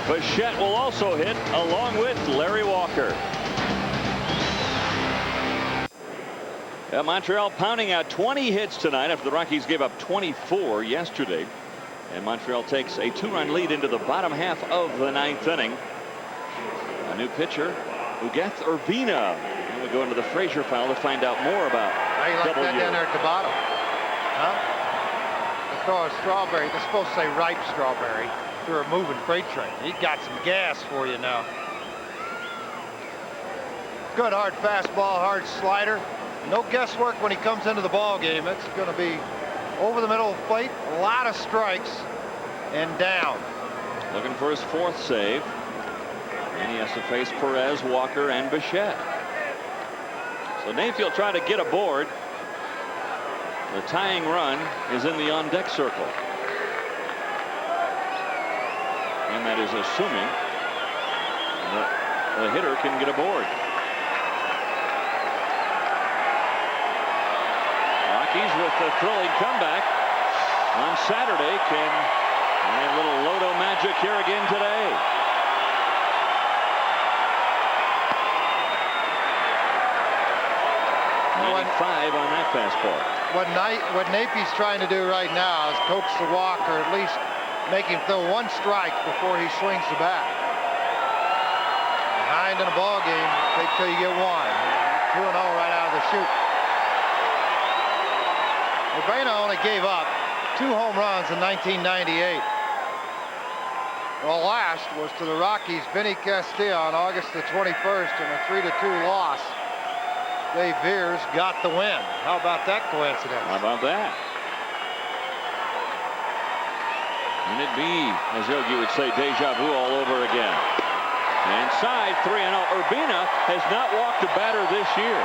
Bichette will also hit along with Larry Walker. Montreal pounding out 20 hits tonight after the Rockies gave up 24 yesterday. And Montreal takes a 2-run lead into the bottom half of the 9th inning. A new pitcher, Hugueth Urbina. And we go into the Frazier file to find out more about How you like that down there at the bottom? Huh? They throw a strawberry. They're supposed to say ripe strawberry through a moving freight train. He got some gas for you now. Good hard fastball, hard slider. No guesswork when he comes into the ball game. It's going to be over the middle of the plate, a lot of strikes, and down. Looking for his 4th save. And he has to face Perez, Walker, and Bichette. So Mayfield trying to get aboard. The tying run is in the on-deck circle. And that is assuming that the hitter can get aboard. Rockies with the thrilling comeback on Saturday can have a little Loto magic here again today. Five on that fastball. What Napie's trying to do right now is coax the walk, or at least make him throw 1 strike before he swings the bat. Behind in a ball game, wait till you get 1. 2-0 right out of the chute. Urbina only gave up 2 home runs in 1998. The last was to the Rockies' Vinny Castilla on August the 21st in a 3-2 loss. Dave Veers got the win. How about that coincidence? How about that? And it'd be, as Yogi would say, deja vu all over again. Inside 3-0. Urbina has not walked a batter this year.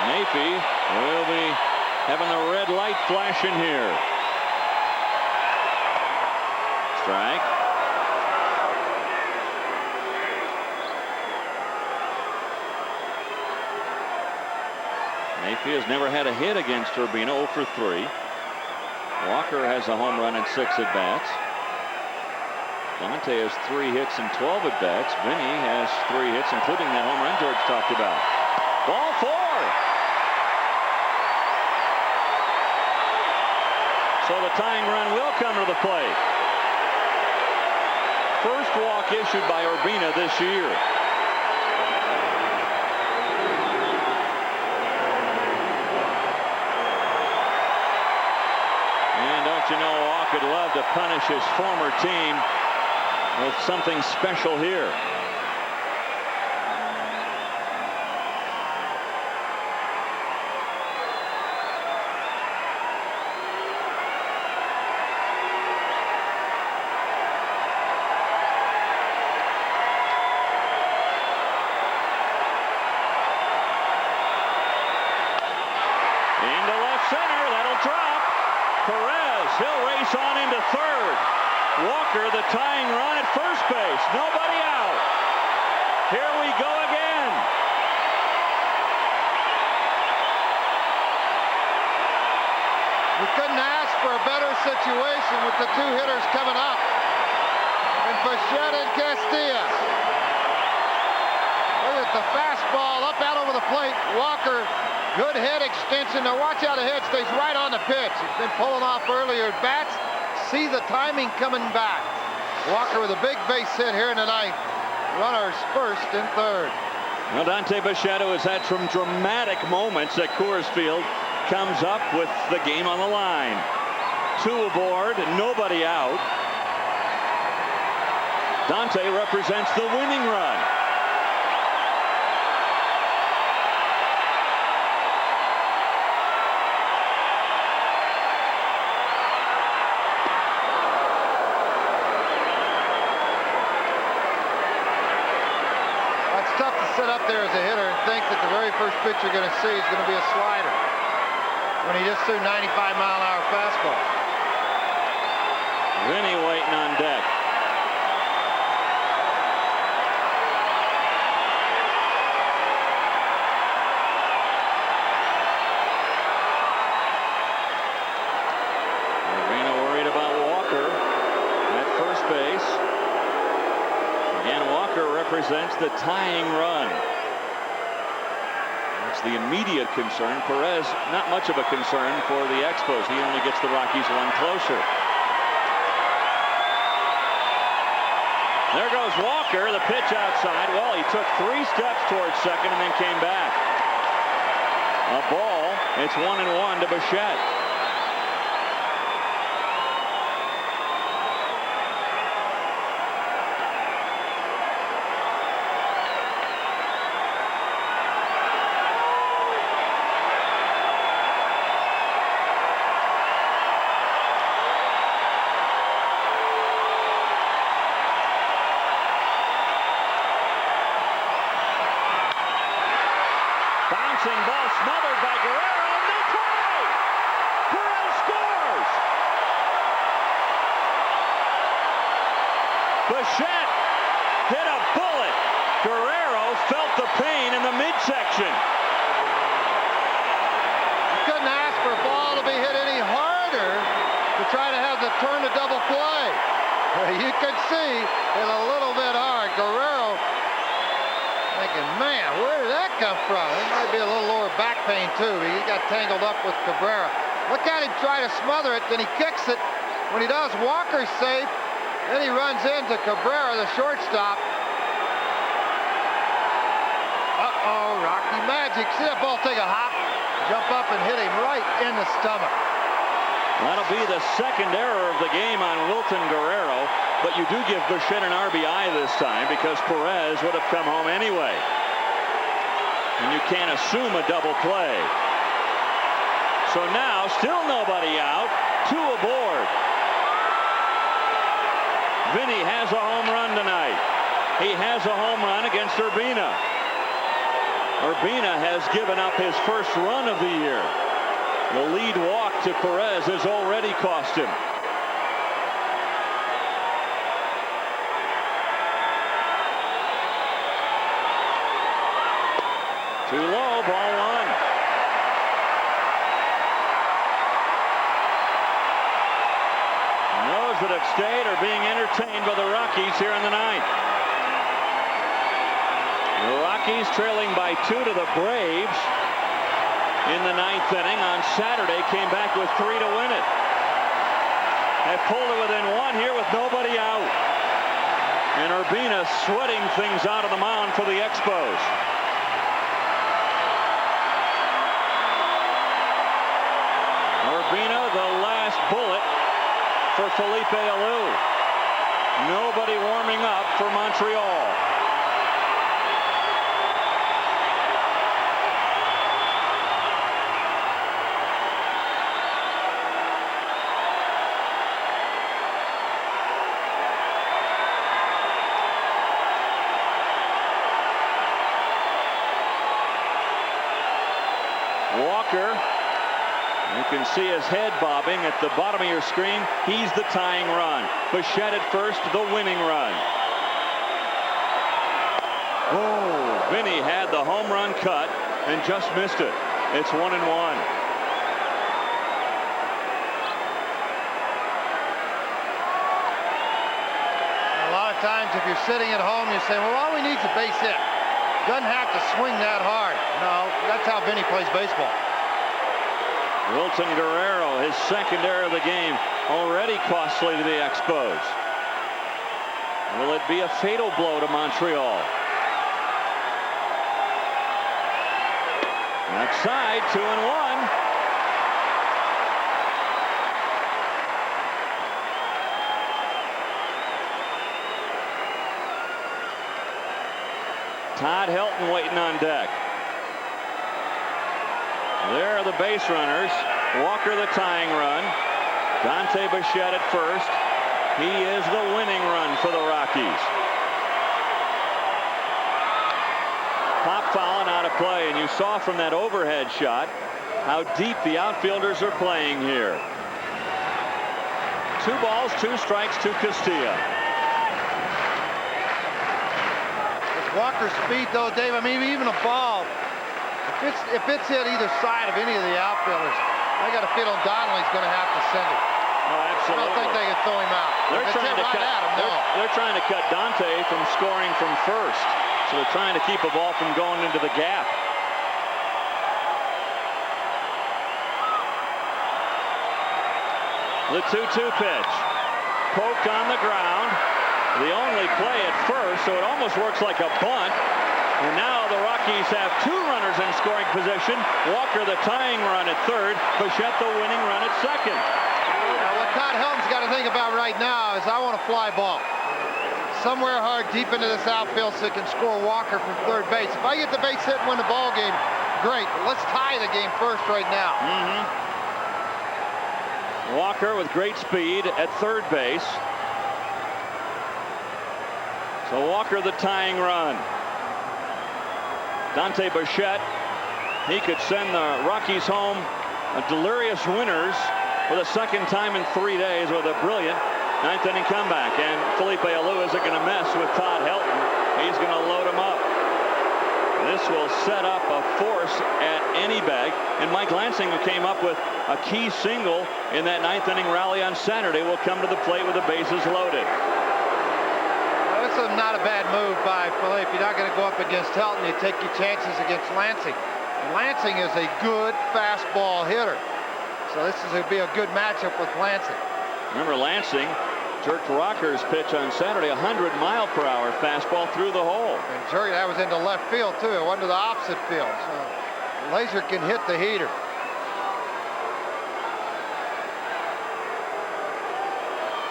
Napie will be having the red light flashing here. Strike. Napie has never had a hit against Urbina, 0 for 3. Walker has a home run and 6 at-bats. Dante has 3 hits and 12 at-bats. Vinny has 3 hits, including that home run George talked about. Ball 4. So the tying run will come to the plate. First walk issued by Urbina this year. You know, Walk would love to punish his former team with something special here. Into left center, that'll drop. Perez, he'll race on into third. Walker, the tying run at first base. Nobody out. Here we go again. We couldn't ask for a better situation with the 2 hitters coming up. And Bichette and Castilla. Look at the fastball up out over the plate. Walker, good head extension. Now watch how the head stays right on the pitch. He's been pulling off earlier at bats. See the timing coming back. Walker with a big base hit here in the 9th. Runners first and third. Well, Dante Bichette has had some dramatic moments at Coors Field. Comes up with the game on the line. 2 aboard, nobody out. Dante represents the winning run. Tough to sit up there as a hitter and think that the very first pitch you're going to see is going to be a slider when he just threw 95-mile-an-hour fastball. Vinny waiting on deck. represents the tying run. That's the immediate concern. Perez, not much of a concern for the Expos. He only gets the Rockies one closer. There goes Walker, the pitch outside. Well, he took 3 steps towards second and then came back. A ball. It's 1-1 to Bichette. Ball smothered by Guerrero, and they tie! Perez scores! Bichette hit a bullet. Guerrero felt the pain in the midsection. You couldn't ask for a ball to be hit any harder to try to have the turn to double play. You could see it a little bit hard. Guerrero thinking, man, where did that come from? It might be a little lower back pain, too. He got tangled up with Cabrera. Look at him try to smother it, then he kicks it. When he does, Walker's safe. Then he runs into Cabrera, the shortstop. Uh-oh, Rocky magic. See that ball take a hop, jump up and hit him right in the stomach. That'll be the second error of the game on Wilton Guerrero, but you do give Bichette an RBI this time because Perez would have come home anyway. And you can't assume a double play. So now, still nobody out, 2 aboard. Vinny has a home run tonight. He has a home run against Urbina. Urbina has given up his first run of the year. The lead walk to Perez has already cost him. Too low, ball 1. Those that have stayed are being entertained by the Rockies here in the 9th. The Rockies trailing by 2 to the Braves in the 9th inning on Saturday, came back with 3 to win it. They pulled it within 1 here with nobody out. And Urbina sweating things out of the mound for the Expos. Urbina, the last bullet for Felipe Alou. Nobody warming up for Montreal. Walker, you can see his head bobbing at the bottom of your screen. He's the tying run. Bichette at first, the winning run. Oh, Vinny had the home run cut and just missed it. It's 1-1. A lot of times if you're sitting at home, you say, well, all we need is a base hit. Doesn't have to swing that hard. No, that's how Vinny plays baseball. Wilton Guerrero, his second error of the game, already costly to the Expos. Will it be a fatal blow to Montreal? Outside, 2-1. Todd Helton waiting on deck. There are the base runners. Walker the tying run. Dante Bichette at first. He is the winning run for the Rockies. Pop foul and out of play, and you saw from that overhead shot how deep the outfielders are playing here. 2 balls, 2 strikes to Castilla. Walker's speed, though, Dave, I mean, even a ball, if it's hit either side of any of the outfielders, I got a feeling Donnelly's going to have to send it. I absolutely. don't think they can throw him out. They're If it's trying hit to right cut. at him, no. They're trying to cut Dante from scoring from first. So they're trying to keep a ball from going into the gap. The 2-2 pitch. Poked on the ground. The only play at first, so it almost works like a bunt. And now the Rockies have 2 runners in scoring position. Walker the tying run at third. Bichette the winning run at second. Now, what Todd Helton's got to think about right now is I want a fly ball. Somewhere hard deep into this outfield so it can score Walker from third base. If I get the base hit and win the ball game, great. But let's tie the game first right now. Walker with great speed at third base. So Walker the tying run. Dante Bichette, he could send the Rockies home delirious winners for the second time in 3 days with a brilliant 9th inning comeback. And Felipe Alou isn't going to mess with Todd Helton. He's going to load him up. This will set up a force at any bag. And Mike Lansing, who came up with a key single in that 9th inning rally on Saturday, will come to the plate with the bases loaded. This is not a bad move by Felipe. You're not going to go up against Helton. You take your chances against Lansing. And Lansing is a good fastball hitter. So this is going to be a good matchup with Lansing. Remember, Lansing jerked Rocker's pitch on Saturday, 100-mile-per-hour fastball through the hole. And Jerry, that was into left field, too. It went to the opposite field. So Laser can hit the heater.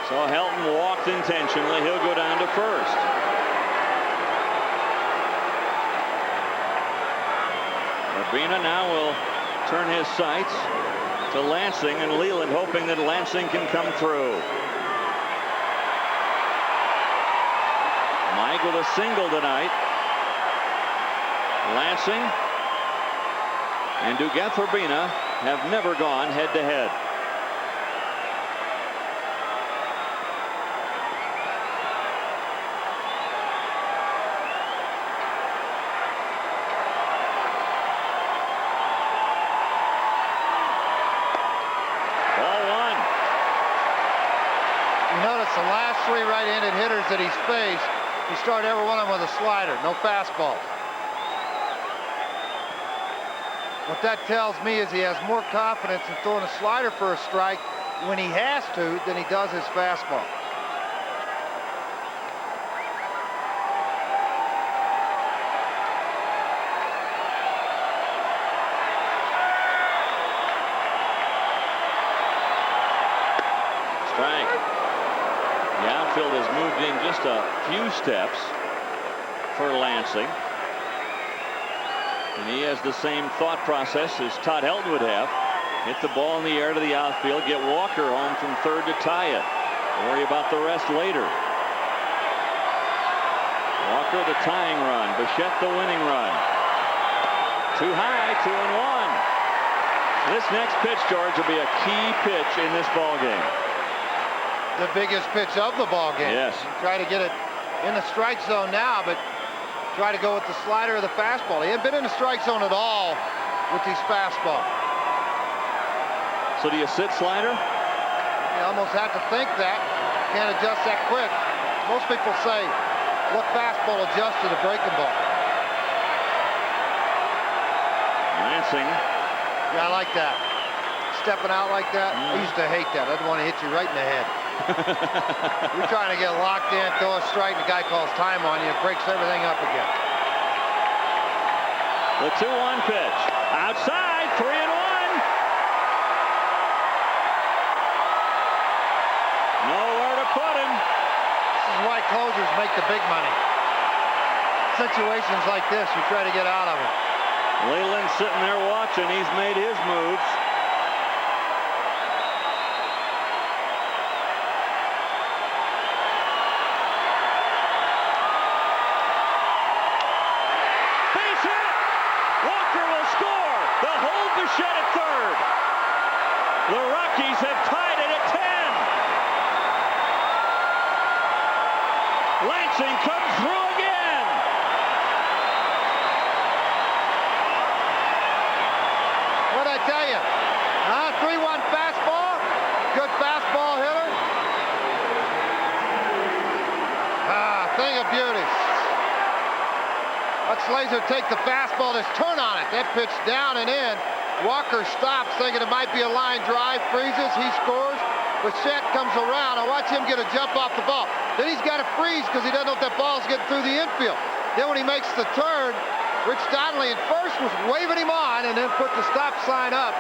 So Helton walked intentionally. He'll go down to first. Urbina now will turn his sights to Lansing, and Leland hoping that Lansing can come through. Mike with a single tonight. Lansing and Duguay Urbina have never gone head-to-head. The last 3 right-handed hitters that he's faced, he started every one of them with a slider, no fastballs. What that tells me is he has more confidence in throwing a slider for a strike when he has to than he does his fastball. Strike. The outfield has moved in just a few steps for Lansing. And he has the same thought process as Todd Helton would have. Hit the ball in the air to the outfield, get Walker home from third to tie it. Worry about the rest later. Walker the tying run, Bichette the winning run. Too high, 2-1. This next pitch, George, will be a key pitch in this ball game. The biggest pitch of the ball game. Yes. Try to get it in the strike zone now, but try to go with the slider or the fastball. He hadn't been in the strike zone at all with his fastball. So do you sit slider? You almost have to think that. Can't adjust that quick. Most people say, what fastball adjusts to the breaking ball? Lansing. Yeah, I like that. Stepping out like that. I used to hate that. I didn't want to hit you right in the head. You're trying to get locked in, throw a strike, and the guy calls time on you. It breaks everything up again. The 2-1 pitch. Outside, 3-1. Nowhere to put him. This is why closers make the big money. Situations like this, you try to get out of them. Leland's sitting there watching. He's made his moves. Base hit! Walker will score. They'll hold Bichette at third. The Rockies have tied it at 10. Lansing comes through again. What'd I tell you? 3-1 fastball. Good fastball beauty. Let's Laser take the fastball. Just turn on it. That pitch down and in. Walker stops, thinking it might be a line drive. Freezes. He scores. Bichette comes around. I watch him get a jump off the ball. Then he's got to freeze because he doesn't know if that ball's getting through the infield. Then when he makes the turn, Rich Donnelly at first was waving him on and then put the stop sign up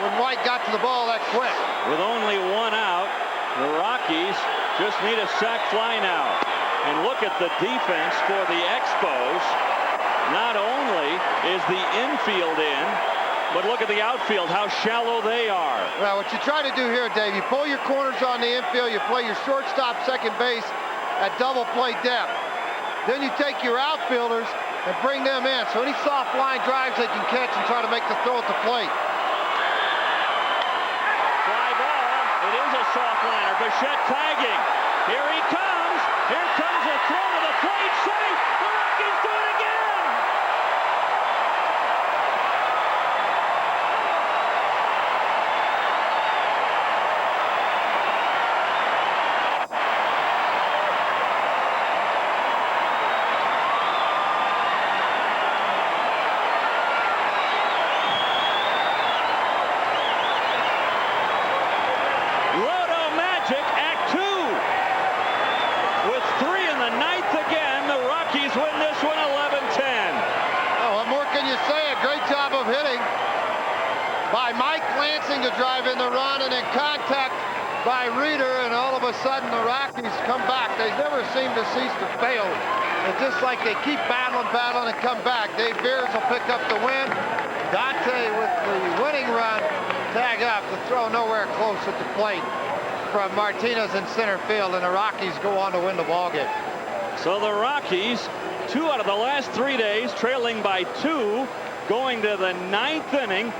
when White got to the ball that quick. With only one out, the Rockies just need a sac fly now. And look at the defense for the Expos. Not only is the infield in, but look at the outfield, how shallow they are. Well, what you try to do here, Dave, you pull your corners on the infield, you play your shortstop, second base at double play depth. Then you take your outfielders and bring them in. So any soft line drives they can catch and try to make the throw at the plate. Fly ball. It is a soft liner. Bichette tagging. Here he comes. Here comes a throw to the plate. Safe. The Rockies do it again. Win this one 11-10. Oh, what more can you say? A great job of hitting by Mike Lansing to drive in the run, and then contact by Reeder, and all of a sudden the Rockies come back. They never seem to cease to fail. It's just like they keep battling and come back. Dave Beers will pick up the win. Dante with the winning run, tag up. The throw nowhere close at the plate from Martinez in center field, and the Rockies go on to win the ballgame. So the Rockies, 2 out of the last 3 days, trailing by 2, going to the 9th inning.